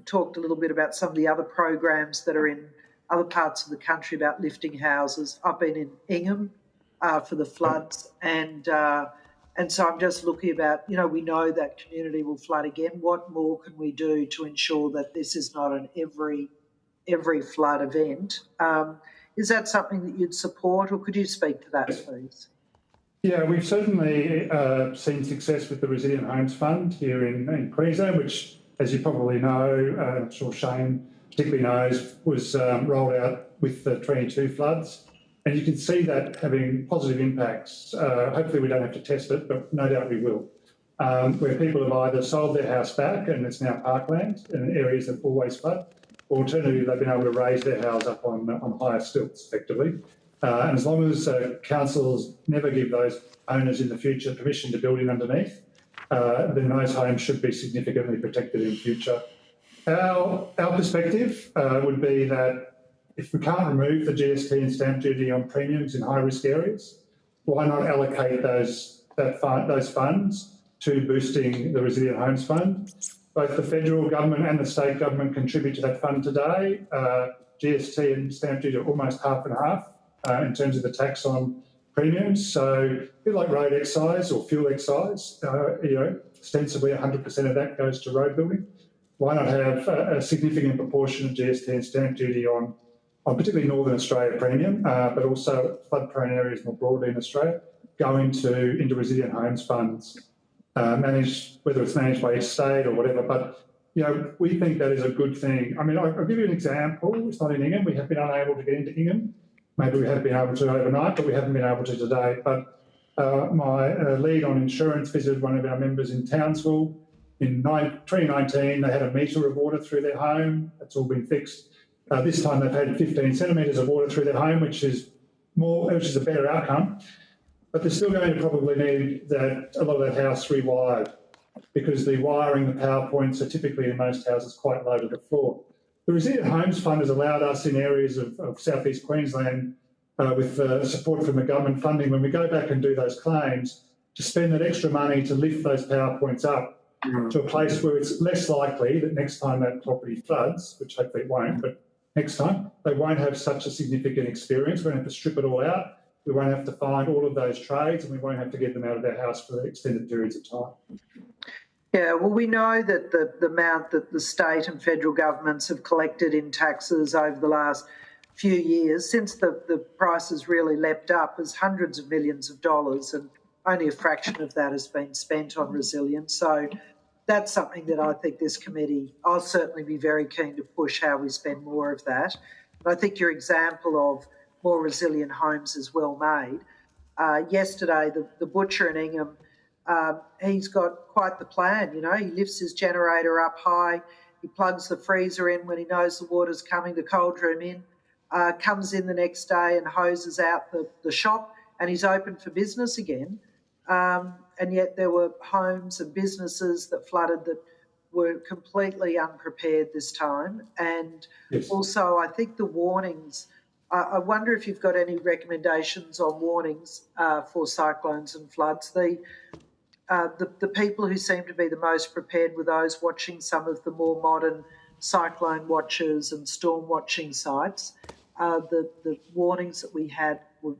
talked a little bit about some of the other programs that are in other parts of the country about lifting houses. I've been in Ingham for the floods, and so I'm just looking about, we know that community will flood again. What more can we do to ensure that this is not an every flood event? Is that something that you'd support, or could you speak to that, please? Yeah, we've certainly seen success with the Resilient Homes Fund here in Queensland, which, as you probably know, I'm sure Shane particularly knows, was rolled out with the 22 floods. And you can see that having positive impacts. Hopefully we don't have to test it, but no doubt we will. Where people have either sold their house back and it's now parkland in areas that always flood, or alternatively they've been able to raise their house up on higher stilts effectively. And as long as councils never give those owners in the future permission to build in underneath, then those homes should be significantly protected in future. Our perspective would be that if we can't remove the GST and stamp duty on premiums in high-risk areas, why not allocate those funds to boosting the Resilient Homes Fund? Both the federal government and the state government contribute to that fund today. GST and stamp duty are almost half and half in terms of the tax on premiums. So a bit like road excise or fuel excise, ostensibly 100% of that goes to road building. Why not have a significant proportion of GST and stamp duty on particularly Northern Australia premium, but also flood-prone areas more broadly in Australia, go into Resilient Homes Funds, managed, whether it's managed by each state or whatever. But, we think that is a good thing. I mean, I'll give you an example. It's not in Ingham. We have been unable to get into Ingham. Maybe we have been able to overnight, but we haven't been able to today. But my lead on insurance visited one of our members in Townsville. In 2019, they had a metre of water through their home. That's all been fixed. This time they've had 15 centimetres of water through their home, which is a better outcome. But they're still going to probably need a lot of that house rewired, because the wiring, the power points are typically in most houses quite low to the floor. The Resilient Homes Fund has allowed us in areas of southeast Queensland with support from the government funding, when we go back and do those claims, to spend that extra money to lift those power points up to a place where it's less likely that next time that property floods, which hopefully it won't, but next time, they won't have such a significant experience. We won't have to strip it all out. We won't have to find all of those trades, and we won't have to get them out of their house for extended periods of time. Yeah, well, we know that the amount that the state and federal governments have collected in taxes over the last few years, since the prices really leapt up, is hundreds of millions of dollars, and only a fraction of that has been spent on resilience. So that's something that I think this committee, I'll certainly be very keen to push how we spend more of that. And I think your example of more resilient homes is well made. Yesterday, the butcher in Ingham, he's got quite the plan. He lifts his generator up high, he plugs the freezer in when he knows the water's coming, the cold room in, comes in the next day and hoses out the shop, and he's open for business again. And yet there were homes and businesses that flooded that were completely unprepared this time. And yes. Also, I think the warnings, I wonder if you've got any recommendations on warnings for cyclones and floods. The people who seem to be the most prepared were those watching some of the more modern cyclone watches and storm watching sites. The warnings that we had were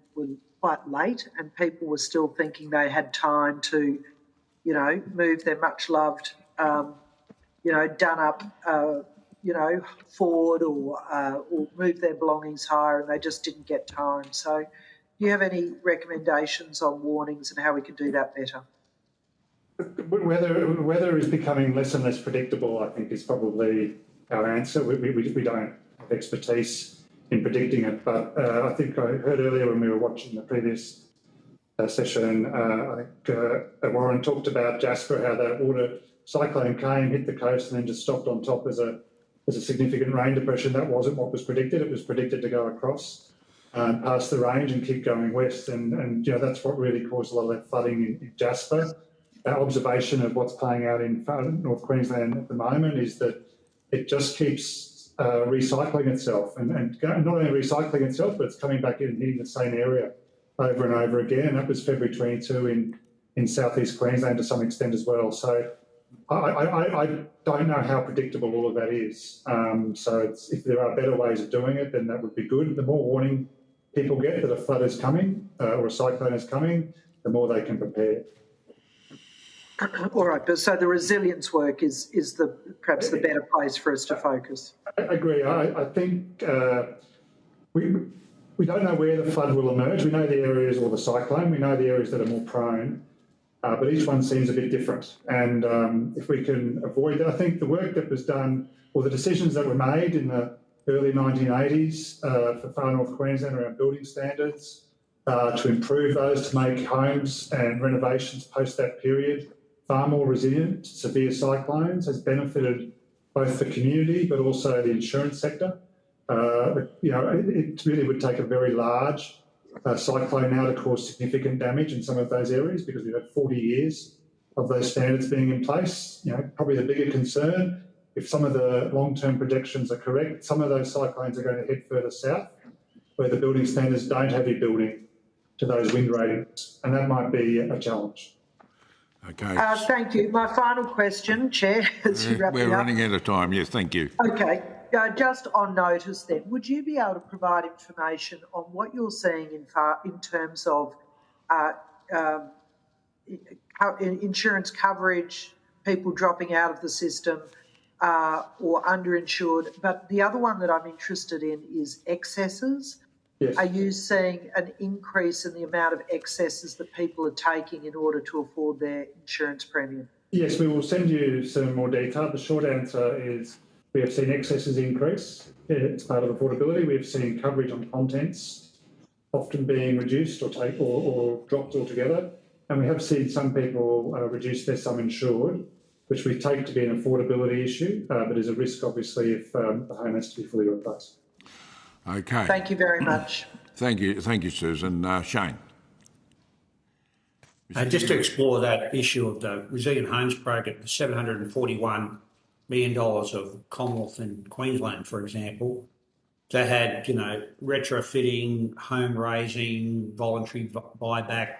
quite late, and people were still thinking they had time to, move their much-loved, done-up, Ford or move their belongings higher, and they just didn't get time. So do you have any recommendations on warnings and how we could do that better? Weather is becoming less and less predictable, I think, is probably our answer. We don't have expertise in predicting it, but I think I heard earlier when we were watching the previous session, I think Warren talked about Jasper, how that water cyclone came, hit the coast, and then just stopped on top as a significant rain depression. That wasn't what was predicted. It was predicted to go across past the range and keep going west, and that's what really caused a lot of that flooding in Jasper. Our observation of what's playing out in North Queensland at the moment is that it just keeps recycling itself, and not only recycling itself, but it's coming back in and hitting the same area over and over again. And that was February 22 in southeast Queensland to some extent as well. So I don't know how predictable all of that is. So if there are better ways of doing it, then that would be good. The more warning people get that a flood is coming or a cyclone is coming, the more they can prepare. All right, but so the resilience work is perhaps the better place for us to focus. I agree. I think We don't know where the flood will emerge. We know the areas, or the cyclone, we know the areas that are more prone, but each one seems a bit different. And if we can avoid that, I think the work that was done, or the decisions that were made in the early 1980s for far north Queensland around building standards, to improve those, to make homes and renovations post that period far more resilient to severe cyclones, has benefited both the community but also the insurance sector. It really would take a very large cyclone now to cause significant damage in some of those areas, because we've had 40 years of those standards being in place. Probably the bigger concern, if some of the long-term projections are correct, some of those cyclones are going to head further south, where the building standards don't have you building to those wind ratings, and that might be a challenge. Okay. Thank you. My final question, Chair, as you wrap it up. We're running out of time. Yes, thank you. Okay. Just on notice then, would you be able to provide information on what you're seeing in terms of insurance coverage, people dropping out of the system or underinsured? But the other one that I'm interested in is excesses. Yes. Are you seeing an increase in the amount of excesses that people are taking in order to afford their insurance premium? Yes, we will send you some more detail. The short answer is we have seen excesses increase. It's part of affordability. We have seen coverage on contents often being reduced or dropped altogether. And we have seen some people reduce their sum insured, which we take to be an affordability issue, but is a risk, obviously, if the home has to be fully replaced. Okay. Thank you very much. Thank you, Susan. Shane. Just to explore that issue of the Resilient Homes Project, the $741 million of Commonwealth and Queensland, for example, they had, retrofitting, home raising, voluntary buyback.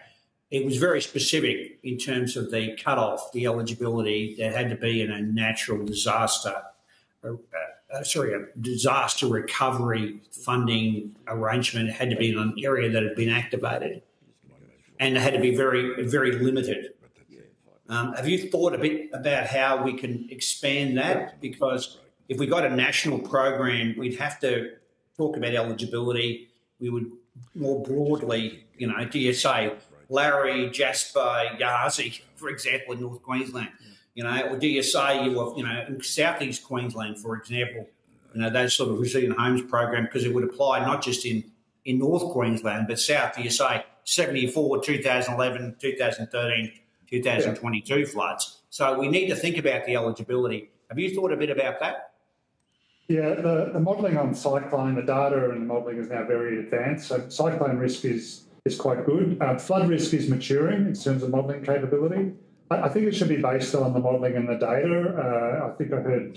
It was very specific in terms of the cut-off, the eligibility. There had to be in a natural disaster, a disaster recovery funding arrangement. It had to be in an area that had been activated, and it had to be very, very limited. Have you thought a bit about how we can expand that? Because if we got a national program, we'd have to talk about eligibility. We would more broadly, do you say Larry, Jasper, Yazi, for example, in North Queensland? Or do you say in South East Queensland, for example, those sort of resilient homes program, because it would apply not just in North Queensland, but south. Do you say 74, 2011, 2013, 2022 floods? So we need to think about the eligibility. Have you thought a bit about that? Yeah, the modelling on cyclone, the data and the modelling is now very advanced. So cyclone risk is quite good. Flood risk is maturing in terms of modelling capability. I think it should be based on the modelling and the data. I think I heard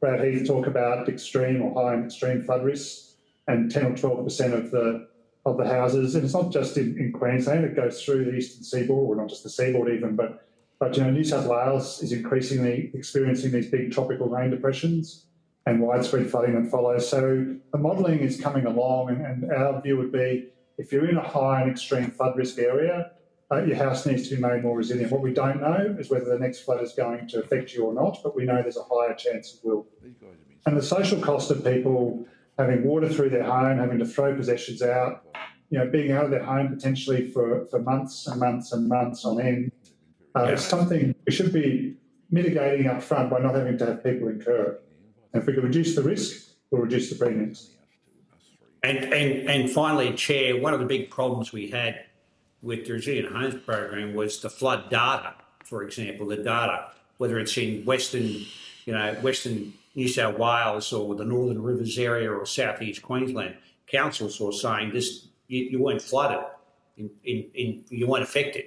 Brad Heath talk about extreme or high and extreme flood risks, and 10 or 12% of the houses. And it's not just in Queensland; it goes through the eastern seaboard, or not just the seaboard even, but New South Wales is increasingly experiencing these big tropical rain depressions and widespread flooding that follows. So the modelling is coming along, and our view would be, if you're in a high and extreme flood risk area, your house needs to be made more resilient. What we don't know is whether the next flood is going to affect you or not, but we know there's a higher chance it will. And the social cost of people having water through their home, having to throw possessions out, being out of their home potentially for months and months and months on end, is something we should be mitigating up front by not having to have people incur it. And if we can reduce the risk, we'll reduce the premiums. And finally, Chair, one of the big problems we had with the Resilient Homes program was the flood data, for example, the data, whether it's in Western New South Wales or the Northern Rivers area or South East Queensland, councils were saying this, you weren't flooded, you weren't affected.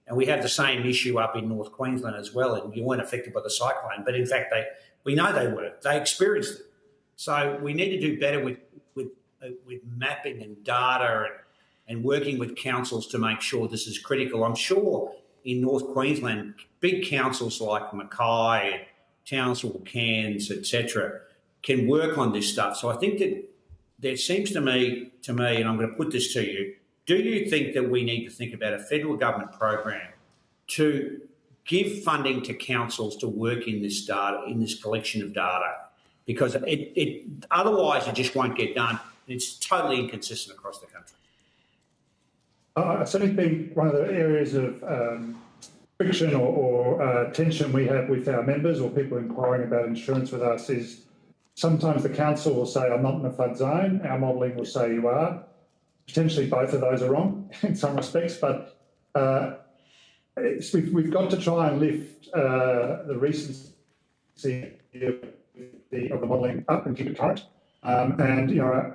And we have the same issue up in North Queensland as well, and you weren't affected by the cyclone. But in fact, we know they were. They experienced it. So we need to do better with mapping and data and working with councils to make sure this is critical. I'm sure in North Queensland, big councils like Mackay, Townsville, Cairns, etc., can work on this stuff. So I think that there seems to me, and I'm going to put this to you, do you think that we need to think about a federal government program to give funding to councils to work in this data, in this collection of data? Because otherwise it just won't get done. It's totally inconsistent across the country. I certainly think one of the areas of friction or tension we have with our members or people inquiring about insurance with us is sometimes the council will say, I'm not in a flood zone. Our modelling will say you are. Potentially both of those are wrong in some respects, but we've got to try and lift the recency of the modelling up and keep it current. And, you know,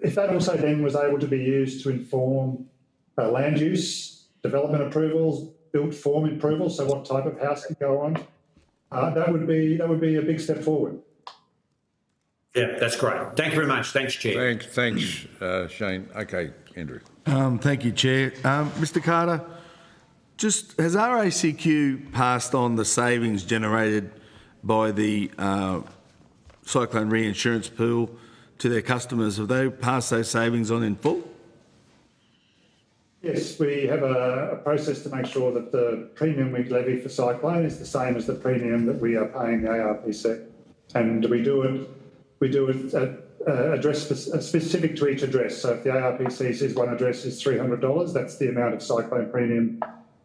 if that also then was able to be used to inform land use, development approvals, built form approvals, so what type of house can go on, that would be a big step forward. Yeah, that's great. Thank you very much. Thanks, Chair. Thanks, Shane. Okay, Andrew. Thank you, Chair. Mr Carter, just has RACQ passed on the savings generated by the Cyclone Reinsurance pool to their customers? Have they passed those savings on in full? Yes, we have a process to make sure that the premium we levy for Cyclone is the same as the premium that we are paying the ARPC, and we do it at address specific to each address. So if the ARPC says one address is $300, that's the amount of Cyclone premium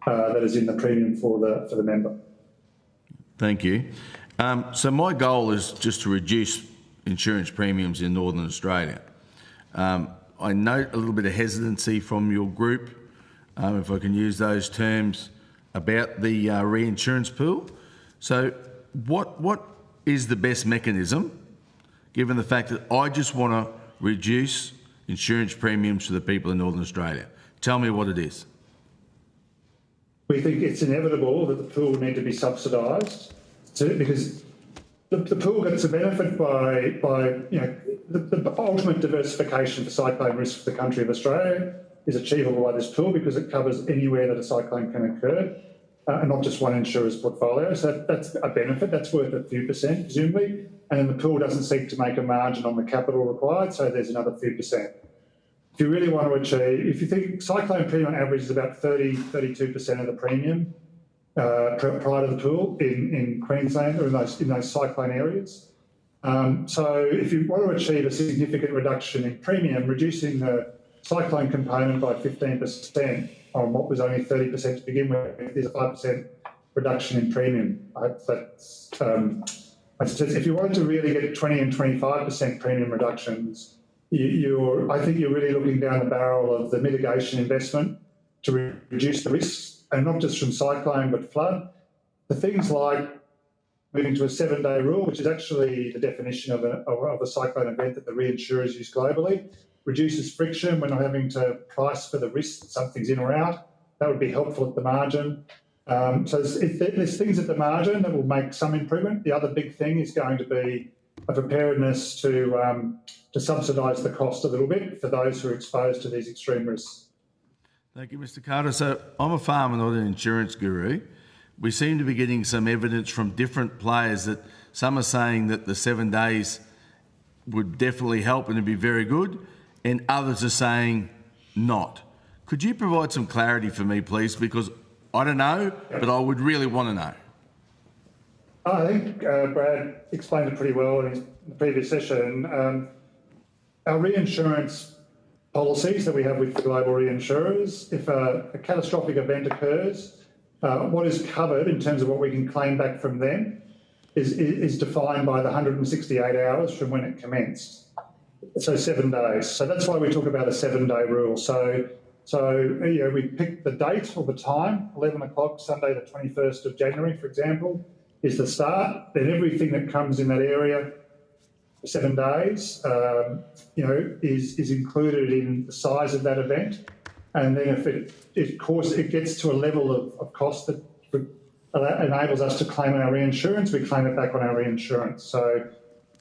that is in the premium for the member. Thank you. So my goal is just to reduce insurance premiums in Northern Australia. I note a little bit of hesitancy from your group, if I can use those terms, about the reinsurance pool. So what is the best mechanism, given the fact that I just want to reduce insurance premiums for the people in Northern Australia? Tell me what it is. We think it's inevitable that the pool will need to be subsidised because the pool gets a benefit by you know, the ultimate diversification for cyclone risk for the country of Australia is achievable by this pool because it covers anywhere that a cyclone can occur, and not just one insurer's portfolio. So that's a benefit. That's worth a few percent, presumably. And then the pool doesn't seek to make a margin on the capital required, so there's another few percent. If you really want to achieve, if you think cyclone premium on average is about 32% of the premium prior to the pool in Queensland or in those cyclone areas. So if you want to achieve a significant reduction in premium, reducing the cyclone component by 15% on what was only 30% to begin with, there's a 5% reduction in premium. I hope that's, if you wanted to really get 20 and 25% premium reductions, I think you're really looking down the barrel of the mitigation investment to reduce the risks, and not just from cyclone but flood. The things like moving to a 7-day rule, which is actually the definition of a cyclone event that the reinsurers use globally, reduces friction. We're not having to price for the risk that something's in or out. That would be helpful at the margin. So there's things at the margin that will make some improvement. The other big thing is going to be a preparedness to subsidise the cost a little bit for those who are exposed to these extreme risks. Thank you, Mr Carter. So I'm a farmer, not an insurance guru. We seem to be getting some evidence from different players that some are saying that the 7 days would definitely help and it'd be very good, and others are saying not. Could you provide some clarity for me, please? Because I don't know, but I would really want to know. I think Brad explained it pretty well in the previous session. Our reinsurance policies that we have with the global reinsurers, if a catastrophic event occurs, what is covered in terms of what we can claim back from them is defined by the 168 hours from when it commenced. So 7 days. So that's why we talk about a 7-day rule. So you know, we pick the date or the time, 11 o'clock, Sunday the 21st of January, for example, is the start. Then everything that comes in that area for 7 days, you know, is included in the size of that event. And then if it gets to a level of cost that enables us to claim on our reinsurance, we claim it back on our reinsurance. So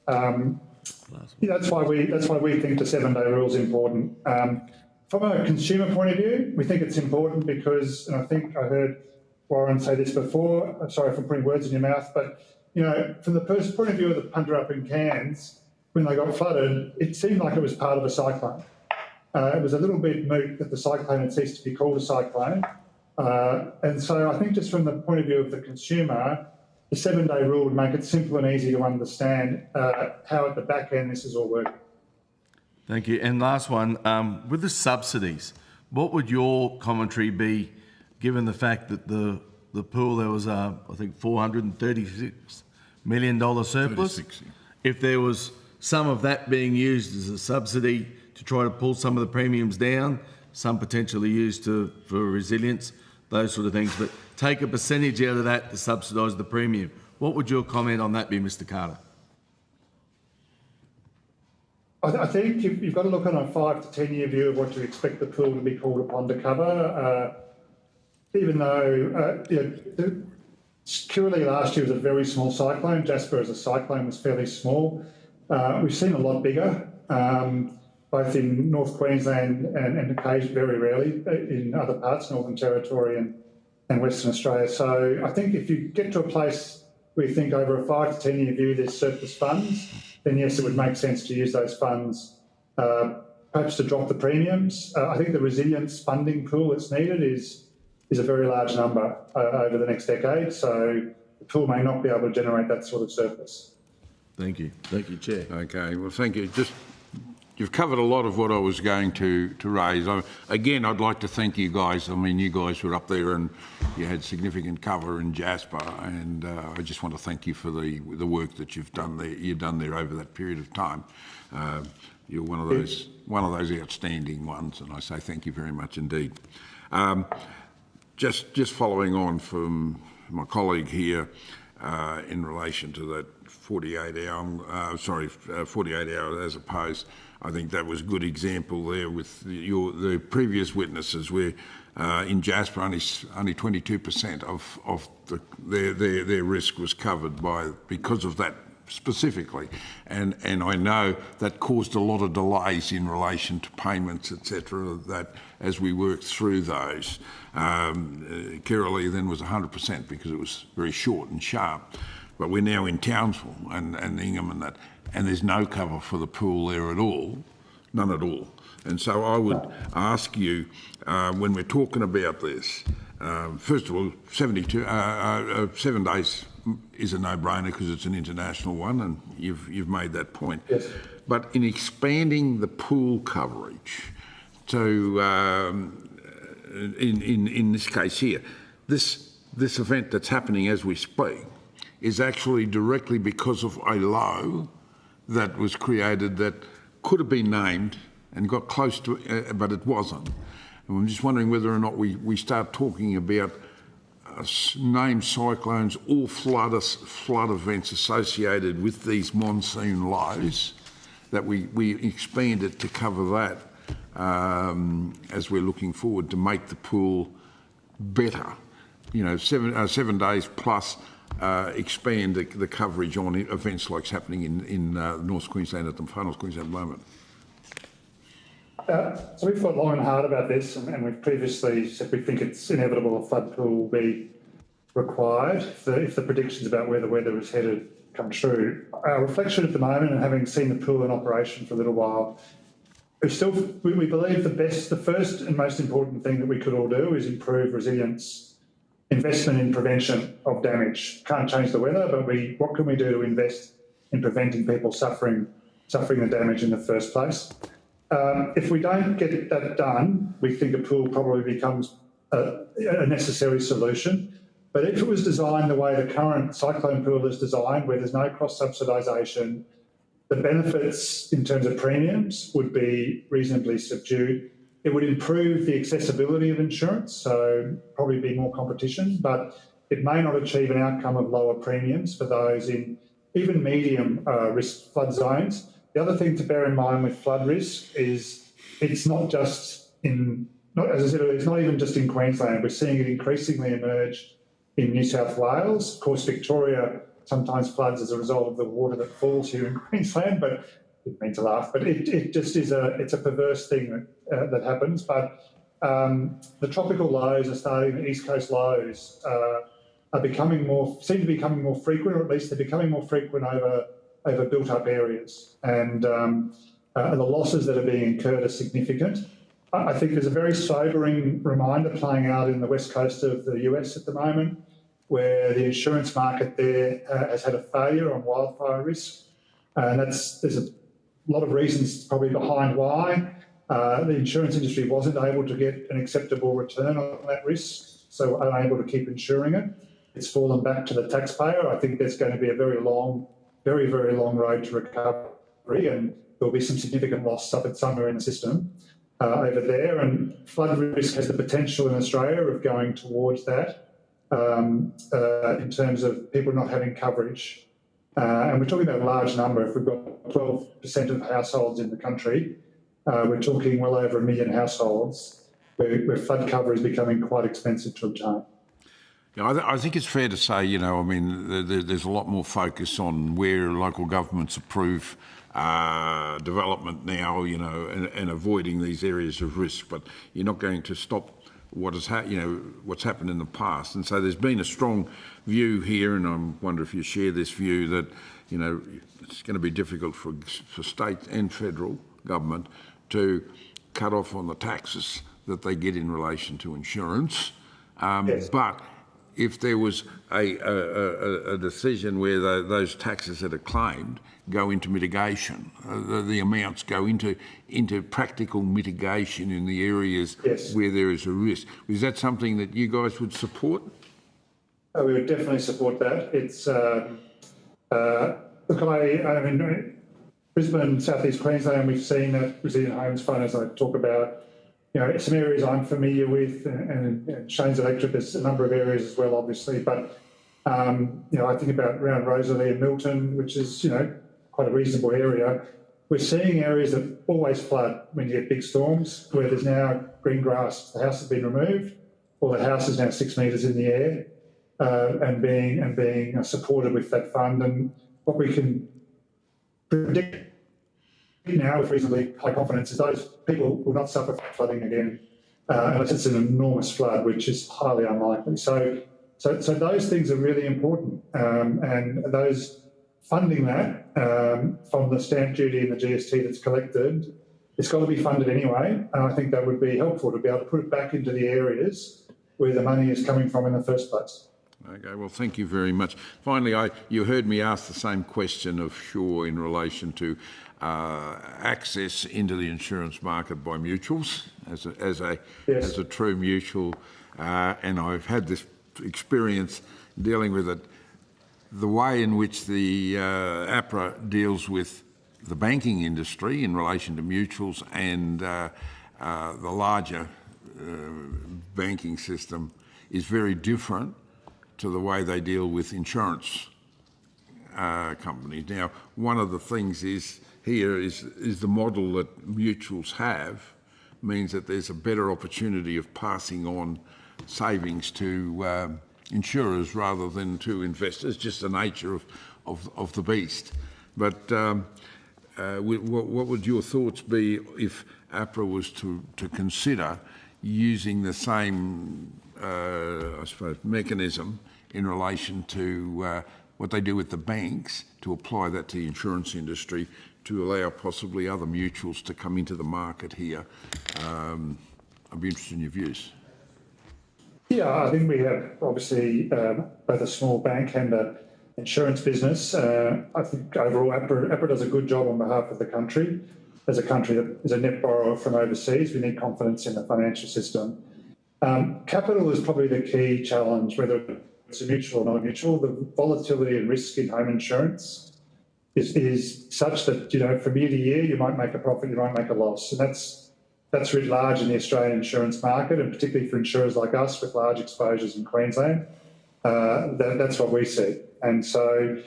that's why we think the 7-day rule is important. From a consumer point of view, we think it's important because, and I think I heard Warren say this before, I'm sorry for putting words in your mouth, but you know, from the point of view of the punter up in Cairns, when they got flooded, it seemed like it was part of a cyclone. It was a little bit moot that the cyclone had ceased to be called a cyclone. And so I think just from the point of view of the consumer, the 7-day rule would make it simple and easy to understand how at the back end this is all working. Thank you. And last one, with the subsidies, what would your commentary be, given the fact that the pool, there was, I think, $436 million surplus? 36, yeah. If there was some of that being used as a subsidy to try to pull some of the premiums down, some potentially used for resilience, those sort of things, but take a percentage out of that to subsidise the premium. What would your comment on that be, Mr Carter? I think you've got to look on a 5 to 10 year view of what you expect the pool to be called upon to cover. Even though Curly last year was a very small cyclone, Jasper as a cyclone was fairly small. We've seen a lot bigger, both in North Queensland and occasionally, very rarely, in other parts, Northern Territory and Western Australia. So I think if you get to a place where you think over a 5 to 10 year view there's surplus funds, then yes, it would make sense to use those funds perhaps to drop the premiums. I think the resilience funding pool that's needed is a very large number over the next decade, so the pool may not be able to generate that sort of surplus. Thank you. Thank you, Chair. Okay, well, thank you. You've covered a lot of what I was going to raise. Again, I'd like to thank you guys. I mean, you guys were up there and you had significant cover in Jasper, and I just want to thank you for the work that you've done there over that period of time. You're one of those outstanding ones, and I say thank you very much indeed. Just following on from my colleague here in relation to that 48 hours as opposed. I think that was a good example there with the previous witnesses, where in Jasper only 22% of their risk was covered because of that specifically, and I know that caused a lot of delays in relation to payments, etc. That as we worked through those, Kirralee then was 100% because it was very short and sharp. But we're now in Townsville and Ingham and that, and there's no cover for the pool there at all, none at all. And so I would ask you, when we're talking about this, first of all, 7 days is a no-brainer because it's an international one, and you've made that point. Yes. But in expanding the pool coverage to, in this case here, this event that's happening as we speak is actually directly because of a low that was created that could have been named and got close to it, but it wasn't. And I'm just wondering whether or not we start talking about named cyclones or flood events associated with these monsoon lows, that we expand it to cover that as we're looking forward to make the pool better. You know, 7 days plus expand the coverage on events like it's happening in North Queensland at the Finals Queensland at the moment. So we've thought long and hard about this, and we've previously said we think it's inevitable a flood pool will be required if the predictions about where the weather is headed come true. Our reflection at the moment, and having seen the pool in operation for a little while, we believe the first and most important thing that we could all do is improve resilience. Investment in prevention of damage. Can't change the weather, but what can we do to invest in preventing people suffering the damage in the first place? If we don't get that done, we think a pool probably becomes a necessary solution. But if it was designed the way the current cyclone pool is designed, where there's no cross-subsidisation, the benefits in terms of premiums would be reasonably subdued. It would improve the accessibility of insurance, so probably be more competition, but it may not achieve an outcome of lower premiums for those in even medium risk flood zones. The other thing to bear in mind with flood risk is it's not just as I said, it's not even just in Queensland. We're seeing it increasingly emerge in New South Wales. Of course, Victoria sometimes floods as a result of the water that falls here in Queensland, but didn't mean to laugh, but it just is it's a perverse thing that happens. But the tropical lows are starting, the East Coast lows seem to be becoming more frequent, or at least they're becoming more frequent over built-up areas. And the losses that are being incurred are significant. I think there's a very sobering reminder playing out in the west coast of the US at the moment, where the insurance market there has had a failure on wildfire risk. And there's a lot of reasons probably behind why the insurance industry wasn't able to get an acceptable return on that risk, so unable to keep insuring it. It's fallen back to the taxpayer. I think there's going to be a very, very long road to recovery, and there'll be some significant loss suffered somewhere in the system over there. And flood risk has the potential in Australia of going towards that in terms of people not having coverage. And we're talking about a large number. If we've got 12% of households in the country, we're talking well over 1 million households where flood cover is becoming quite expensive to obtain. Yeah, I think it's fair to say, you know, I mean, there's a lot more focus on where local governments approve development now, you know, and avoiding these areas of risk. But you're not going to stop what has what's happened in the past. And so there's been a strong view here, and I wonder if you share this view that, you know, it's going to be difficult for state and federal government to cut off on the taxes that they get in relation to insurance. Yes. But if there was a decision where those taxes that are claimed go into mitigation, the amounts go into practical mitigation in the areas yes. where there is a risk, is that something that you guys would support? We would definitely support that. It's look, I mean, Brisbane, South East Queensland, we've seen that Resilient Homes Fund, as I talk about. You know, some areas I'm familiar with, and Shane's Electric, there's a number of areas as well, obviously. But, you know, I think about around Rosalie and Milton, which is, you know, quite a reasonable area. We're seeing areas that always flood when you get big storms, where there's now green grass. The house has been removed, or the house is now 6 metres in the air, and being supported with that fund. And what we can predict now with reasonably high confidence is those people will not suffer flooding again unless it's an enormous flood, which is highly unlikely. So those things are really important, and those funding that from the stamp duty and the GST that's collected, it's got to be funded anyway. And I think that would be helpful to be able to put it back into the areas where the money is coming from in the first place. Okay, well, thank you very much. Finally, you heard me ask the same question of Shaw in relation to access into the insurance market by mutuals as a true mutual, and I've had this experience dealing with it. The way in which the APRA deals with the banking industry in relation to mutuals and the larger banking system is very different to the way they deal with insurance companies. Now, one of the things is the model that mutuals have means that there's a better opportunity of passing on savings to insurers rather than to investors, just the nature of the beast. But what would your thoughts be if APRA was to consider using the same, I suppose, mechanism in relation to what they do with the banks, to apply that to the insurance industry, to allow possibly other mutuals to come into the market here? I'd be interested in your views. Yeah, I think we have obviously both a small bank and an insurance business. I think overall APRA does a good job on behalf of the country. As a country that is a net borrower from overseas, we need confidence in the financial system. Capital is probably the key challenge, whether it's a mutual or not a mutual. The volatility and risk in home insurance is such that, you know, from year to year, you might make a profit, you might make a loss. And that's writ large in the Australian insurance market, and particularly for insurers like us with large exposures in Queensland. That's what we see. And so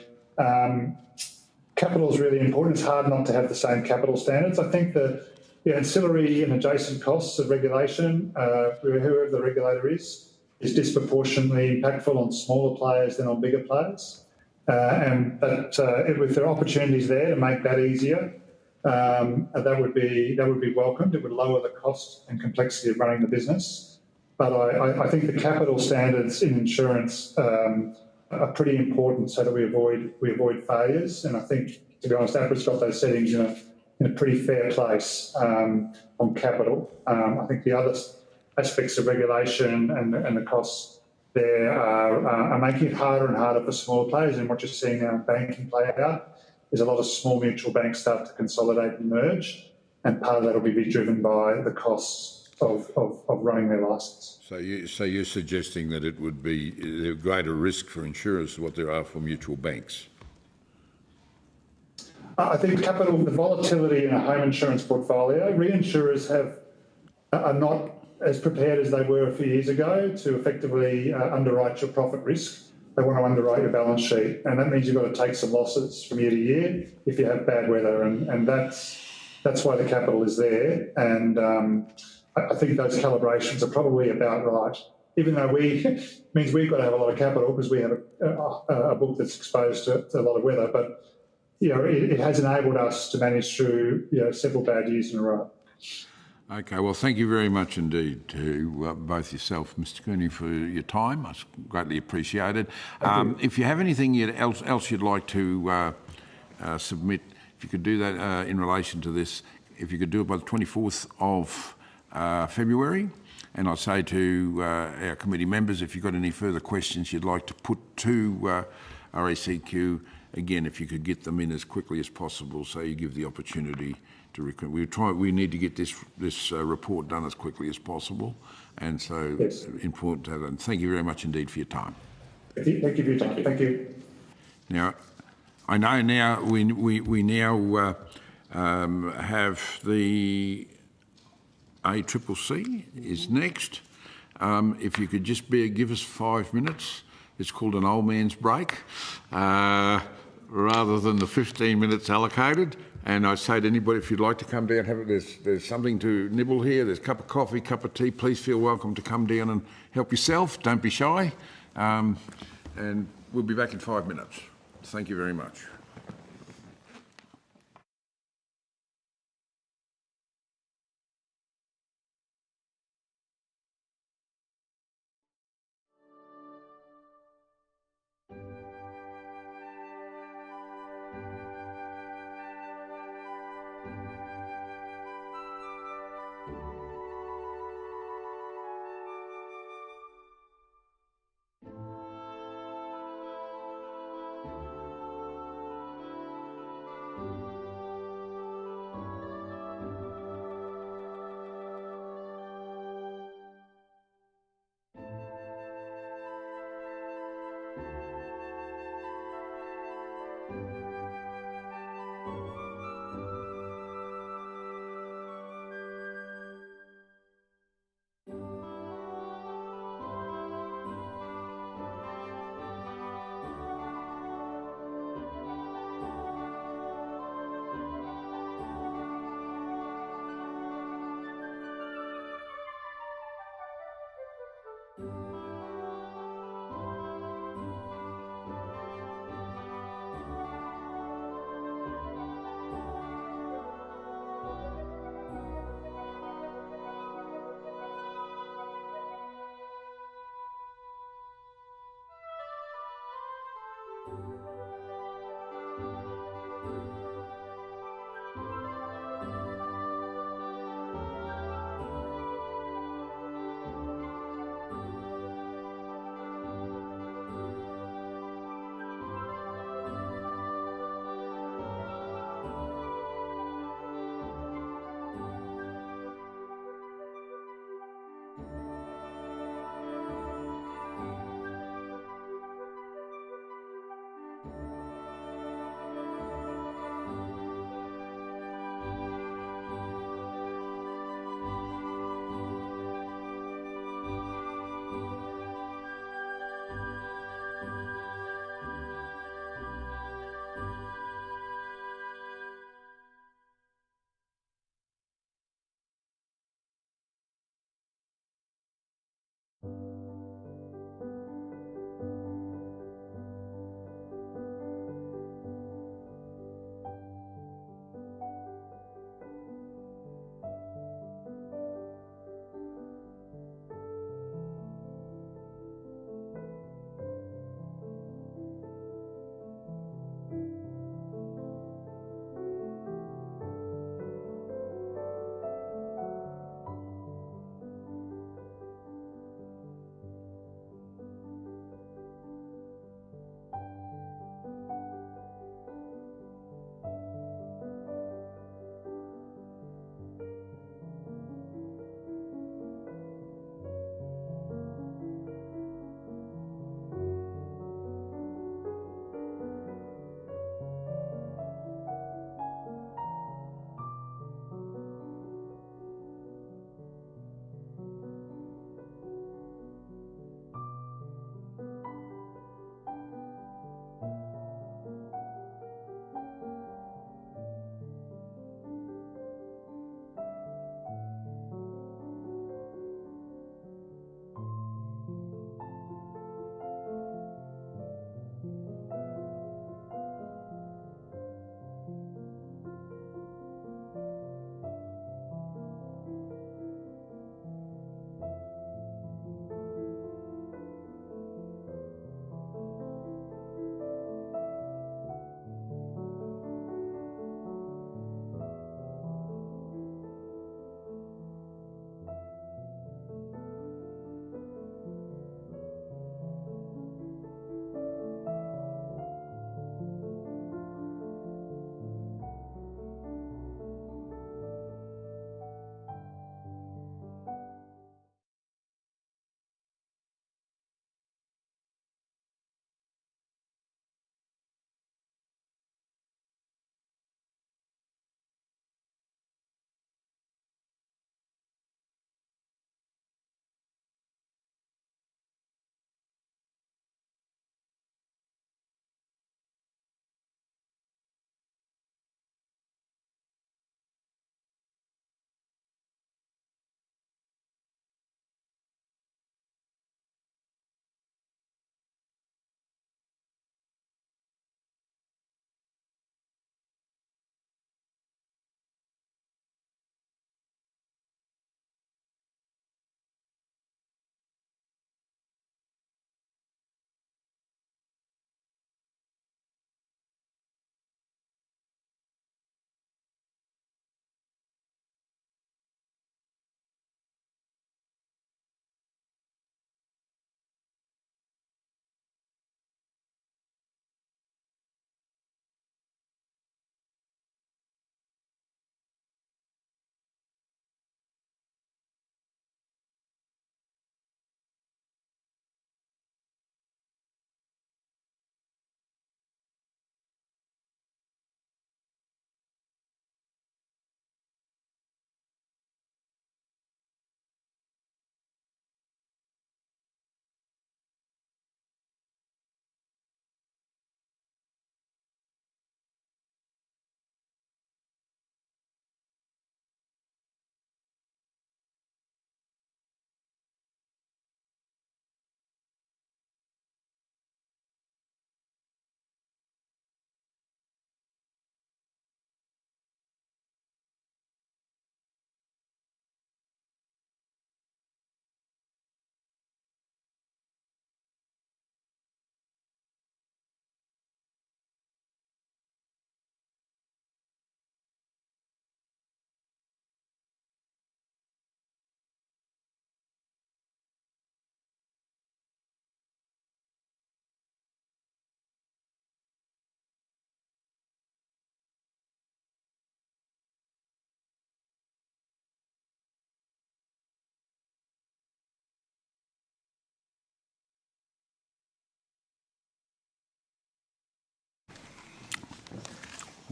capital is really important. It's hard not to have the same capital standards. I think the ancillary and adjacent costs of regulation, whoever the regulator is disproportionately impactful on smaller players than on bigger players. And that if there are opportunities there to make that easier, that would be welcomed. It would lower the cost and complexity of running the business. But I think the capital standards in insurance are pretty important so that we avoid failures. And I think, to be honest, APRA's got those settings in a pretty fair place on capital. I think the other aspects of regulation and the costs there are making it harder and harder for smaller players. And what you're seeing now in banking play out is a lot of small mutual banks start to consolidate and merge, and part of that will be driven by the costs of running their licence. So you're suggesting that it would be a greater risk for insurers than what there are for mutual banks? I think the volatility in a home insurance portfolio, reinsurers are not as prepared as they were a few years ago to effectively underwrite your profit risk. They want to underwrite your balance sheet, and that means you've got to take some losses from year to year if you have bad weather, and that's why the capital is there. And I think those calibrations are probably about right, even though means we've got to have a lot of capital because we have a book that's exposed to a lot of weather. But it has enabled us to manage through several bad years in a row. Okay, well, thank you very much indeed to both yourself, Mr. Cooney, for your time. It's greatly appreciated. If you have anything else you'd like to submit, if you could do that in relation to this, if you could do it by the 24th of February. And I'll say to our committee members, if you've got any further questions you'd like to put to RACQ, again, if you could get them in as quickly as possible, so you give the opportunity to record. We need to get this report done as quickly as possible, and so yes. Important to have that. And thank you very much indeed for your time. Thank you for your time. Thank you. Now, I know now we now have the ACCC is next. If you could just give us 5 minutes. It's called an old man's break, rather than the 15 minutes allocated. And I say to anybody, if you'd like to come down, have it. There's something to nibble here. There's a cup of coffee, cup of tea. Please feel welcome to come down and help yourself. Don't be shy. And we'll be back in 5 minutes. Thank you very much.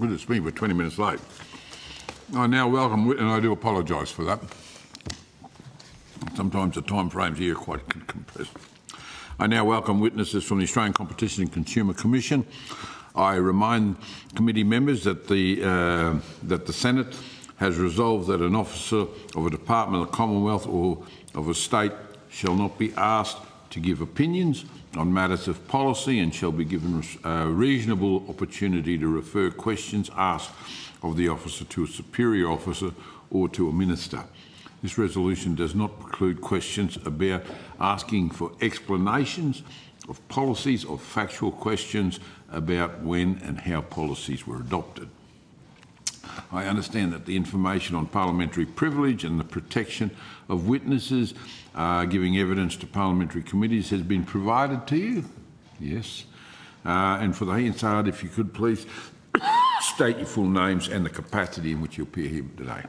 Goodness me, we're 20 minutes late. I now welcome, and I do apologise for that. Sometimes the time frames here are quite compressed. I now welcome witnesses from the Australian Competition and Consumer Commission. I remind committee members that the Senate has resolved that an officer of a department of the Commonwealth or of a state shall not be asked to give opinions on matters of policy and shall be given a reasonable opportunity to refer questions asked of the officer to a superior officer or to a minister. This resolution does not preclude questions about asking for explanations of policies or factual questions about when and how policies were adopted. I understand that the information on parliamentary privilege and the protection of witnesses giving evidence to parliamentary committees has been provided to you. Yes. And for the Hansard, if you could please state your full names and the capacity in which you appear here today.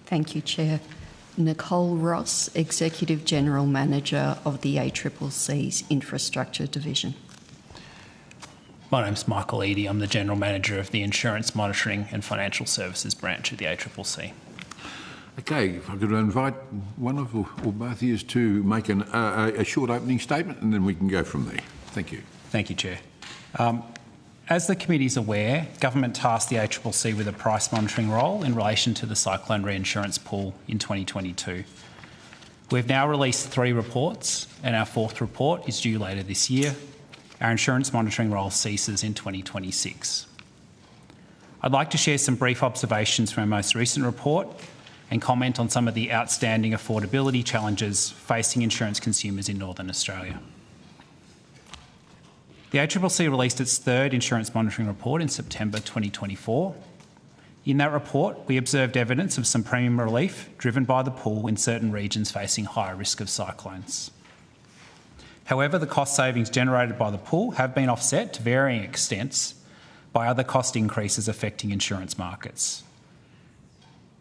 Thank you, Chair. Nicole Ross, Executive General Manager of the ACCC's Infrastructure Division. My name's Michael Eadie. I'm the General Manager of the Insurance Monitoring and Financial Services branch of the ACCC. Okay, if I could invite one of or both of you to make a short opening statement and then we can go from there. Thank you. Thank you, Chair. As the committee is aware, government tasked the ACCC with a price monitoring role in relation to the Cyclone Reinsurance pool in 2022. We've now released 3 reports and our 4th report is due later this year. Our insurance monitoring role ceases in 2026. I'd like to share some brief observations from our most recent report and comment on some of the outstanding affordability challenges facing insurance consumers in Northern Australia. The ACCC released its 3rd insurance monitoring report in September 2024. In that report, we observed evidence of some premium relief driven by the pool in certain regions facing higher risk of cyclones. However, the cost savings generated by the pool have been offset to varying extents by other cost increases affecting insurance markets.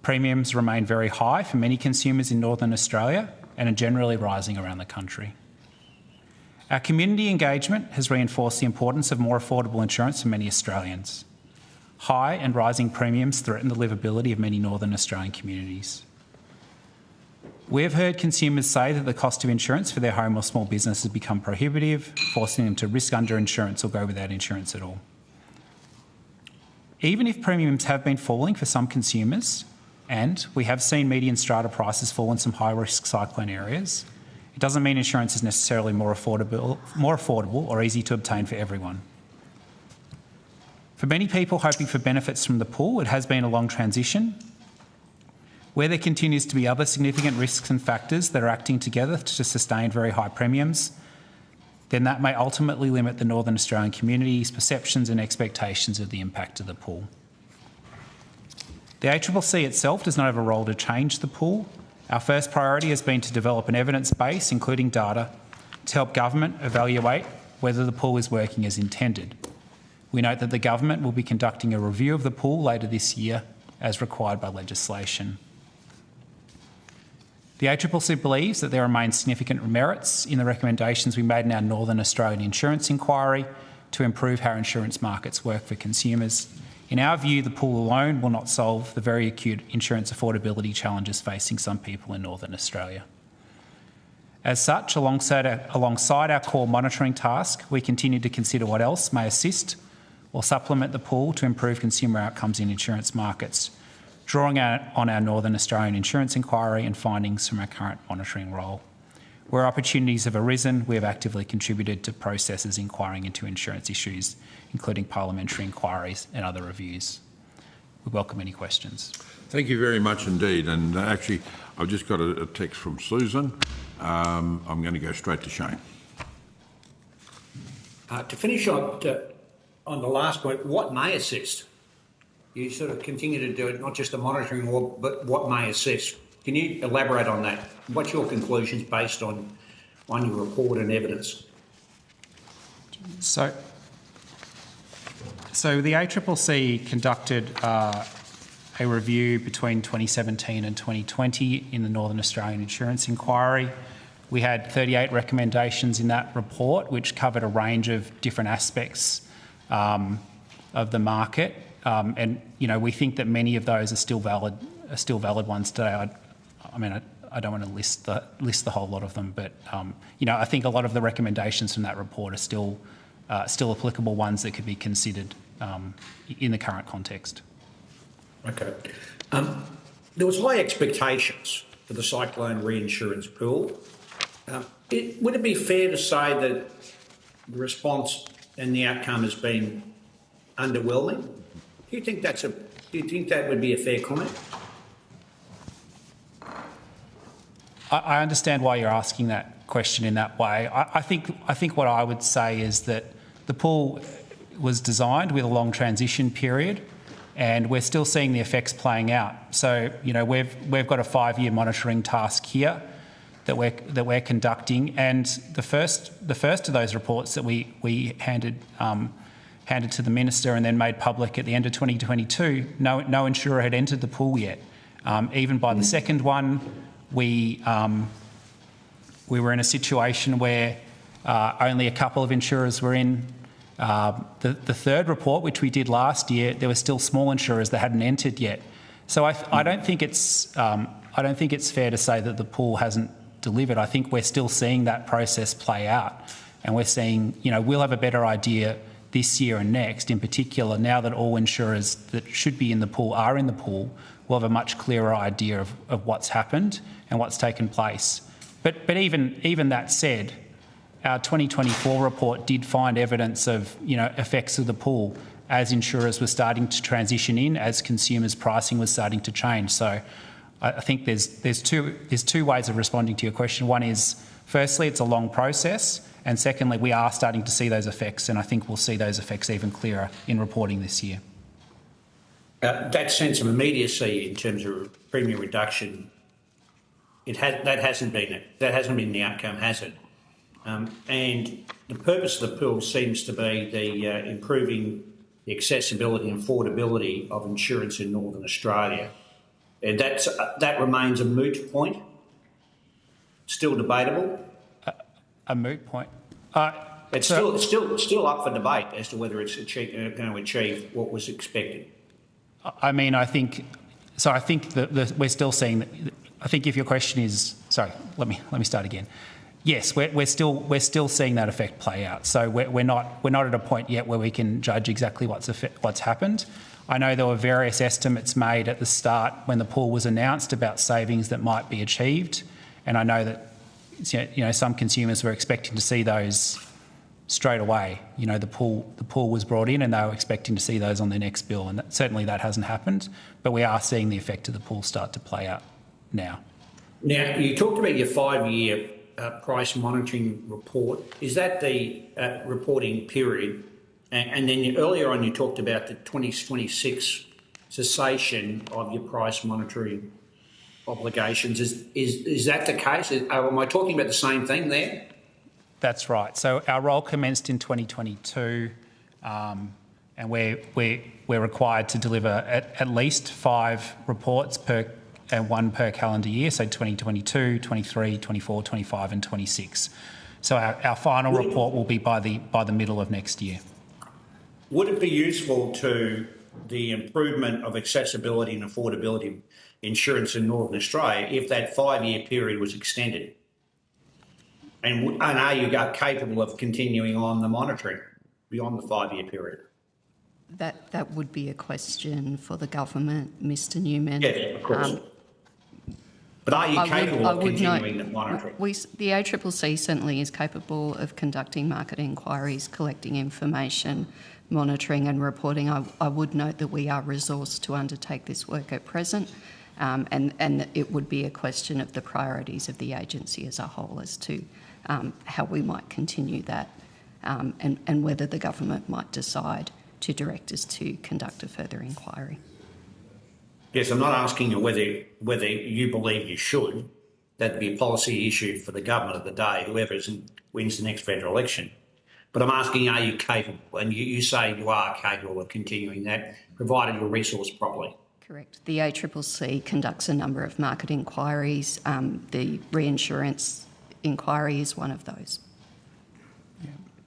Premiums remain very high for many consumers in Northern Australia and are generally rising around the country. Our community engagement has reinforced the importance of more affordable insurance for many Australians. High and rising premiums threaten the livability of many Northern Australian communities. We have heard consumers say that the cost of insurance for their home or small business has become prohibitive, forcing them to risk underinsurance or go without insurance at all. Even if premiums have been falling for some consumers, and we have seen median strata prices fall in some high-risk cyclone areas, it doesn't mean insurance is necessarily more affordable or easy to obtain for everyone. For many people hoping for benefits from the pool, it has been a long transition. Where there continues to be other significant risks and factors that are acting together to sustain very high premiums, then that may ultimately limit the Northern Australian community's perceptions and expectations of the impact of the pool. The ACCC itself does not have a role to change the pool. Our first priority has been to develop an evidence base, including data, to help government evaluate whether the pool is working as intended. We note that the government will be conducting a review of the pool later this year, as required by legislation. The ACCC believes that there remain significant merits in the recommendations we made in our Northern Australian Insurance Inquiry to improve how insurance markets work for consumers. In our view, the pool alone will not solve the very acute insurance affordability challenges facing some people in Northern Australia. As such, alongside our core monitoring task, we continue to consider what else may assist or supplement the pool to improve consumer outcomes in insurance markets, drawing on our Northern Australian Insurance Inquiry and findings from our current monitoring role. Where opportunities have arisen, we have actively contributed to processes inquiring into insurance issues, including parliamentary inquiries and other reviews. We welcome any questions. Thank you very much indeed. And actually, I've just got a text from Susan. I'm going to go straight to Shane. To finish on the last point, what may assist? You sort of continue to do it, not just the monitoring, but what may assist. Can you elaborate on that? What's your conclusions based on your report and evidence? So the ACCC conducted a review between 2017 and 2020 in the Northern Australian Insurance Inquiry. We had 38 recommendations in that report, which covered a range of different aspects of the market. and we think that many of those are still valid ones today. I don't want to list the whole lot of them, but I think a lot of the recommendations from that report are still applicable ones that could be considered in the current context. Okay. There was high expectations for the Cyclone Reinsurance pool. Would it be fair to say that the response and the outcome has been underwhelming? Do you think that would be a fair comment? I understand why you're asking that question in that way. I think what I would say is that the pool was designed with a long transition period, and we're still seeing the effects playing out. So we've got a 5-year monitoring task here that we're conducting, and the first of those reports that we handed to the minister and then made public at the end of 2022, no insurer had entered the pool yet. Even by the second one, we were in a situation where only a couple of insurers were in. The third report, which we did last year, there were still small insurers that hadn't entered yet. So I don't think it's fair to say that the pool hasn't delivered. I think we're still seeing that process play out, and we're seeing we'll have a better idea this year and next. In particular, now that all insurers that should be in the pool are in the pool, we'll have a much clearer idea of what's happened and what's taken place. But even that said, our 2024 report did find evidence of effects of the pool as insurers were starting to transition in, as consumers' pricing was starting to change. So I think there's two ways of responding to your question. One is, firstly, it's a long process, and secondly, we are starting to see those effects, and I think we'll see those effects even clearer in reporting this year. That sense of immediacy in terms of premium reduction, that hasn't been the outcome, has it? And the purpose of the pool seems to be the improving the accessibility and affordability of insurance in Northern Australia. And that remains a moot point, still debatable. A moot point. It's still up for debate as to whether it's going to achieve what was expected. I think we're still seeing that. I think if your question is, sorry, let me start again. Yes, we're still seeing that effect play out. So we're not at a point yet where we can judge exactly what's happened. I know there were various estimates made at the start when the pool was announced about savings that might be achieved, and I know that some consumers were expecting to see those straight away. The pool was brought in and they were expecting to see those on their next bill, and certainly that hasn't happened, but we are seeing the effect of the pool start to play out now. Now, you talked about your 5-year price monitoring report. Is that the reporting period? And then earlier on you talked about the 2026 cessation of your price monitoring obligations. Is that the case? Am I talking about the same thing there? That's right. So our role commenced in 2022, and we're required to deliver at least 5 reports and 1 per calendar year, so 2022, 23, 24, 25 and 26. So our final report will be by the middle of next year. Would it be useful to the improvement of accessibility and affordability insurance in Northern Australia if that 5-year period was extended? And are you capable of continuing on the monitoring beyond the 5-year period? That would be a question for the government, Mr Newman. Yes, of course. But are you capable of continuing the monitoring? The ACCC certainly is capable of conducting market inquiries, collecting information, monitoring and reporting. I would note that we are resourced to undertake this work at present, and it would be a question of the priorities of the agency as a whole as to how we might continue that, and whether the government might decide to direct us to conduct a further inquiry. Yes, I'm not asking you whether you believe you should. That'd be a policy issue for the government of the day, whoever wins the next federal election. But I'm asking, are you capable? And you say you are capable of continuing that, provided you're resourced properly. Correct. The ACCC conducts a number of market inquiries. The reinsurance inquiry is one of those.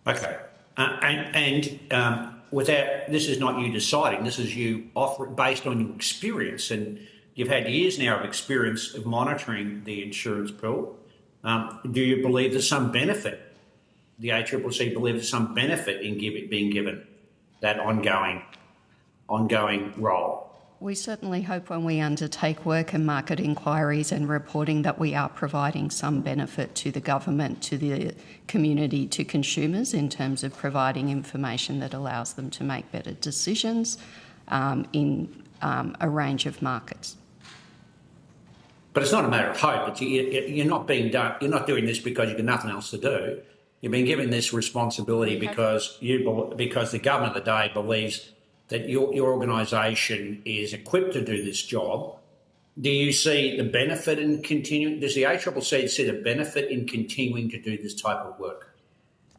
Okay. this is not you deciding, this is you based on your experience, and you've had years now of experience of monitoring the insurance pool. Do you believe there's some benefit, the ACCC believes there's some benefit in being given that ongoing role? We certainly hope when we undertake work and market inquiries and reporting that we are providing some benefit to the government, to the community, to consumers in terms of providing information that allows them to make better decisions in a range of markets. But it's not a matter of hope. You're not doing this because you've got nothing else to do. You've been given this responsibility because the government of the day believes that your organisation is equipped to do this job. Do you see the benefit in continuing? Does the ACCC see the benefit in continuing to do this type of work?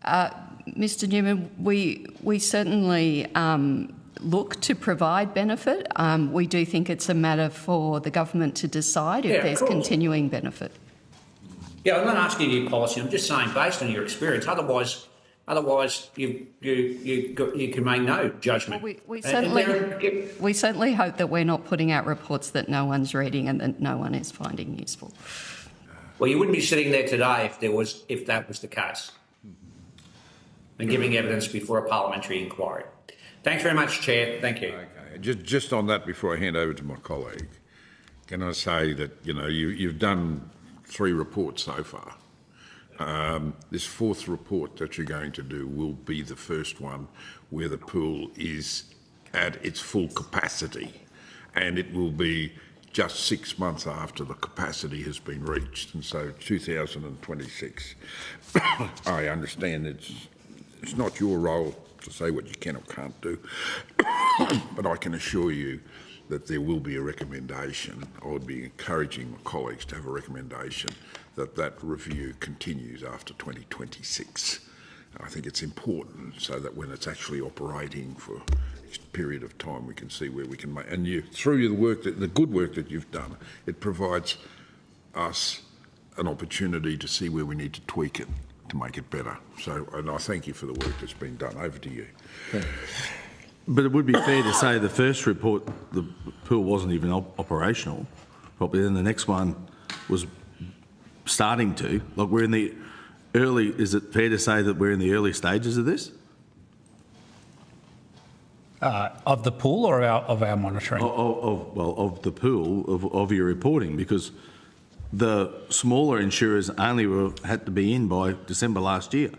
Mr. Newman, we certainly look to provide benefit. We do think it's a matter for the government to decide if there's continuing benefit. Yeah, I'm not asking you policy. I'm just saying based on your experience. Otherwise, you can make no judgment. Well, we certainly hope that we're not putting out reports that no one's reading and that no one is finding useful. Well, you wouldn't be sitting there today if that was the case, and giving evidence before a parliamentary inquiry. Thanks very much, Chair. Thank you. Okay. Just on that, before I hand over to my colleague, can I say that you've done 3 reports so far. This 4th report that you're going to do will be the first one where the pool is at its full capacity, and it will be just 6 months after the capacity has been reached, and so 2026. I understand it's not your role to say what you can or can't do, but I can assure you that there will be a recommendation. I would be encouraging my colleagues to have a recommendation that review continues after 2026. I think it's important so that when it's actually operating for a period of time, we can see where we can make. And through the good work that you've done, it provides us an opportunity to see where we need to tweak it to make it better. So, and I thank you for the work that's been done. Over to you. Okay. But it would be fair to say the first report, the pool wasn't even operational. Probably then the next one was starting to. Like we're in the early. Is it fair to say that we're in the early stages of this? Of the pool or of our monitoring? Of the pool of your reporting, because the smaller insurers only had to be in by December last year.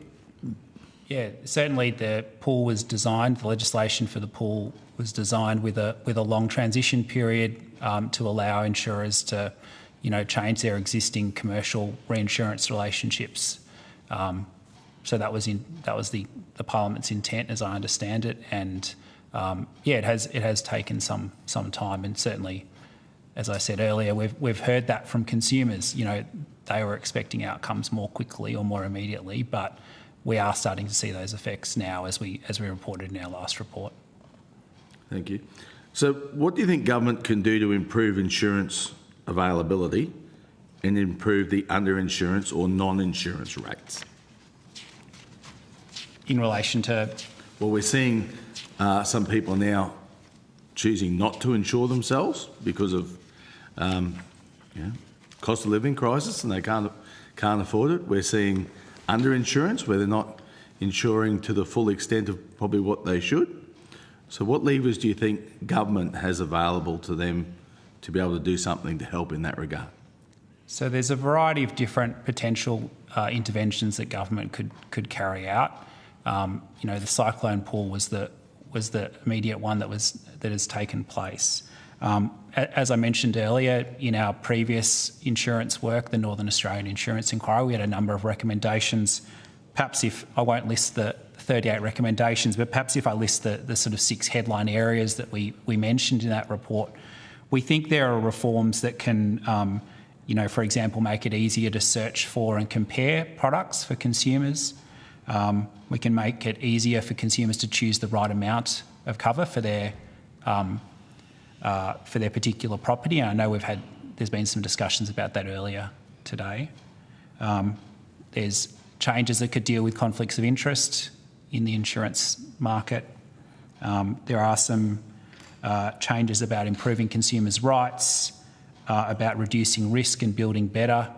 Yeah, certainly the pool was designed, the legislation for the pool was designed with a long transition period to allow insurers to, change their existing commercial reinsurance relationships. So that was the Parliament's intent, as I understand it, and it has taken some time, and certainly, as I said earlier, we've heard that from consumers. They were expecting outcomes more quickly or more immediately, but we are starting to see those effects now, as we reported in our last report. Thank you. So what do you think government can do to improve insurance availability and improve the underinsurance or non-insurance rates? In relation to? Well, we're seeing some people now choosing not to insure themselves because of cost of living crisis, and they can't afford it. We're seeing underinsurance where they're not insuring to the full extent of probably what they should. So what levers do you think government has available to them to be able to do something to help in that regard? So there's a variety of different potential interventions that government could carry out. The cyclone pool was the immediate one that has taken place. As I mentioned earlier, in our previous insurance work, the Northern Australian Insurance Inquiry, we had a number of recommendations. Perhaps if I won't list the 38 recommendations, but perhaps if I list the sort of 6 headline areas that we mentioned in that report, we think there are reforms that can, for example, make it easier to search for and compare products for consumers. We can make it easier for consumers to choose the right amount of cover for their particular property. And I know there's been some discussions about that earlier today. There's changes that could deal with conflicts of interest in the insurance market. There are some changes about improving consumers' rights, about reducing risk and building better.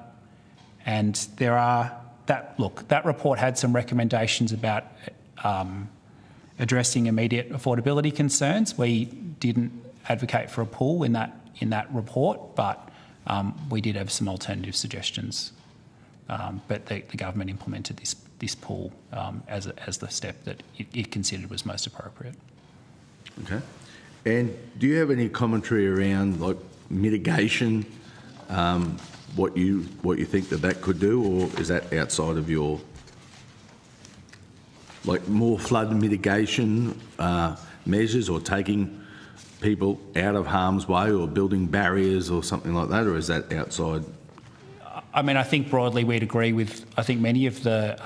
And there are, that report had some recommendations about addressing immediate affordability concerns. We didn't advocate for a pool in that report, but we did have some alternative suggestions. But the government implemented this pool as the step that it considered was most appropriate. Okay. And do you have any commentary around like mitigation? What you think that could do, or is that outside of your, like, more flood mitigation measures, or taking people out of harm's way, or building barriers or something like that, or is that outside? I mean, I think broadly we'd agree with, I think many of the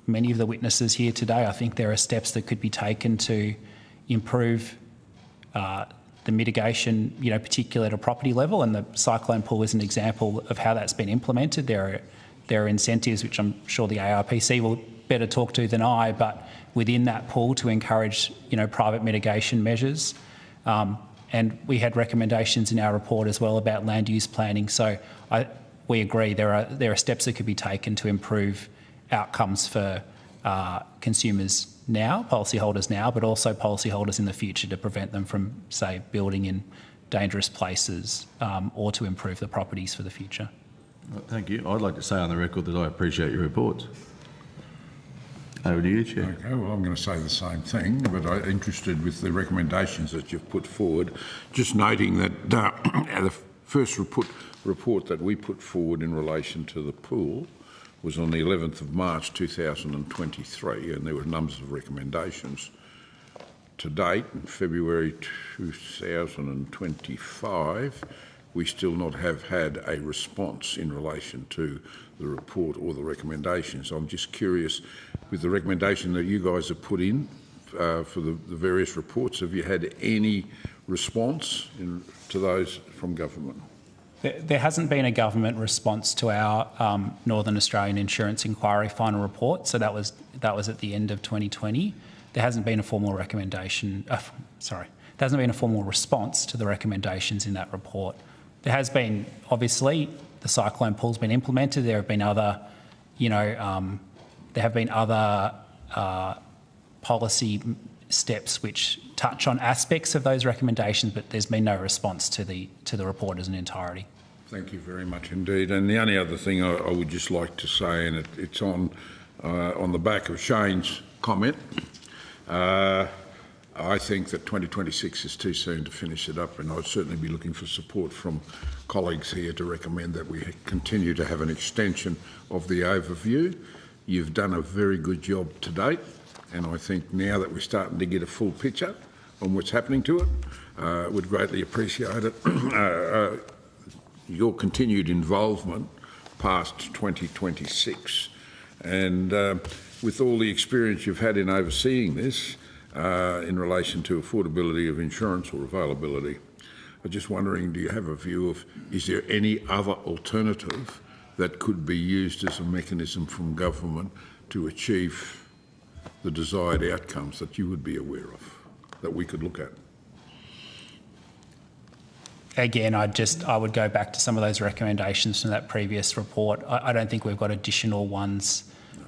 witnesses here today. I think there are steps that could be taken to improve the mitigation, particularly at a property level, and the cyclone pool is an example of how that's been implemented. There are incentives, which I'm sure the ARPC will better talk to than I, but within that pool to encourage, private mitigation measures. And we had recommendations in our report as well about land use planning. So we agree there are steps that could be taken to improve outcomes for consumers now, policyholders now, but also policyholders in the future, to prevent them from, say, building in dangerous places, or to improve the properties for the future. Well, thank you. I'd like to say on the record that I appreciate your reports. Over to you, Chair. Okay, well, I'm going to say the same thing, but I'm interested with the recommendations that you've put forward. Just noting that the first report that we put forward in relation to the pool was on the 11th of March 2023, and there were numbers of recommendations. To date, in February 2025, we still not have had a response in relation to the report or the recommendations. I'm just curious, with the recommendation that you guys have put in for the various reports, have you had any response to those from government? There hasn't been a government response to our Northern Australian Insurance Inquiry final report, so that was at the end of 2020. There hasn't been a formal recommendation. There hasn't been a formal response to the recommendations in that report. There has been, obviously, the cyclone pool's been implemented. There have been other, policy steps which touch on aspects of those recommendations, but there's been no response to the report as an entirety. Thank you very much indeed. And the only other thing I would just like to say, and it's on the back of Shane's comment, I think that 2026 is too soon to finish it up, and I'd certainly be looking for support from colleagues here to recommend that we continue to have an extension of the overview. You've done a very good job to date, and I think now that we're starting to get a full picture on what's happening to it, would greatly appreciate it. Your continued involvement past 2026, and with all the experience you've had in overseeing this in relation to affordability of insurance or availability, I'm just wondering, do you have a view of, is there any other alternative that could be used as a mechanism from government to achieve the desired outcomes that you would be aware of, that we could look at? Again, I would go back to some of those recommendations from that previous report. I don't think we've got additional ones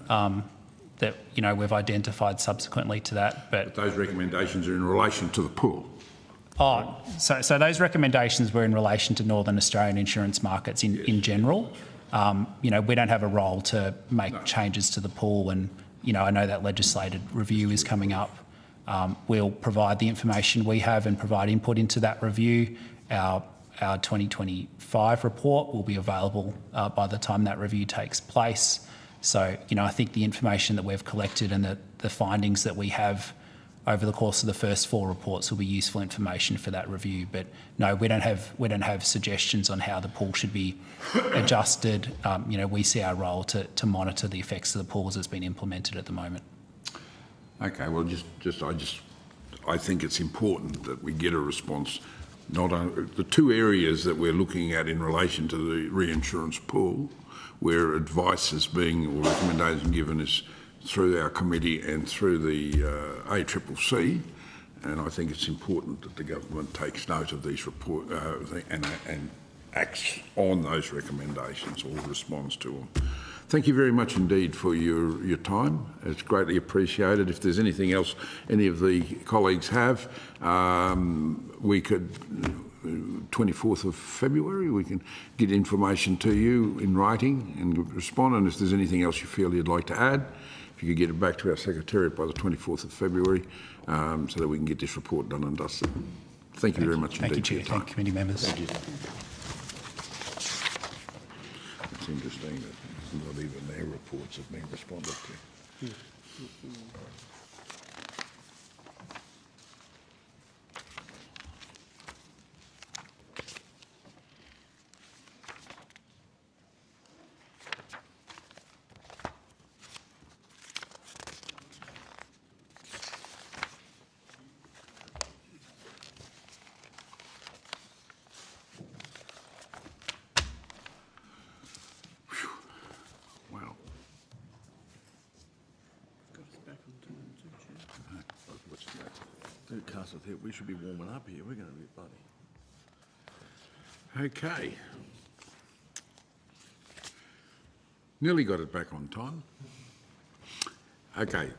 that we've identified subsequently to that. But those recommendations are in relation to the pool. Oh, so those recommendations were in relation to Northern Australian insurance markets in general. We don't have a role to make changes to the pool, and I know that legislated review is coming up. We'll provide the information we have and provide input into that review. Our 2025 report will be available by the time that review takes place. So, I think the information that we've collected and the findings that we have over the course of the first 4 reports will be useful information for that review. But no, we don't have suggestions on how the pool should be adjusted. We see our role to monitor the effects of the pool as it's been implemented at the moment. Okay, well, I think it's important that we get a response. Not only the 2 areas that we're looking at in relation to the reinsurance pool, where advice is being, or recommendation given, is through our committee and through the ACCC, and I think it's important that the government takes note of these reports and acts on those recommendations or responds to them. Thank you very much indeed for your time. It's greatly appreciated. If there's anything else any of the colleagues have, we could, 24th of February, we can get information to you in writing and respond. And if there's anything else you feel you'd like to add, if you could get it back to our Secretariat by the 24th of February so that we can get this report done and dusted. Thank you very much indeed for your time. Thank you, committee members. Thank you. It's interesting that not even their reports have been responded to. We should be warming up here. We're going to be bloody. Okay. Nearly got it back on time. Okay.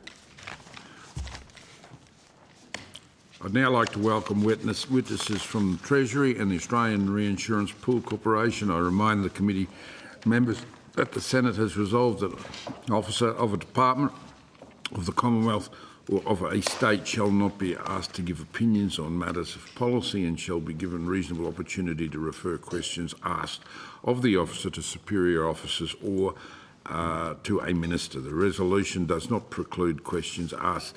I'd now like to welcome witnesses from the Treasury and the Australian Reinsurance Pool Corporation. I remind the committee members that the Senate has resolved that an officer of a department of the Commonwealth or of a state shall not be asked to give opinions on matters of policy and shall be given reasonable opportunity to refer questions asked of the officer to superior officers or to a minister. The resolution does not preclude questions asked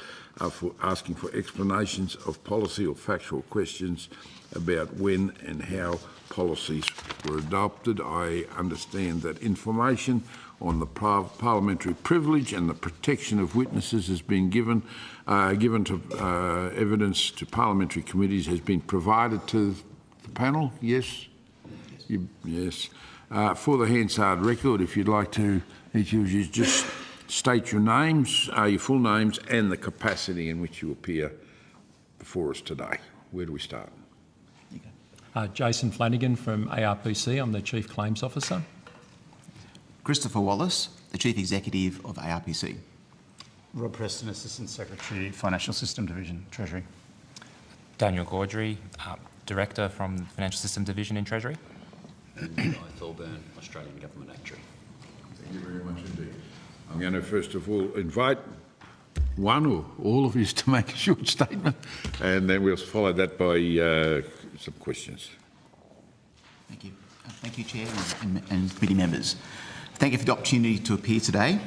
for asking for explanations of policy or factual questions about when and how policies were adopted. I understand that information on the parliamentary privilege and the protection of witnesses has been given to evidence to parliamentary committees has been provided to the panel. Yes? Yes. For the Hansard record, if you'd like to, each of you just state your names, your full names and the capacity in which you appear before us today. Where do we start? Jason Flanagan from ARPC. I'm the Chief Claims Officer. Christopher Wallace, the Chief Executive of ARPC. Rob Preston, Assistant Secretary, Financial System Division, Treasury. Daniel Gaudry, Director from the Financial System Division in Treasury. And Guy Thorburn, Australian Government Actuary. Thank you very much indeed. I'm going to first of all invite one or all of you to make a short statement, and then we'll follow that by some questions. Thank you. Thank you, Chair and committee members. Thank you for the opportunity to appear today.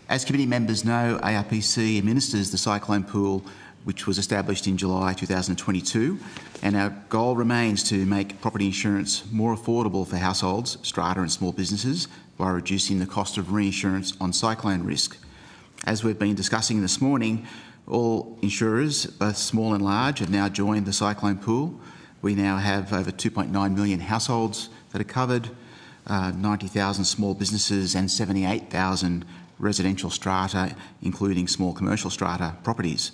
As committee members know, ARPC administers the Cyclone Pool, which was established in July 2022, and our goal remains to make property insurance more affordable for households, strata and small businesses by reducing the cost of reinsurance on cyclone risk. As we've been discussing this morning, all insurers, both small and large, have now joined the Cyclone Pool. We now have over 2.9 million households that are covered, 90,000 small businesses and 78,000 residential strata, including small commercial strata properties.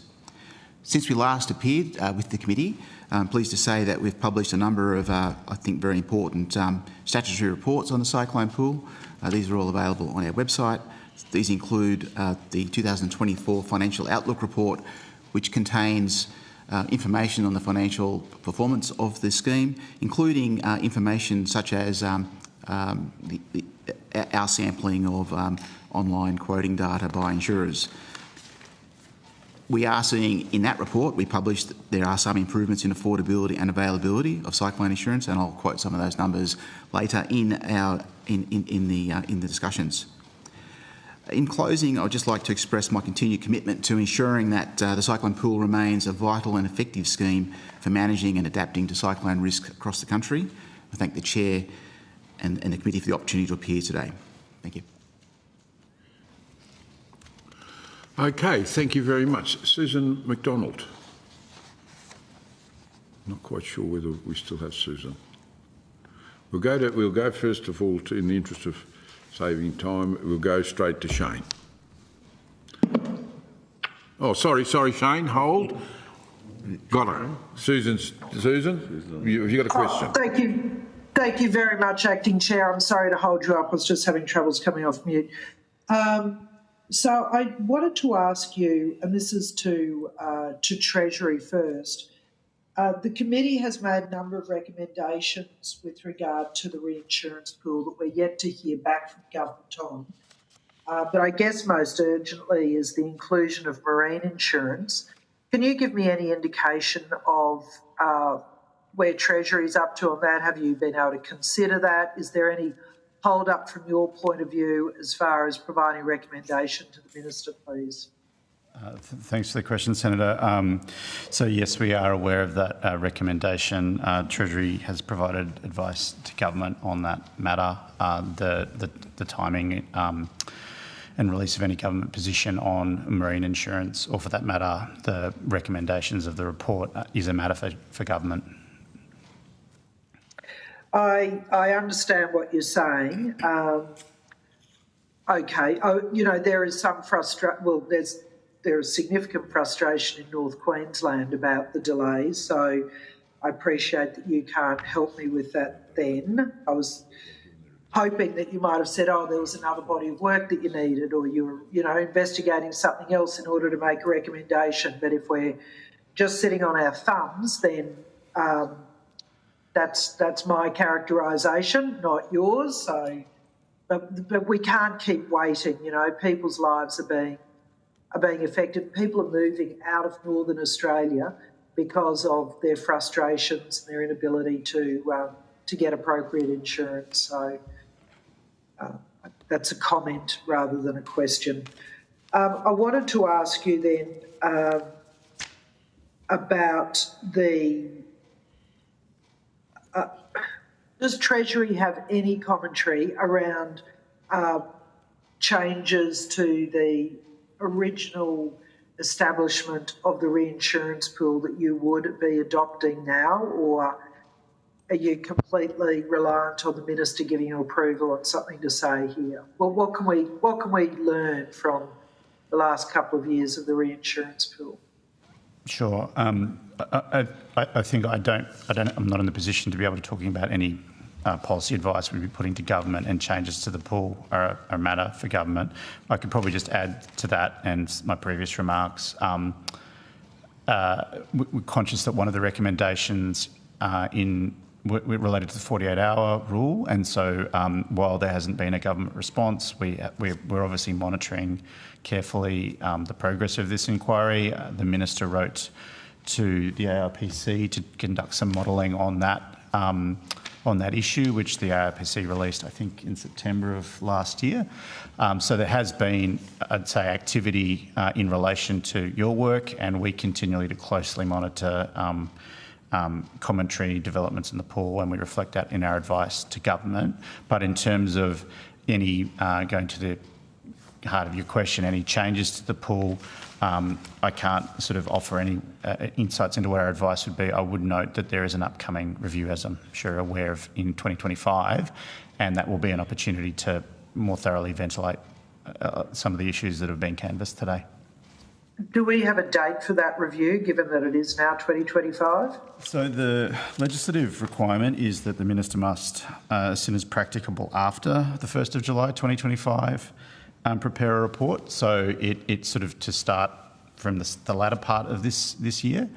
Since we last appeared with the committee, I'm pleased to say that we've published a number of, I think, very important statutory reports on the Cyclone Pool. These are all available on our website. These include the 2024 Financial Outlook Report, which contains information on the financial performance of the scheme, including information such as our sampling of online quoting data by insurers. We are seeing in that report we published there are some improvements in affordability and availability of cyclone insurance, and I'll quote some of those numbers later in the discussions. In closing, I'd just like to express my continued commitment to ensuring that the Cyclone Pool remains a vital and effective scheme for managing and adapting to cyclone risk across the country. I thank the Chair and the committee for the opportunity to appear today. Thank you. Okay, thank you very much. Susan McDonald. Not quite sure whether we still have Susan. We'll go first of all, in the interest of saving time, we'll go straight to Shane. Oh, sorry, Shane, hold. Got her. Susan, have you got a question? Thank you very much, Acting Chair. I'm sorry to hold you up. I was just having troubles coming off mute. So I wanted to ask you, and this is to Treasury first. The committee has made a number of recommendations with regard to the reinsurance pool that we're yet to hear back from government on. But I guess most urgently is the inclusion of marine insurance. Can you give me any indication of where Treasury's up to on that? Have you been able to consider that? Is there any hold up from your point of view as far as providing recommendation to the Minister, please? Thanks for the question, Senator. So yes, we are aware of that recommendation. Treasury has provided advice to government on that matter. The timing and release of any government position on marine insurance, or for that matter, the recommendations of the report, is a matter for government. I understand what you're saying. Okay, there is some frustration. Well, there is significant frustration in North Queensland about the delays, so I appreciate that you can't help me with that then. I was hoping that you might have said, oh, there was another body of work that you needed, or you were, investigating something else in order to make a recommendation. But if we're just sitting on our thumbs, then that's my characterisation, not yours. So, but we can't keep waiting. People's lives are being affected. People are moving out of Northern Australia because of their frustrations and their inability to get appropriate insurance. So that's a comment rather than a question. I wanted to ask you then about does Treasury have any commentary around changes to the original establishment of the reinsurance pool that you would be adopting now, or are you completely reliant on the Minister giving you approval on something to say here? Well, what can we learn from the last couple of years of the reinsurance pool? Sure. I think I'm not in the position to be able to talking about any policy advice we'd be putting to government, and changes to the pool are a matter for government. I could probably just add to that and my previous remarks. We're conscious that one of the recommendations related to the 48-hour rule, and so while there hasn't been a government response, we're obviously monitoring carefully the progress of this inquiry. The Minister wrote to the ARPC to conduct some modelling on that issue, which the ARPC released, I think, in September of last year. So there has been, I'd say, activity in relation to your work, and we continually to closely monitor commentary developments in the pool, and we reflect that in our advice to government. But in terms of any, going to the heart of your question, any changes to the pool, I can't sort of offer any insights into what our advice would be. I would note that there is an upcoming review, as I'm sure you're aware of, in 2025, and that will be an opportunity to more thoroughly ventilate some of the issues that have been canvassed today. Do we have a date for that review, given that it is now 2025? So the legislative requirement is that the Minister must, as soon as practicable after the 1st of July 2025, prepare a report. So it's sort of to start from the latter part of this year.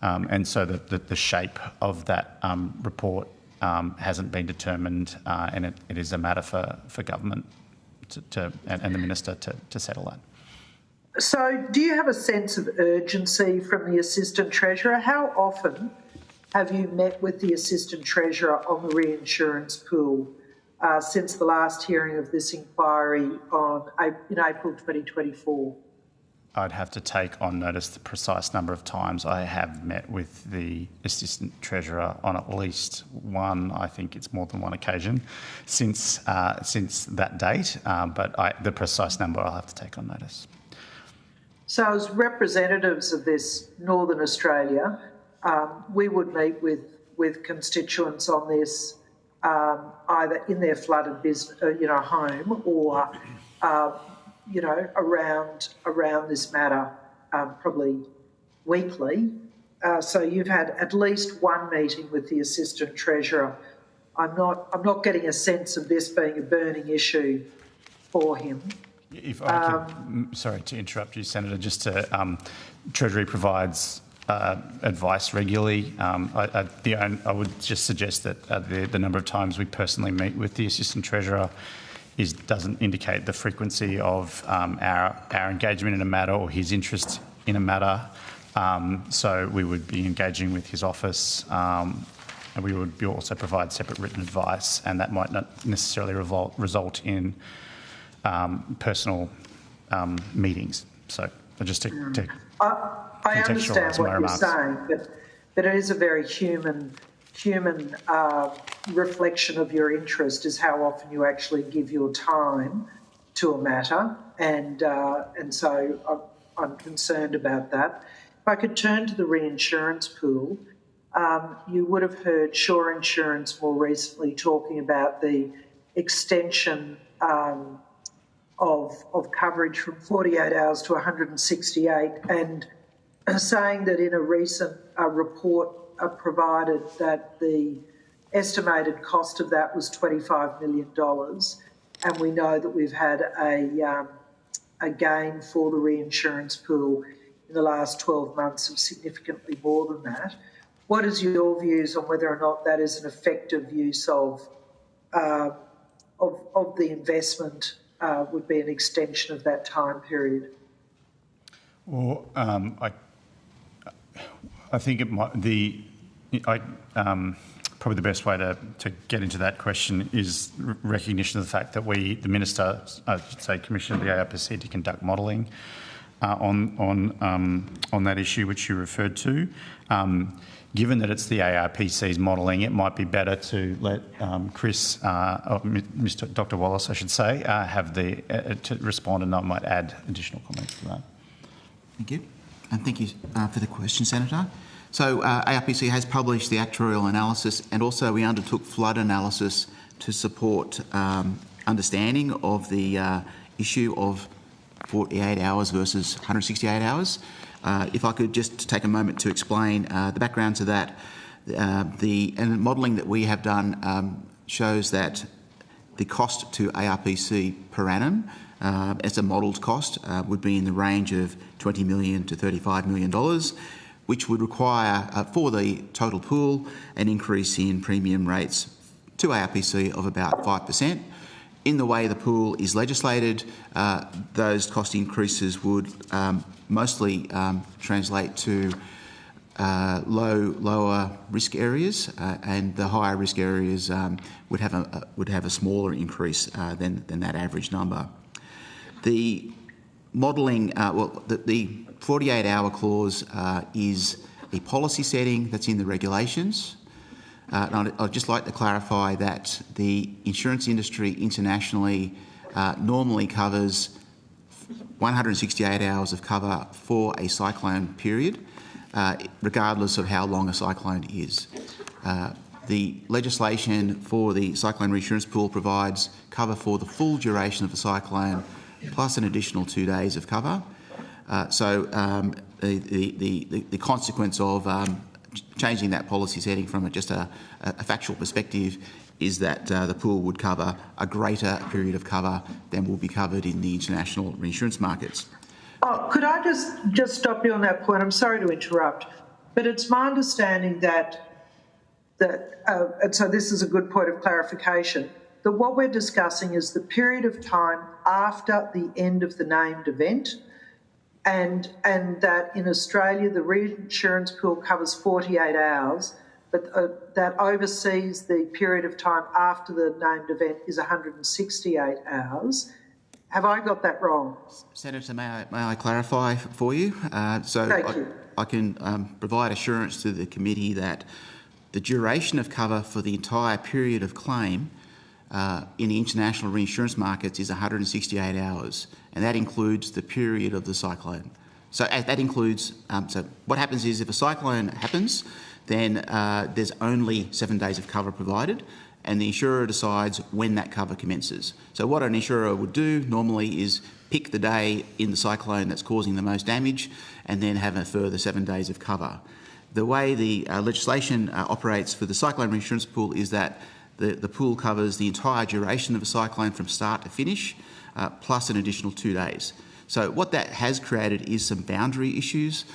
And so the shape of that report hasn't been determined, and it is a matter for government and the Minister to settle that. So do you have a sense of urgency from the Assistant Treasurer? How often have you met with the Assistant Treasurer on the reinsurance pool since the last hearing of this inquiry in April 2024? I'd have to take on notice the precise number of times I have met with the Assistant Treasurer on at least one, I think it's more than one occasion, since that date, but the precise number I'll have to take on notice. So as representatives of this Northern Australia, we would meet with constituents on this either in their flooded business, home, or around this matter probably weekly. So you've had at least one meeting with the Assistant Treasurer. I'm not getting a sense of this being a burning issue for him. If I could, sorry to interrupt you, Senator, just to, Treasury provides advice regularly. I would just suggest that the number of times we personally meet with the Assistant Treasurer doesn't indicate the frequency of our engagement in a matter or his interest in a matter. So we would be engaging with his office, and we would also provide separate written advice, and that might not necessarily result in personal meetings. So just to I understand what you're saying, but it is a very human reflection of your interest is how often you actually give your time to a matter, and so I'm concerned about that. If I could turn to the reinsurance pool, you would have heard Sure Insurance more recently talking about the extension of coverage from 48 hours to 168, and saying that in a recent report provided that the estimated cost of that was $25 million, and we know that we've had a gain for the reinsurance pool in the last 12 months of significantly more than that. What is your views on whether or not that is an effective use of the investment? Would be an extension of that time period? Well, I think it might probably the best way to get into that question is recognition of the fact that the Minister, I should say, commissioned the ARPC to conduct modelling on that issue which you referred to. Given that it's the ARPC's modelling, it might be better to let Chris, or Mr. Dr. Wallace, I should say, have to respond, and I might add additional comments to that. Thank you. And thank you for the question, Senator. So ARPC has published the actuarial analysis, and also we undertook flood analysis to support understanding of the issue of 48 hours versus 168 hours. If I could just take a moment to explain the background to that. The modelling that we have done shows that the cost to ARPC per annum as a modelled cost would be in the range of $20 million to $35 million, which would require for the total pool an increase in premium rates to ARPC of about 5%. In the way the pool is legislated, those cost increases would mostly translate to lower risk areas, and the higher risk areas would have a smaller increase than that average number. The modelling, the 48-hour clause is a policy setting that's in the regulations. I'd just like to clarify that the insurance industry internationally normally covers 168 hours of cover for a cyclone period, regardless of how long a cyclone is. The legislation for the Cyclone Reinsurance Pool provides cover for the full duration of the cyclone, plus an additional 2 days of cover. So the consequence of changing that policy setting from just a factual perspective is that the pool would cover a greater period of cover than will be covered in the international reinsurance markets. Oh, could I just stop you on that point? I'm sorry to interrupt, but it's my understanding that and so this is a good point of clarification, that what we're discussing is the period of time after the end of the named event, and that in Australia the reinsurance pool covers 48 hours, but that overseas the period of time after the named event is 168 hours. Have I got that wrong? Senator, may I clarify for you? Thank you. I can provide assurance to the committee that the duration of cover for the entire period of claim in the international reinsurance markets is 168 hours, and that includes the period of the cyclone. So that includes, so what happens is if a cyclone happens, then there's only 7 days of cover provided, and the insurer decides when that cover commences. So what an insurer would do normally is pick the day in the cyclone that's causing the most damage and then have a further 7 days of cover. The way the legislation operates for the Cyclone Reinsurance Pool is that the pool covers the entire duration of a cyclone from start to finish, plus an additional 2 days. So what that has created is some boundary issues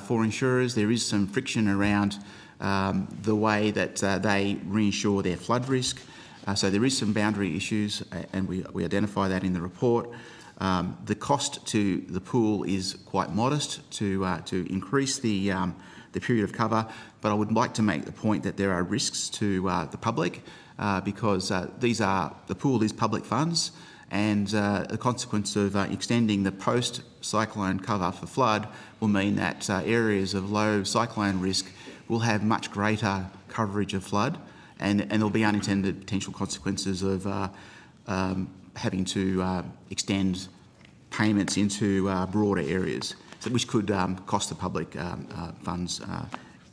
for insurers. There is some friction around the way that they reinsure their flood risk. So there is some boundary issues, and we identify that in the report. The cost to the pool is quite modest to increase the period of cover, but I would like to make the point that there are risks to the public because the pool is public funds, and the consequence of extending the post-cyclone cover for flood will mean that areas of low cyclone risk will have much greater coverage of flood, and there'll be unintended potential consequences of having to extend payments into broader areas, which could cost the public funds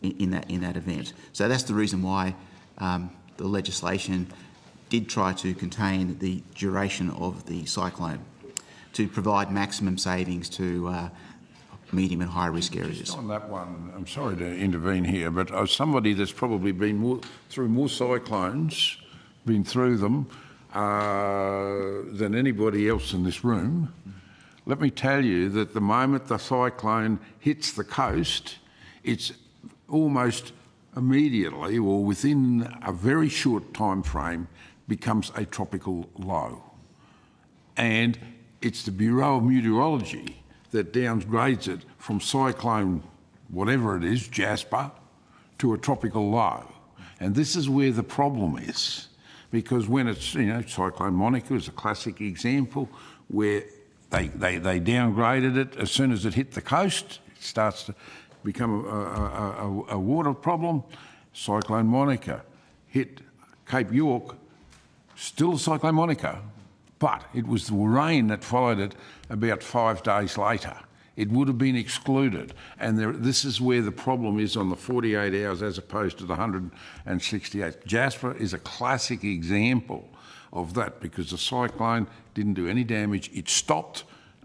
in that event. So that's the reason why the legislation did try to contain the duration of the cyclone to provide maximum savings to medium and high risk areas. Just on that one, I'm sorry to intervene here, but as somebody that's probably been through more cyclones, been through them than anybody else in this room, let me tell you that the moment the cyclone hits the coast, it's almost immediately or within a very short time frame becomes a tropical low. And it's the Bureau of Meteorology that downgrades it from cyclone, whatever it is, Jasper, to a tropical low. And this is where the problem is, because when it's, Cyclone Monica is a classic example where they downgraded it as soon as it hit the coast. It starts to become a water problem. Cyclone Monica hit Cape York, still Cyclone Monica, but it was the rain that followed it about 5 days later. It would have been excluded. And this is where the problem is on the 48 hours as opposed to the 168. Jasper is a classic example of that because the cyclone didn't do any damage. It stopped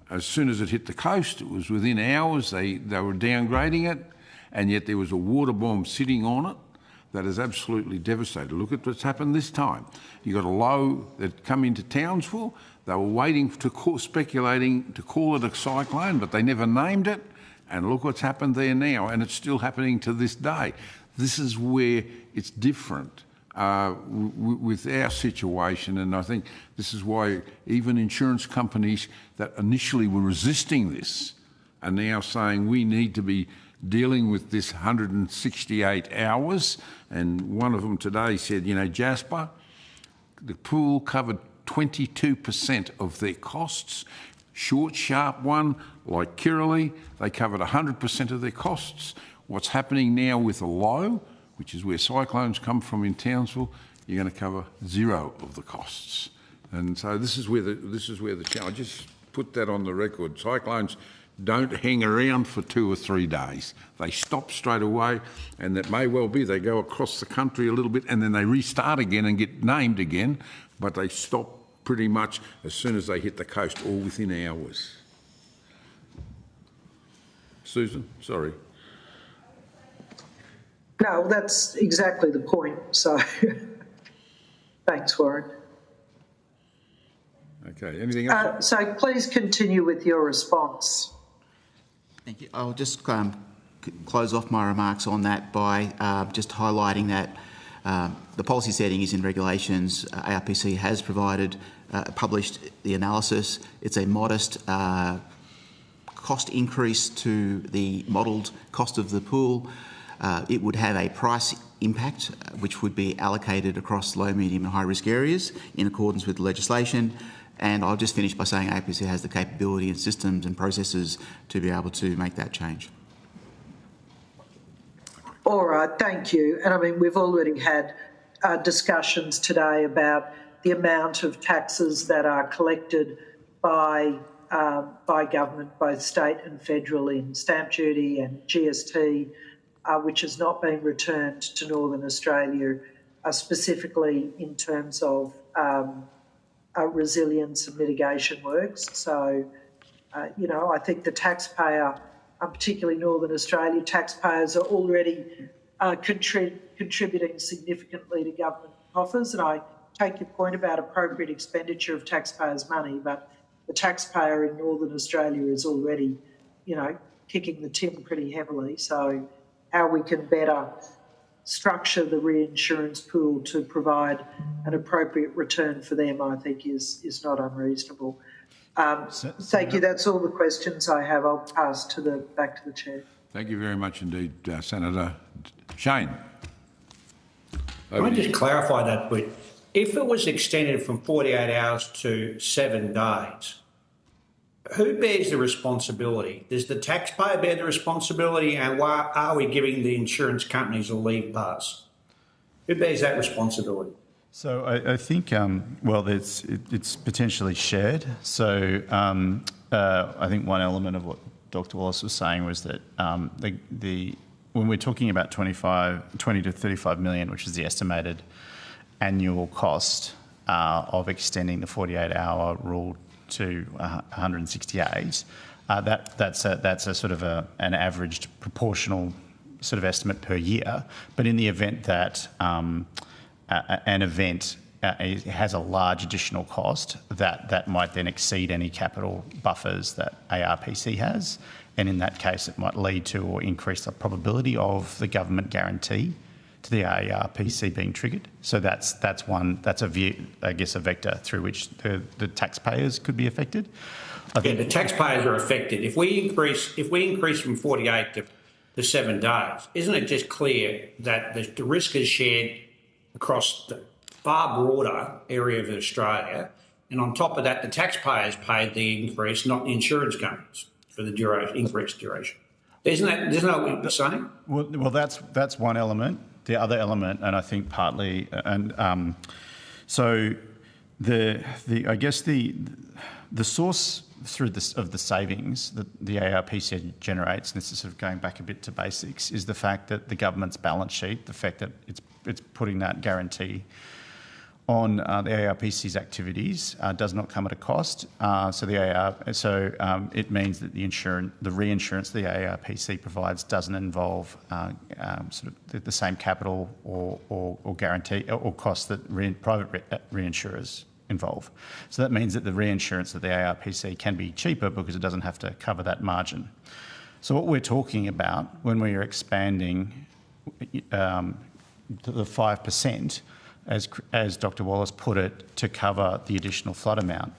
as soon as it hit the coast. It was within hours. They were downgrading it, and yet there was a water bomb sitting on it that is absolutely devastated. Look at what's happened this time. You got a low that come into Townsville. They were waiting speculating to call it a cyclone, but they never named it. And look what's happened there now, and it's still happening to this day. This is where it's different with our situation, and I think this is why even insurance companies that initially were resisting this are now saying we need to be dealing with this 168 hours. And one of them today said, Jasper, the pool covered 22% of their costs. Short, sharp one, like Kirrily, they covered 100% of their costs. What's happening now with a low, which is where cyclones come from in Townsville, you're going to cover zero of the costs. And so this is where the challenge. Just put that on the record. Cyclones don't hang around for 2 or 3 days. They stop straight away, and that may well be they go across the country a little bit and then they restart again and get named again, but they stop pretty much as soon as they hit the coast, all within hours. Susan, sorry. No, that's exactly the point. So thanks, Warren. Okay, anything else? So please continue with your response. Thank you. I'll just close off my remarks on that by just highlighting that the policy setting is in regulations. ARPC has published the analysis. It's a modest cost increase to the modelled cost of the pool. It would have a price impact which would be allocated across low, medium and high risk areas in accordance with the legislation. And I'll just finish by saying APC has the capability and systems and processes to be able to make that change. All right, thank you. And I mean, we've already had discussions today about the amount of taxes that are collected by government, both state and federal, in stamp duty and GST, which has not been returned to Northern Australia specifically in terms of resilience and mitigation works. So, I think the taxpayer, particularly Northern Australia taxpayers, are already contributing significantly to government coffers. And I take your point about appropriate expenditure of taxpayers' money, but the taxpayer in Northern Australia is already, kicking the tin pretty heavily. So how we can better structure the reinsurance pool to provide an appropriate return for them, I think, is not unreasonable. Thank you. That's all the questions I have. I'll pass back to the chair. Thank you very much indeed, Senator. Shane. Can I just clarify that bit? If it was extended from 48 hours to 7 days, who bears the responsibility? Does the taxpayer bear the responsibility, and why are we giving the insurance companies a leave pass? Who bears that responsibility? So I think, it's potentially shared. So I think one element of what Dr. Wallace was saying was that when we're talking about 20 to 35 million, which is the estimated annual cost of extending the 48-hour rule to 168, that's a sort of an averaged proportional sort of estimate per year. But in the event that an event has a large additional cost, that might then exceed any capital buffers that ARPC has, and in that case it might lead to or increase the probability of the government guarantee to the ARPC being triggered. So that's a view, I guess, a vector through which the taxpayers could be affected. The taxpayers are affected. If we increase from 48 to 7 days, isn't it just clear that the risk is shared across the far broader area of Australia, and on top of that, the taxpayers paid the increase, not the insurance companies, for the increased duration? Isn't that what you're saying? Well, that's one element. The other element, and I think partly, and so I guess the source of the savings that the ARPC generates, and this is sort of going back a bit to basics, is the fact that the government's balance sheet, the fact that it's putting that guarantee on the ARPC's activities does not come at a cost. So it means that the reinsurance the ARPC provides doesn't involve sort of the same capital or guarantee or cost that private reinsurers involve. So that means that the reinsurance of the ARPC can be cheaper because it doesn't have to cover that margin. So what we're talking about when we are expanding to the 5%, as Dr. Wallace put it, to cover the additional flood amount,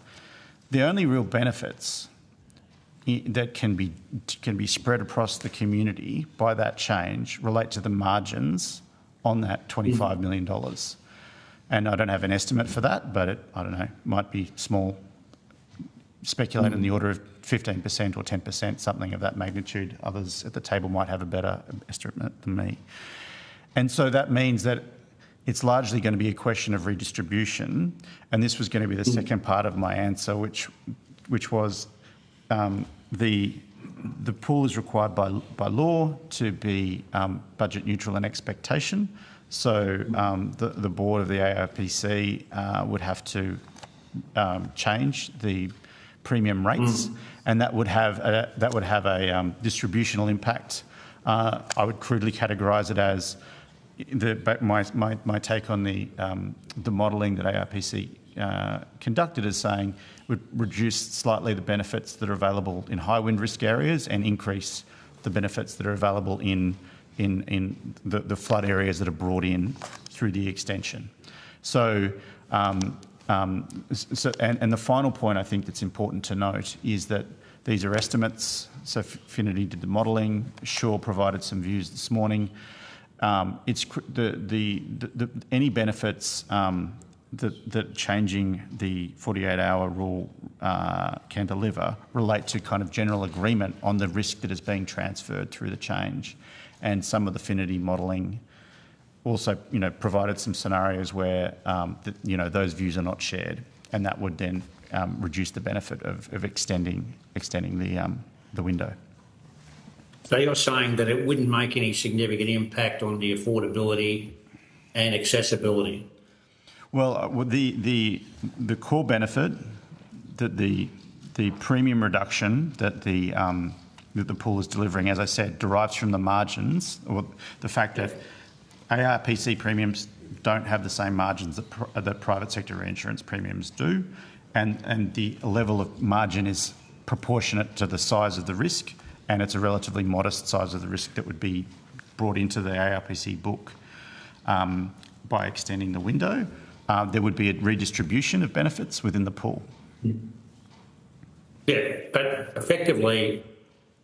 the only real benefits that can be spread across the community by that change relate to the margins on that $25 million. And I don't have an estimate for that, but I don't know, might be small, speculate in the order of 15% or 10%, something of that magnitude. Others at the table might have a better estimate than me. And so that means that it's largely going to be a question of redistribution, and this was going to be the second part of my answer, which was the pool is required by law to be budget neutral and expectation. So the board of the ARPC would have to change the premium rates, and that would have a distributional impact. I would crudely categorise it as my take on the modelling that ARPC conducted as saying would reduce slightly the benefits that are available in high wind risk areas and increase the benefits that are available in the flood areas that are brought in through the extension. So, and the final point I think that's important to note is that these are estimates. So Finity did the modelling. Shaw provided some views this morning. It's any benefits that changing the 48-hour rule can deliver relate to kind of general agreement on the risk that is being transferred through the change, and some of the Finity modelling also, provided some scenarios where those views are not shared, and that would then reduce the benefit of extending the window. So you're saying that it wouldn't make any significant impact on the affordability and accessibility? Well, the core benefit that the premium reduction that the pool is delivering, as I said, derives from the margins, or the fact that ARPC premiums don't have the same margins that private sector reinsurance premiums do, and the level of margin is proportionate to the size of the risk, and it's a relatively modest size of the risk that would be brought into the ARPC book by extending the window. There would be a redistribution of benefits within the pool. Yeah, but effectively,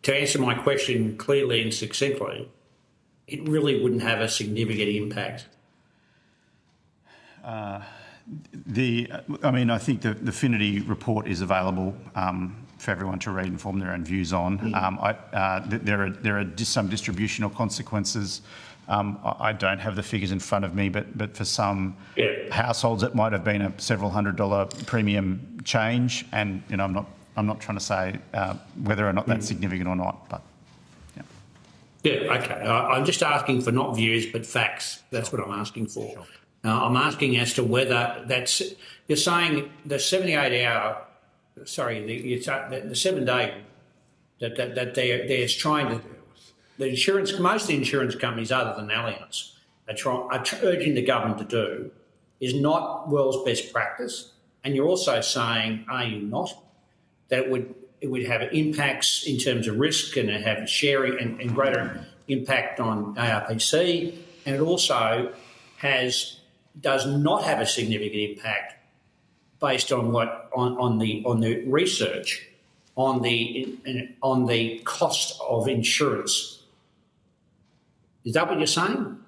to answer my question clearly and succinctly, it really wouldn't have a significant impact. I think the Affinity report is available for everyone to read and form their own views on. There are some distributional consequences. I don't have the figures in front of me, but for some households it might have been a several $100 premium change, and I'm not trying to say whether or not that's significant or not, but yeah. Yeah, okay. I'm just asking for not views but facts. That's what I'm asking for. Sure. I'm asking as to whether you're saying the 78-hour, the 7-day that they're trying to. Most insurance companies, other than Allianz, are urging the government to do is not world's best practice. And you're also saying, are you not, that it would have impacts in terms of risk and have sharing and greater impact on ARPC, and it also does not have a significant impact based on the research on the cost of insurance. Is that what you're saying?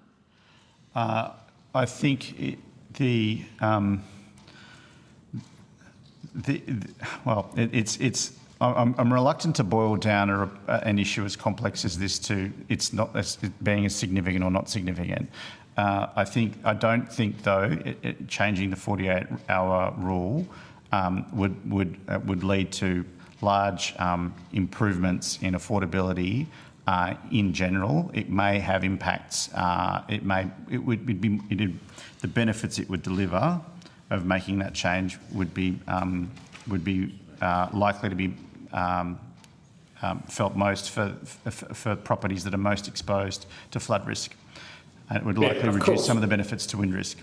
I think I'm reluctant to boil down an issue as complex as this to it's not as being as significant or not significant. I don't think though changing the 48-hour rule would lead to large improvements in affordability. In general, it may have impacts. The benefits it would deliver of making that change would be likely to be felt most for properties that are most exposed to flood risk, and it would likely reduce some of the benefits to wind risk.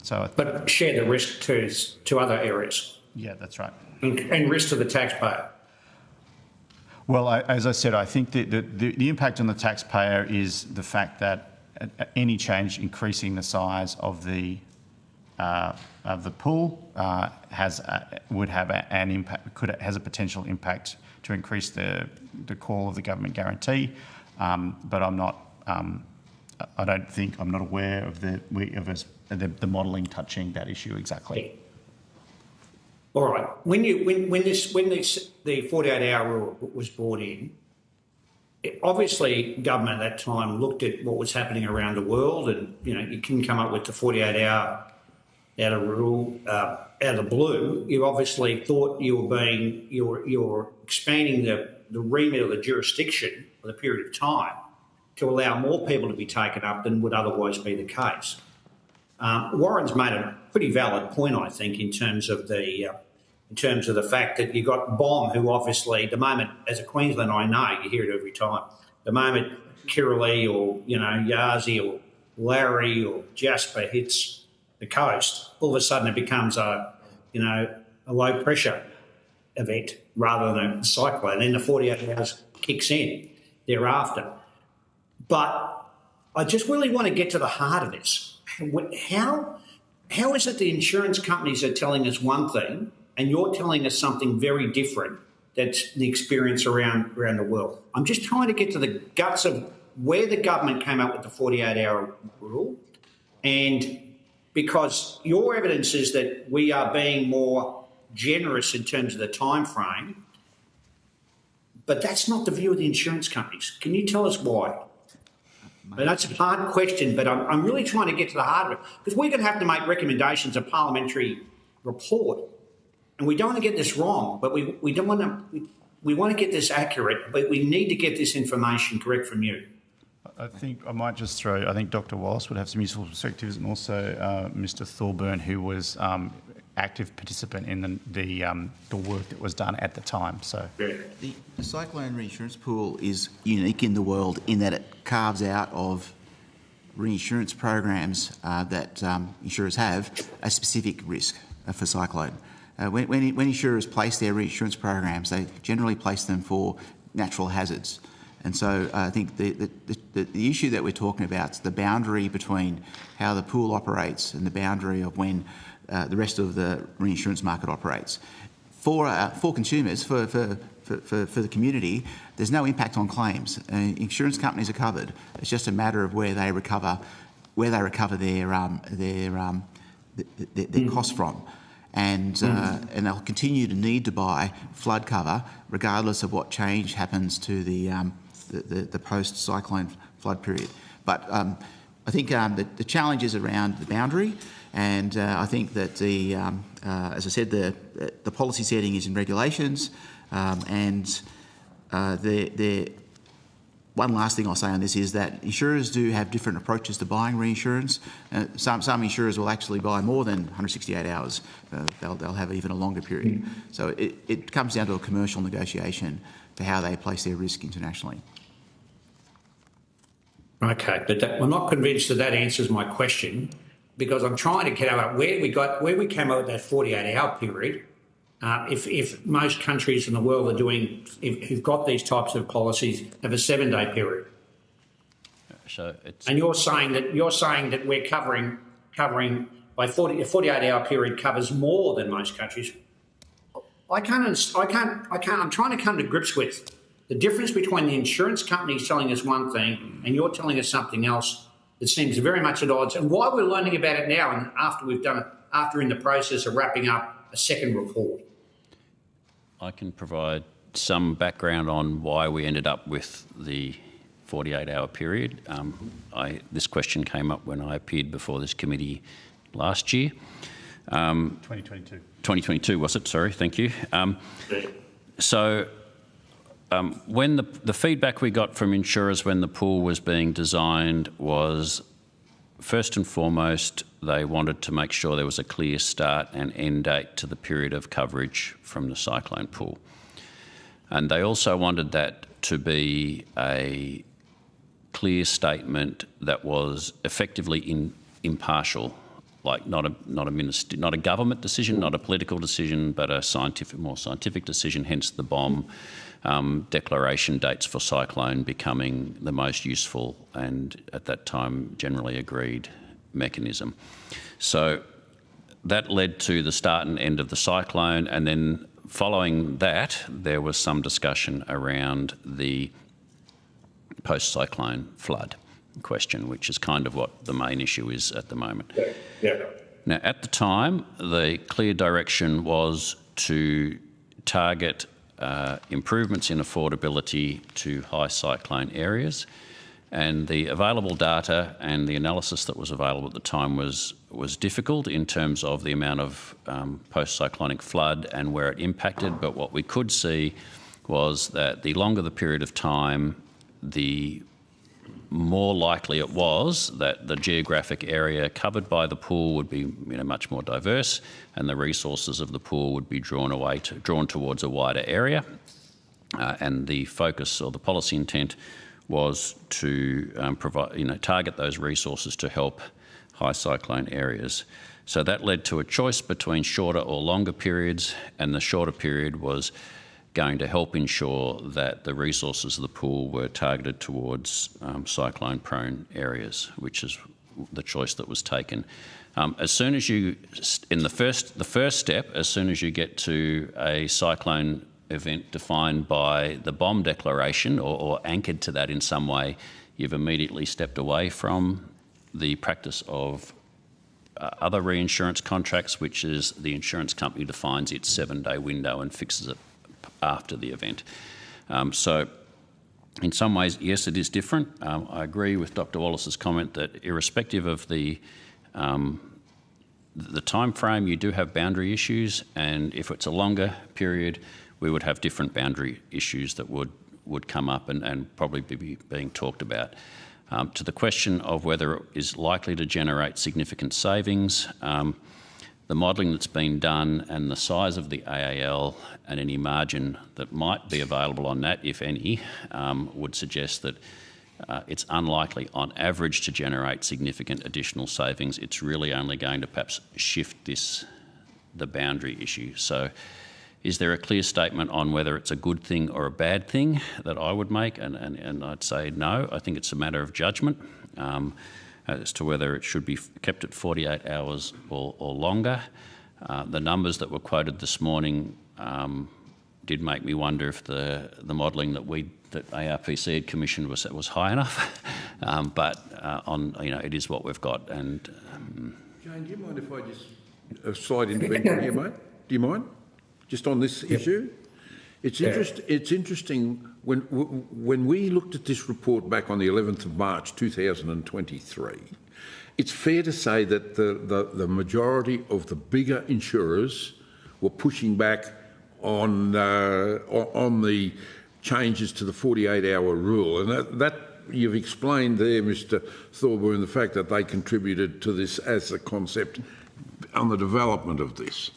But share the risk to other areas. Yeah, that's right. And risk to the taxpayer. Well, as I said, I think the impact on the taxpayer is the fact that any change increasing the size of the pool has a potential impact to increase the call of the government guarantee, but I'm not aware of the modelling touching that issue exactly. All right. When the 48-hour rule was brought in, obviously government at that time looked at what was happening around the world, and you couldn't come up with the 48-hour rule out of the blue. You obviously thought you were expanding the remit of the jurisdiction for the period of time to allow more people to be taken up than would otherwise be the case. Warren's made a pretty valid point, I think, in terms of the fact that you got Bomb, who obviously, the moment, as a Queenslander, I know you hear it every time. The moment Kirralee or Yazi or Larry or Jasper hits the coast, all of a sudden it becomes a low pressure event rather than a cyclone. And then the 48 hours kicks in thereafter. But I just really want to get to the heart of this. How is it the insurance companies are telling us one thing and you're telling us something very different? That's the experience around the world. I'm just trying to get to the guts of where the government came up with the 48-hour rule, and because your evidence is that we are being more generous in terms of the time frame, but that's not the view of the insurance companies. Can you tell us why? And that's a hard question, but I'm really trying to get to the heart of it, because we're going to have to make recommendations, a parliamentary report, and we don't want to get this wrong, but we want to get this accurate, but we need to get this information correct from you. I think I might just throw, I think Dr Wallace would have some useful perspectives, and also Mr Thorburn, who was active participant in the work that was done at the time. So the Cyclone Reinsurance Pool is unique in the world in that it carves out of reinsurance programs that insurers have a specific risk for cyclone. When insurers place their reinsurance programs, they generally place them for natural hazards. And so I think the issue that we're talking about is the boundary between how the pool operates and the boundary of when the rest of the reinsurance market operates. For consumers, for the community, there's no impact on claims. Insurance companies are covered. It's just a matter of where they recover their costs from. And they'll continue to need to buy flood cover regardless of what change happens to the post-cyclone flood period. But I think the challenge is around the boundary, and I think that as I said, the policy setting is in regulations, and one last thing I'll say on this is that insurers do have different approaches to buying reinsurance. Some insurers will actually buy more than 168 hours. They'll have even a longer period. So it comes down to a commercial negotiation for how they place their risk internationally. Okay, but I'm not convinced that answers my question, because I'm trying to get out where we came out with that 48-hour period. If most countries in the world are doing, who've got these types of policies, have a 7-day period. So it's, and you're saying that we're covering by 48-hour period covers more than most countries. I'm trying to come to grips with the difference between the insurance company telling us one thing and you're telling us something else that seems very much at odds, and why we're learning about it now and after we've done it, after in the process of wrapping up a second report. I can provide some background on why we ended up with the 48-hour period. This question came up when I appeared before this committee last year. 2022. 2022 was it? Sorry, thank you. When the feedback we got from insurers when the pool was being designed was, first and foremost, they wanted to make sure there was a clear start and end date to the period of coverage from the cyclone pool. And they also wanted that to be a clear statement that was effectively impartial, like not a government decision, not a political decision, but a more scientific decision, hence the BOM declaration dates for cyclone becoming the most useful and at that time generally agreed mechanism. So that led to the start and end of the cyclone, and then following that there was some discussion around the post-cyclone flood question, which is kind of what the main issue is at the moment. Yeah. Now, at the time, the clear direction was to target improvements in affordability to high cyclone areas, and the available data and the analysis that was available at the time was difficult in terms of the amount of post-cyclonic flood and where it impacted, but what we could see was that the longer the period of time, the more likely it was that the geographic area covered by the pool would be much more diverse, and the resources of the pool would be drawn towards a wider area. And the focus or the policy intent was to target those resources to help high cyclone areas. So that led to a choice between shorter or longer periods, and the shorter period was going to help ensure that the resources of the pool were targeted towards cyclone-prone areas, which is the choice that was taken. As soon as you, in the first step, as soon as you get to a cyclone event defined by the BOM declaration or anchored to that in some way, you've immediately stepped away from the practice of other reinsurance contracts, which is the insurance company defines its 7-day window and fixes it after the event. So in some ways, yes, it is different. I agree with Dr. Wallace's comment that irrespective of the time frame, you do have boundary issues, and if it's a longer period, we would have different boundary issues that would come up and probably be being talked about. To the question of whether it is likely to generate significant savings, the modelling that's been done and the size of the AAL and any margin that might be available on that, if any, would suggest that it's unlikely on average to generate significant additional savings. It's really only going to perhaps shift the boundary issue. So is there a clear statement on whether it's a good thing or a bad thing that I would make? And I'd say no. I think it's a matter of judgment as to whether it should be kept at 48 hours or longer. The numbers that were quoted this morning did make me wonder if the modelling that ARPC had commissioned was high enough. But it is what we've got. And Jane, do you mind if I just a slight intervention here, mate? Do you mind? Just on this issue? It's interesting when we looked at this report back on the 11th of March 2023, it's fair to say that the majority of the bigger insurers were pushing back on the changes to the 48-hour rule. And that you've explained there, Mr Thorburn, the fact that they contributed to this as a concept on the development of this.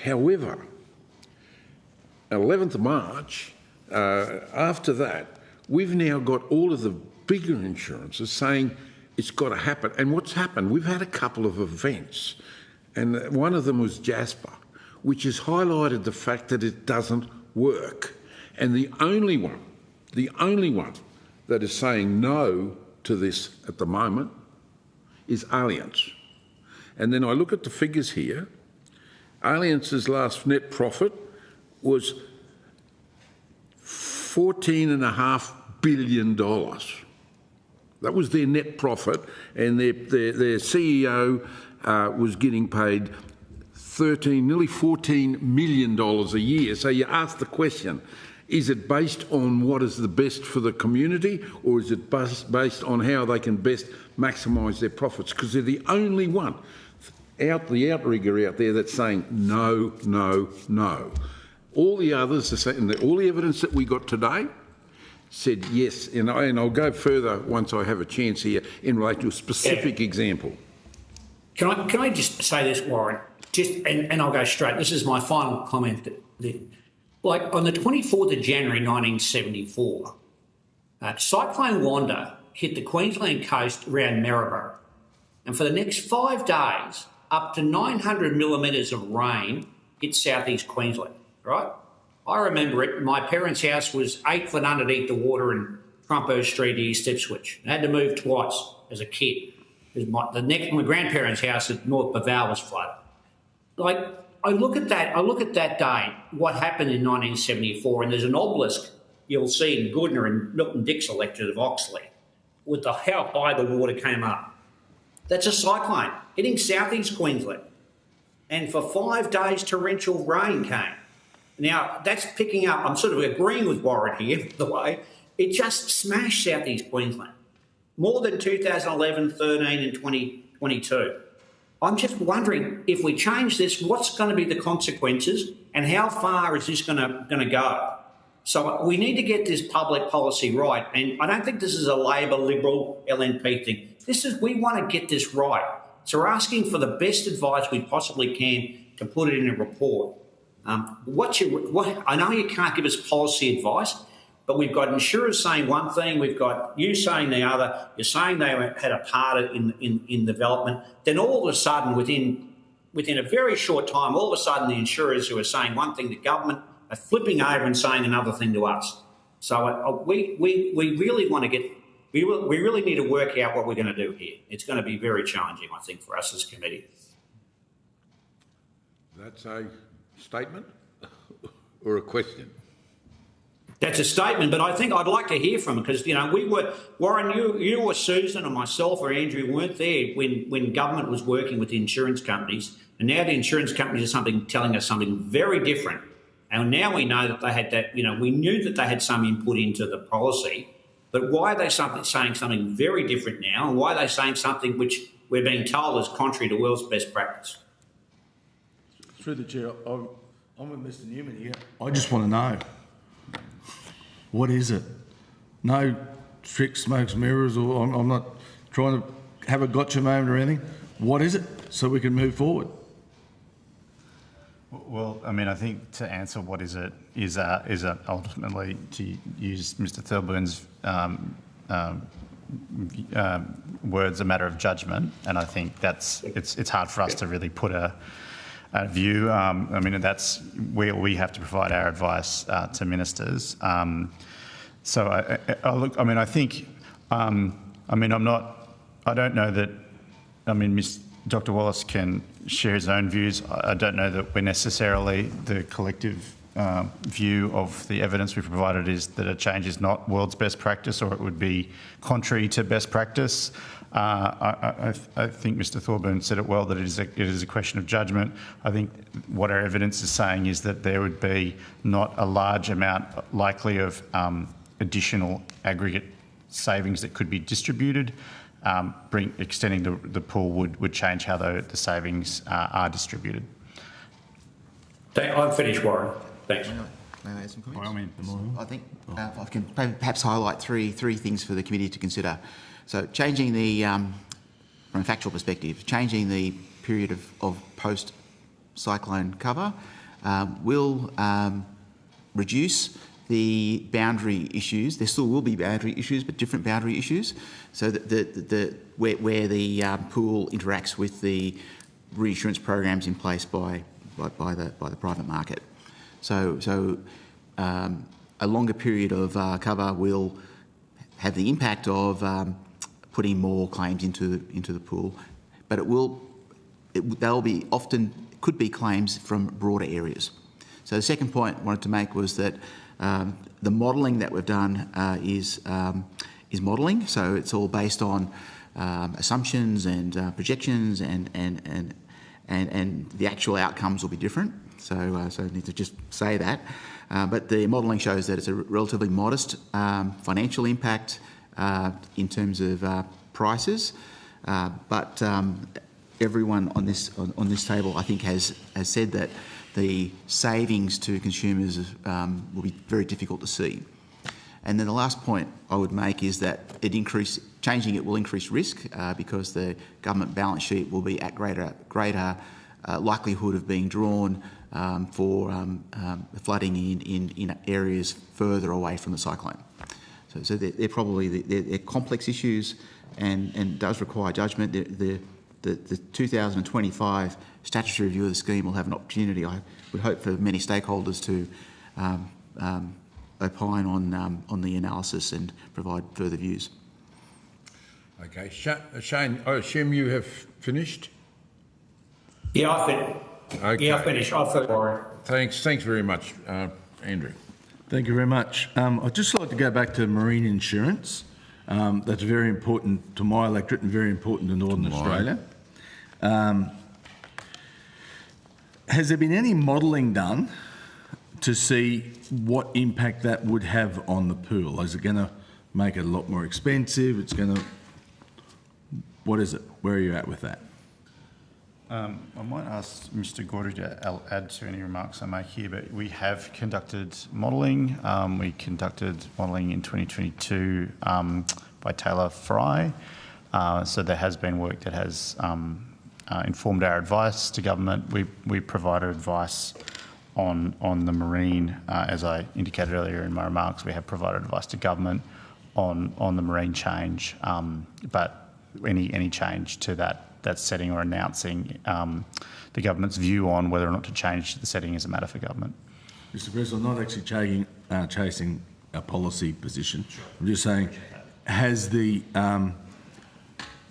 However, 11th of March, after that, we've now got all of the bigger insurances saying it's got to happen. And what's happened? We've had a couple of events, and one of them was Jasper, which has highlighted the fact that it doesn't work. And the only one that is saying no to this at the moment is Allianz. And then I look at the figures here. Allianz's last net profit was $14.5 billion. That was their net profit, and their CEO was getting paid nearly $14 million a year. So you ask the question, is it based on what is the best for the community, or is it based on how they can best maximise their profits? Because they're the only one, the outrigger out there that's saying no, no, no. All the others are saying, all the evidence that we got today said yes, and I'll go further once I have a chance here in relation to a specific example. Can I just say this, Warren? And I'll go straight. This is my final comment. Like on the 24th of January 1974, Cyclone Wanda hit the Queensland coast around Maryborough, and for the next 5 days, up to 900 millimetres of rain hit southeast Queensland. Right? I remember it. My parents' house was 8 foot underneath the water in Trumphurst Street, East Ipswich. I had to move twice as a kid. My grandparents' house at North Baval was flooded. Like, I look at that day, what happened in 1974, and there's an obelisk you'll see in Goodna and Milton Dix electorate of Oxley with how high the water came up. That's a cyclone hitting southeast Queensland. And for 5 days, torrential rain came. Now, that's picking up, I'm sort of agreeing with Warren here, by the way. It just smashed southeast Queensland. More than 2011, 13 and 2022. I'm just wondering, if we change this, what's going to be the consequences and how far is this going to go? So we need to get this public policy right. And I don't think this is a Labor, Liberal, LNP thing. We want to get this right. So we're asking for the best advice we possibly can to put it in a report. I know you can't give us policy advice, but we've got insurers saying one thing, we've got you saying the other, you're saying they had a part in development. Then all of a sudden, within a very short time, all of a sudden the insurers who are saying one thing to government are flipping over and saying another thing to us. So we really want to we really need to work out what we're going to do here. It's going to be very challenging, I think, for us as a committee. That's a statement or a question? That's a statement, but I think I'd like to hear from him because, Warren, you or Susan or myself or Andrew weren't there when government was working with the insurance companies, and now the insurance companies are telling us something very different. And now we know that they had that, we knew that they had some input into the policy, but why are they saying something very different now, and why are they saying something which we're being told is contrary to world's best practice? Through the chair, I'm with Mr Newman here. I just want to know, what is it? No tricks, smokes, mirrors, or I'm not trying to have a gotcha moment or anything. What is it so we can move forward? Well, I mean, I think to answer what is it is ultimately, to use Mr. Thurlburn's words, a matter of judgment, and I think it's hard for us to really put a view. I mean, that's where we have to provide our advice to ministers. So I think I don't know that. I mean, Dr. Wallace can share his own views. I don't know that we're necessarily the collective view of the evidence we provided is that a change is not world's best practice, or it would be contrary to best practice. I think Mr. Thorburn said it well, that it is a question of judgment. I think what our evidence is saying is that there would be not a large amount likely of additional aggregate savings that could be distributed. Extending the pool would change how the savings are distributed. I'm finished, Warren. Thanks. May I add some comments? I think I can perhaps highlight three things for the committee to consider. So changing the, from a factual perspective, changing the period of post-cyclone cover will reduce the boundary issues. There still will be boundary issues, but different boundary issues. So where the pool interacts with the reinsurance programs in place by the private market. So a longer period of cover will have the impact of putting more claims into the pool, but they'll be often could be claims from broader areas. So the second point I wanted to make was that the modelling that we've done is modelling, so it's all based on assumptions and projections, and the actual outcomes will be different. So I need to just say that. But the modelling shows that it's a relatively modest financial impact in terms of prices. But everyone on this table, I think, has said that the savings to consumers will be very difficult to see. And then the last point I would make is that changing it will increase risk because the government balance sheet will be at greater likelihood of being drawn for flooding in areas further away from the cyclone. So they're probably they're complex issues and does require judgment. The 2025 statutory review of the scheme will have an opportunity, I would hope, for many stakeholders to opine on the analysis and provide further views. Okay, Shane, I assume you have finished? Yeah, I finished. Okay. Yeah, I finished. I thought, Warren. Thanks very much, Andrew. Thank you very much. I'd just like to go back to marine insurance. That's very important to my electorate and very important to Northern Australia. Has there been any modelling done to see what impact that would have on the pool? Is it going to make it a lot more expensive? It's going to... What is it? Where are you at with that? I might ask Mr. Gaudry to add to any remarks I make here, but we have conducted modelling. We conducted modelling in 2022 by Taylor Fry. So there has been work that has informed our advice to government. We provided advice on the marine, as I indicated earlier in my remarks. We have provided advice to government on the marine change, but any change to that setting or announcing the government's view on whether or not to change the setting is a matter for government. Mr. President, I'm not actually chasing a policy position. I'm just saying, has the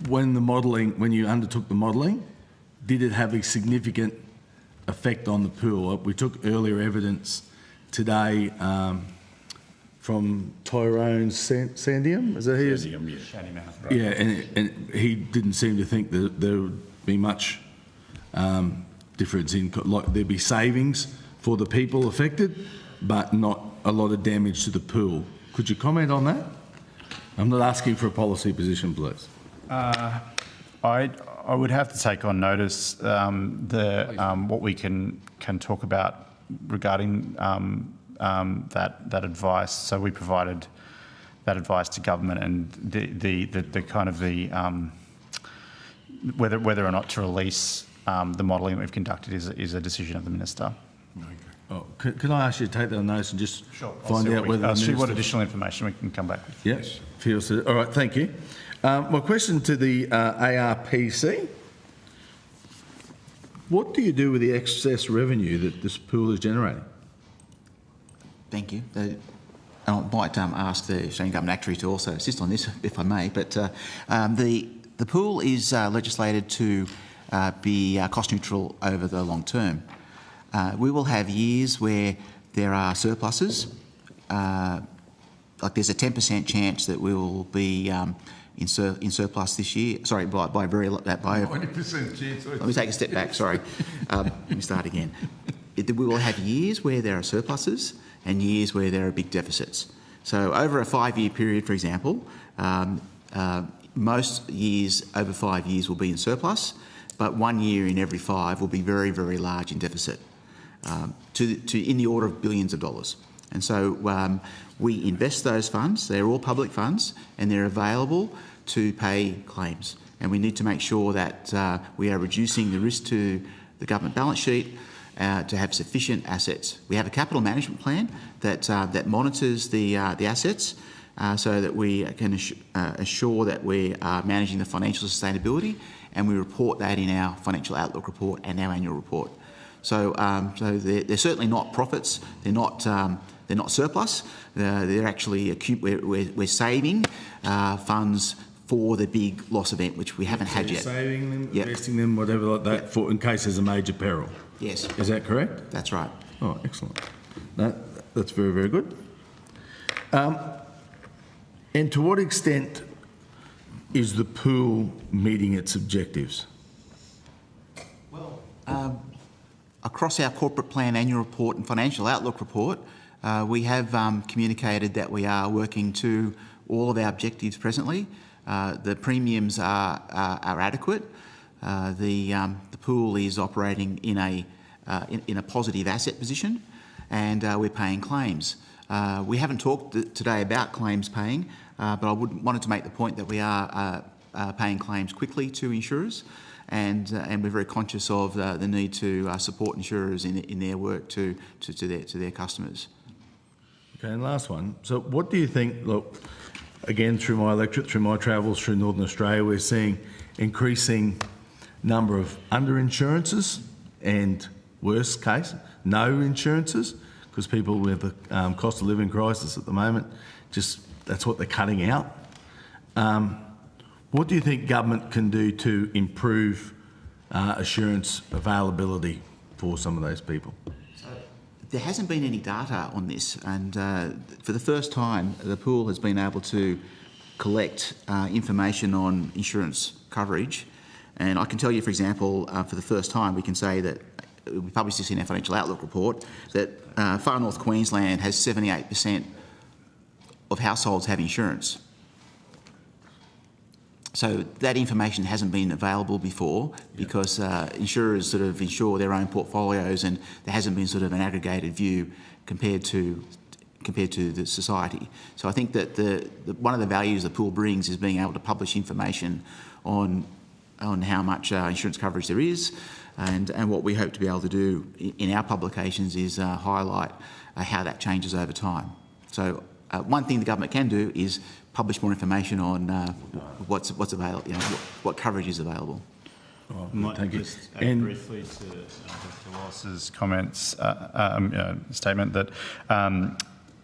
when you undertook the modelling, did it have a significant effect on the pool? We took earlier evidence today from Tyrone Sandium, is that he? Sandium, yeah. Right. Yeah, and he didn't seem to think that there would be much difference in, like, there'd be savings for the people affected, but not a lot of damage to the pool. Could you comment on that? I'm not asking for a policy position, please. I would have to take on notice what we can talk about regarding that advice. So we provided that advice to government, and the kind of the whether or not to release the modelling that we've conducted is a decision of the minister. Okay. Oh, can I ask you to take that on notice and just find out whether I'll see what additional information we can come back with. Yes, feels all right. Thank you. My question to the ARPC: what do you do with the excess revenue that this pool is generating? Thank you. I might ask the Australian Government Actuary to also assist on this, if I may. But the pool is legislated to be cost neutral over the long term. We will have years where there are surpluses. Like there's a 10% chance that we will be in surplus this year. Sorry, by 90% chance. Let me take a step back. Sorry, let me start again. We will have years where there are surpluses and years where there are big deficits. So over a 5-year period, for example, most years over 5 years will be in surplus, but 1 year in every 5 will be very, very large in deficit, in the order of billions of dollars. And so we invest those funds. They're all public funds and they're available to pay claims. And we need to make sure that we are reducing the risk to the government balance sheet to have sufficient assets. We have a capital management plan that monitors the assets so that we can assure that we are managing the financial sustainability, and we report that in our financial outlook report and our annual report. So they're certainly not profits. They're not surplus. They're actually we're saving funds for the big loss event, which we haven't had yet. Saving them, investing them, whatever like that, for in case there's a major peril. Yes. Is that correct? That's right. Oh, excellent. That's very, very good. And to what extent is the pool meeting its objectives? Well, across our corporate plan annual report and financial outlook report, we have communicated that we are working to all of our objectives presently. The premiums are adequate. The pool is operating in a positive asset position, and we're paying claims. We haven't talked today about claims paying, but I wanted to make the point that we are paying claims quickly to insurers, and we're very conscious of the need to support insurers in their work to their customers. Okay, and last one. So what do you think, look, again, through my electorate, through my travels through Northern Australia, we're seeing increasing number of underinsurances and, worst case, no insurances, because people with the cost of living crisis at the moment, just that's what they're cutting out. What do you think government can do to improve assurance availability for some of those people? There hasn't been any data on this, and for the first time, the pool has been able to collect information on insurance coverage. And I can tell you, for example, for the first time, we can say that we published this in our financial outlook report, that Far North Queensland has 78% of households have insurance. So that information hasn't been available before because insurers sort of insure their own portfolios, and there hasn't been sort of an aggregated view compared to the society. So I think that one of the values the pool brings is being able to publish information on how much insurance coverage there is, and what we hope to be able to do in our publications is highlight how that changes over time. So one thing the government can do is publish more information on what's available, what coverage is available. Oh, thank you. Just add briefly to Dr. Wallace's comments, statement that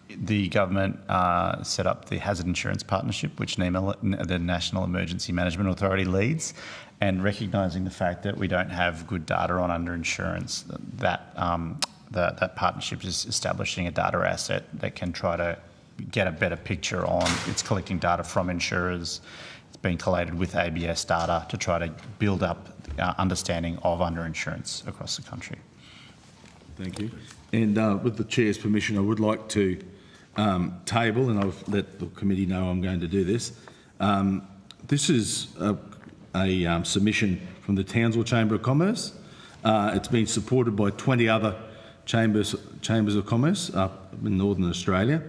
the government set up the Hazard Insurance Partnership, which the National Emergency Management Authority leads, and recognising the fact that we don't have good data on underinsurance, that partnership is establishing a data asset that can try to get a better picture on. It's collecting data from insurers. It's being collated with ABS data to try to build up understanding of underinsurance across the country. Thank you. And with the Chair's permission, I would like to table, and I've let the committee know I'm going to do this. This is a submission from the Townsville Chamber of Commerce. It's been supported by 20 other chambers of commerce up in Northern Australia.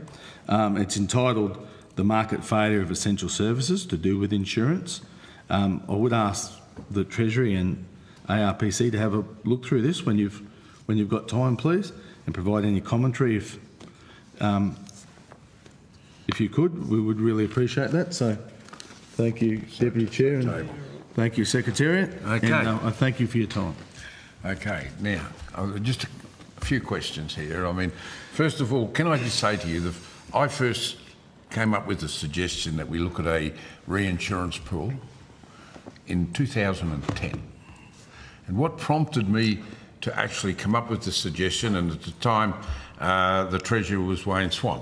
It's entitled the market failure of essential services to do with insurance. I would ask the Treasury and ARPC to have a look through this when you've got time, please, and provide any commentary if you could. We would really appreciate that. So, thank you, Deputy Chair, and thank you, Secretariat. Okay. And I thank you for your time. Okay. Now, just a few questions here. I mean, first of all, can I just say to you that I first came up with the suggestion that we look at a reinsurance pool in 2010. And what prompted me to actually come up with the suggestion, and at the time the Treasurer was Wayne Swan.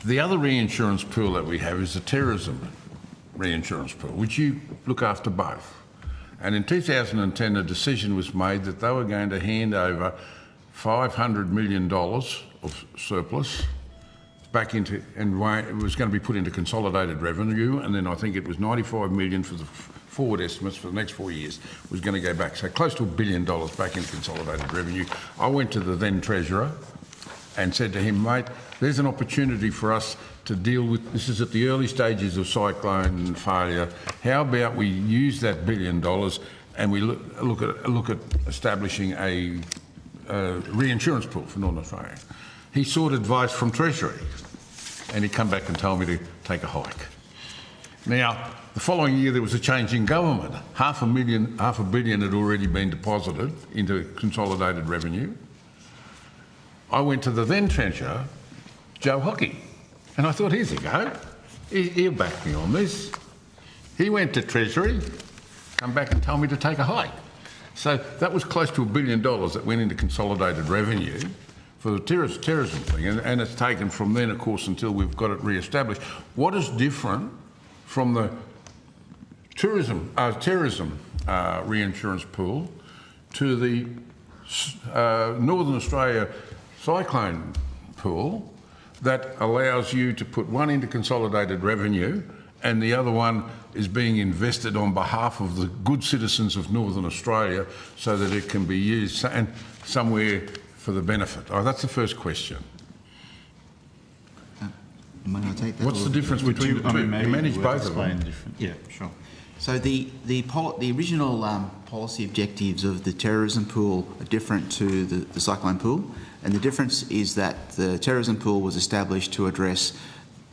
The other reinsurance pool that we have is the terrorism reinsurance pool, which you look after both. And in 2010, a decision was made that they were going to hand over $500 million of surplus back into, and it was going to be put into consolidated revenue, and then I think it was $95 million for the forward estimates for the next 4 years was going to go back. So close to $1 billion back into consolidated revenue. I went to the then Treasurer and said to him, mate, there's an opportunity for us to deal with, this is at the early stages of cyclone failure, how about we use that $1 billion and we look at establishing a reinsurance pool for Northern Australia. He sought advice from Treasury and he come back and told me to take a hike. Now, the following year there was a change in government. $500 million had already been deposited into consolidated revenue. I went to the then Treasurer, Joe Hockey, and I thought, here's a go. He'll back me on this. He went to Treasury, come back and told me to take a hike. So that was close to $1 billion that went into consolidated revenue for the terrorism thing, and it's taken from then, of course, until we've got it re-established. What is different from the terrorism reinsurance pool to the Northern Australia cyclone pool that allows you to put one into consolidated revenue and the other one is being invested on behalf of the good citizens of Northern Australia so that it can be used and somewhere for the benefit? Oh, that's the first question. May I take that? What's the difference between the two? You manage both of them. Yeah, sure. So the original policy objectives of the terrorism pool are different to the cyclone pool, and the difference is that the terrorism pool was established to address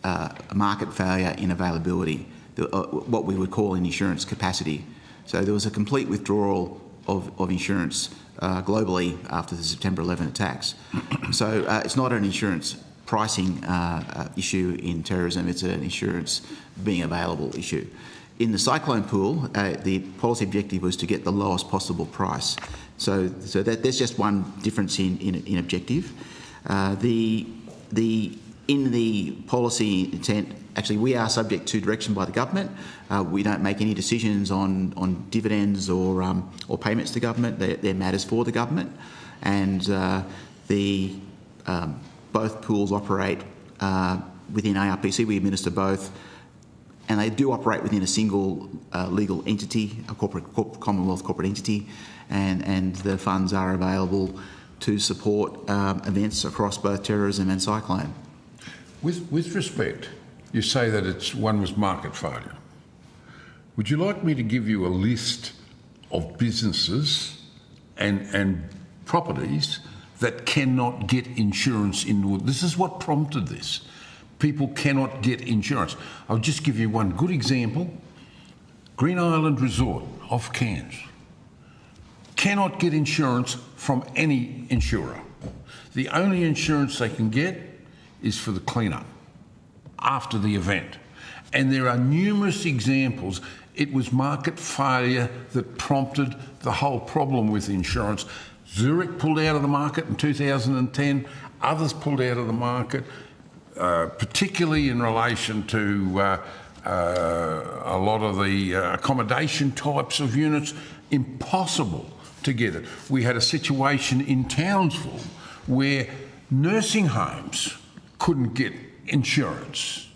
a market failure in availability, what we would call in insurance capacity. So there was a complete withdrawal of insurance globally after the September 11 attacks. So it's not an insurance pricing issue in terrorism, it's an insurance being available issue. In the cyclone pool, the policy objective was to get the lowest possible price. So there's just one difference in objective. In the policy intent, actually we are subject to direction by the government. We don't make any decisions on dividends or payments to government. They're matters for the government, and both pools operate within ARPC. We administer both, and they do operate within a single legal entity, a Commonwealth corporate entity, and the funds are available to support events across both terrorism and cyclone. With respect, you say that one was market failure. Would you like me to give you a list of businesses and properties that cannot get insurance in? This is what prompted this. People cannot get insurance. I'll just give you one good example. Green Island Resort off Cairns cannot get insurance from any insurer. The only insurance they can get is for the clean-up after the event. And there are numerous examples. It was market failure that prompted the whole problem with insurance. Zurich pulled out of the market in 2010. Others pulled out of the market, particularly in relation to a lot of the accommodation types of units. Impossible to get it. We had a situation in Townsville where nursing homes couldn't get insurance.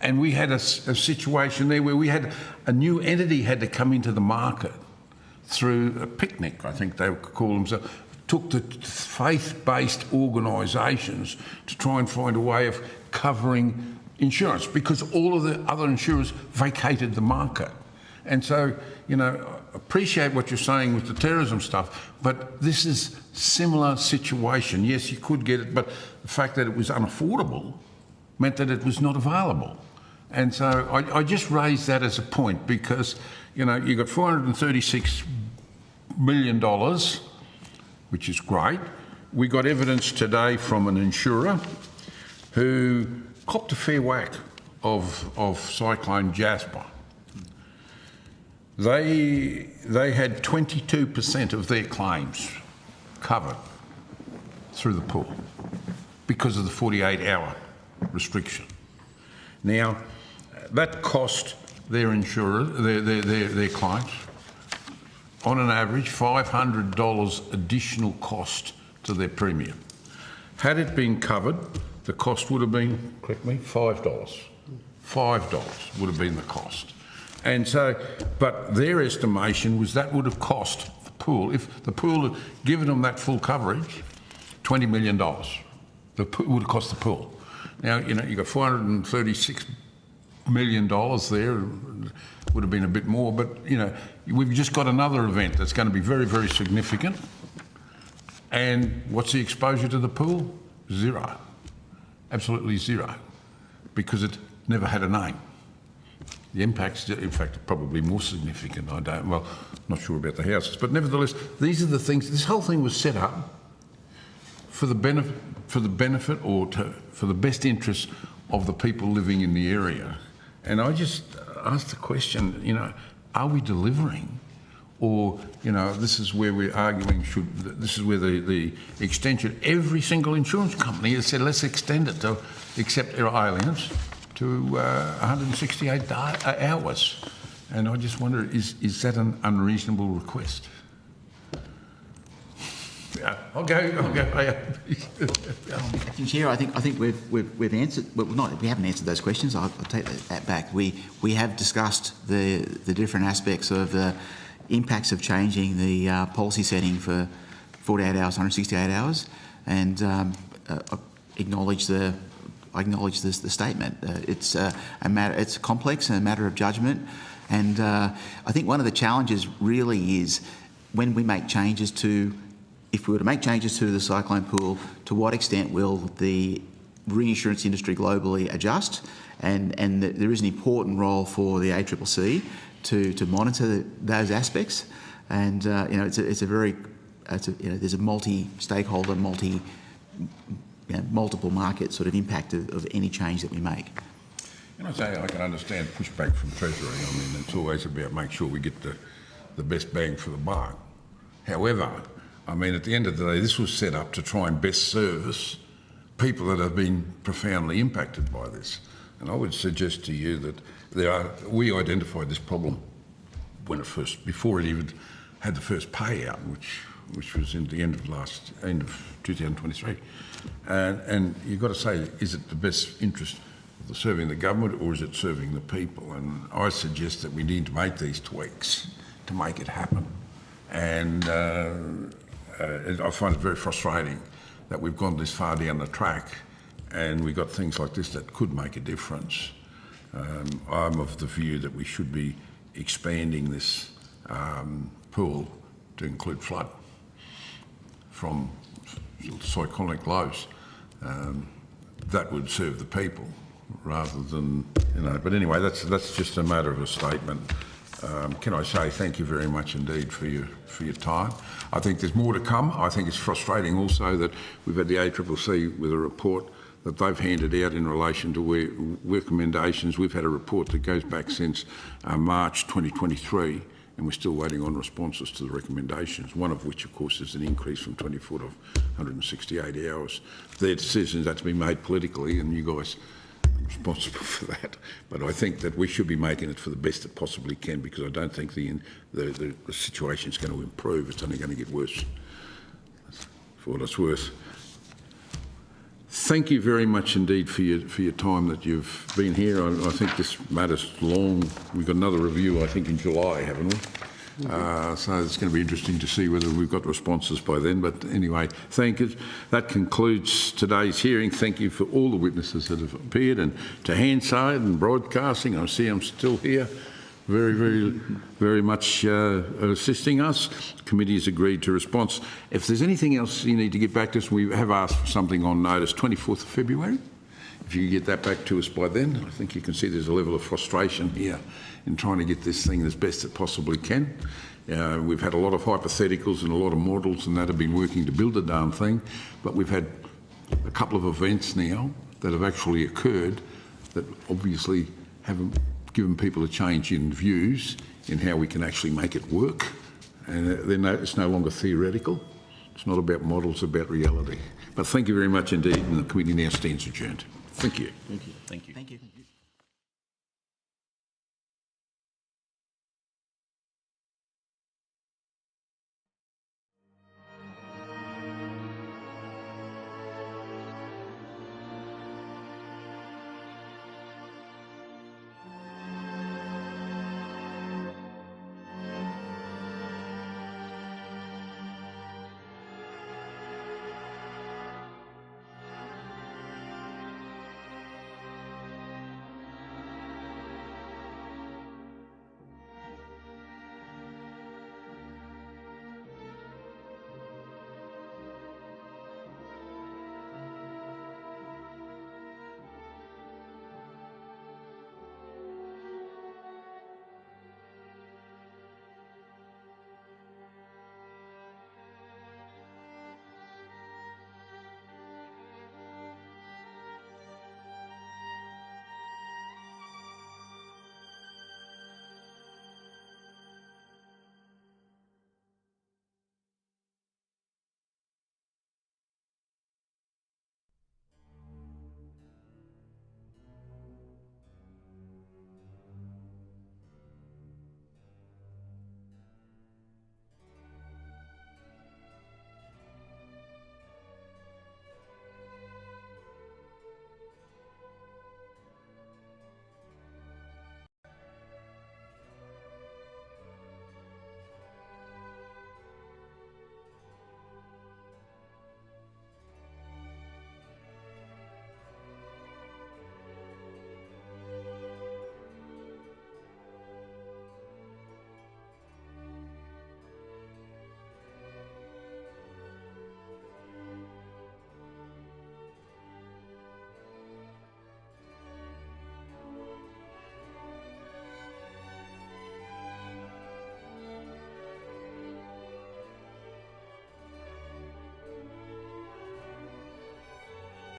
And we had a situation there where we had a new entity had to come into the market through a picnic, I think they would call themselves, took the faith-based organisations to try and find a way of covering insurance, because all of the other insurers vacated the market. And so, you know, I appreciate what you're saying with the terrorism stuff, but this is similar situation. Yes, you could get it, but the fact that it was unaffordable meant that it was not available. And so I just raised that as a point because, you know, you've got $436 million, which is great. We got evidence today from an insurer who copped a fair whack of Cyclone Jasper. They had 22% of their claims covered through the pool because of the 48-hour restriction. Now, that cost their insurer, their clients, on an average, $500 additional cost to their premium. Had it been covered, the cost would have been, correct me, $5. $5 would have been the cost. And so, but their estimation was that would have cost the pool, if the pool had given them that full coverage, $20 million. It would have cost the pool. Now, you know, you've got $436 million there, would have been a bit more, but, you know, we've just got another event that's going to be very, very significant. And what's the exposure to the pool? Zero. Absolutely zero. Because it never had a name. The impact's, in fact, probably more significant. Not sure about the houses, but nevertheless, these are the things. This whole thing was set up for the benefit, or for the best interest of the people living in the area. And I just asked the question, you know, are we delivering? Or, you know, this is where we're arguing, this is where the extension, every single insurance company has said, let's extend it to accept aliens to 168 hours. And I just wonder, is that an unreasonable request? Yeah, I'll go. Acting Chair, I think we've answered. Well, we haven't answered those questions. I'll take that back. We have discussed the different aspects of the impacts of changing the policy setting for 48 hours, 168 hours, and I acknowledge the statement. It's a matter. It's complex and a matter of judgment. And I think one of the challenges really is when we make changes to. If we were to make changes to the cyclone pool, to what extent will the reinsurance industry globally adjust? And there is an important role for the ACCC to monitor those aspects. And you know, there's a multi-stakeholder, multiple market sort of impact of any change that we make. And I say I can understand pushback from Treasury. I mean, it's always about make sure we get the best bang for the buck. However, I mean, at the end of the day, this was set up to try and best service people that have been profoundly impacted by this. And I would suggest to you that we identified this problem when before it even had the first payout, which was in the end of 2023. And you've got to say, is it the best interest of serving the government or is it serving the people? And I suggest that we need to make these tweaks to make it happen. And I find it very frustrating that we've gone this far down the track and we've got things like this that could make a difference. I'm of the view that we should be expanding this pool to include flood from cyclonic lows. That would serve the people rather than, you know, but anyway, that's just a matter of a statement. Can I say thank you very much indeed for your time. I think there's more to come. I think it's frustrating also that we've had the ACCC with a report that they've handed out in relation to recommendations. We've had a report that goes back since March 2023 and we're still waiting on responses to the recommendations, one of which of course is an increase from 24 to 168 hours. Their decisions had to be made politically and you guys responsible for that, but I think that we should be making it for the best it possibly can because I don't think the situation is going to improve. It's only going to get worse, for what it's worth. Thank you very much indeed for your time that you've been here. I think this matter's long. We've got another review, I think, in July, haven't we? So it's going to be interesting to see whether we've got responses by then. But anyway, thank you. That concludes today's hearing. Thank you for all the witnesses that have appeared, and to Hanside and Broadcasting. I see I'm still here. Very much assisting us. The committee has agreed to response. If there's anything else you need to get back to us, we have asked for something on notice, 24th of February. If you get that back to us by then, I think you can see there's a level of frustration here in trying to get this thing as best it possibly can. We've had a lot of hypotheticals and a lot of models and that have been working to build the darn thing, but we've had a couple of events now that have actually occurred that obviously haven't given people a change in views in how we can actually make it work. And it's no longer theoretical. It's not about models, it's about reality. But thank you very much indeed, and the committee now stands adjourned. Thank you. Thank you. Thank you. Thank you.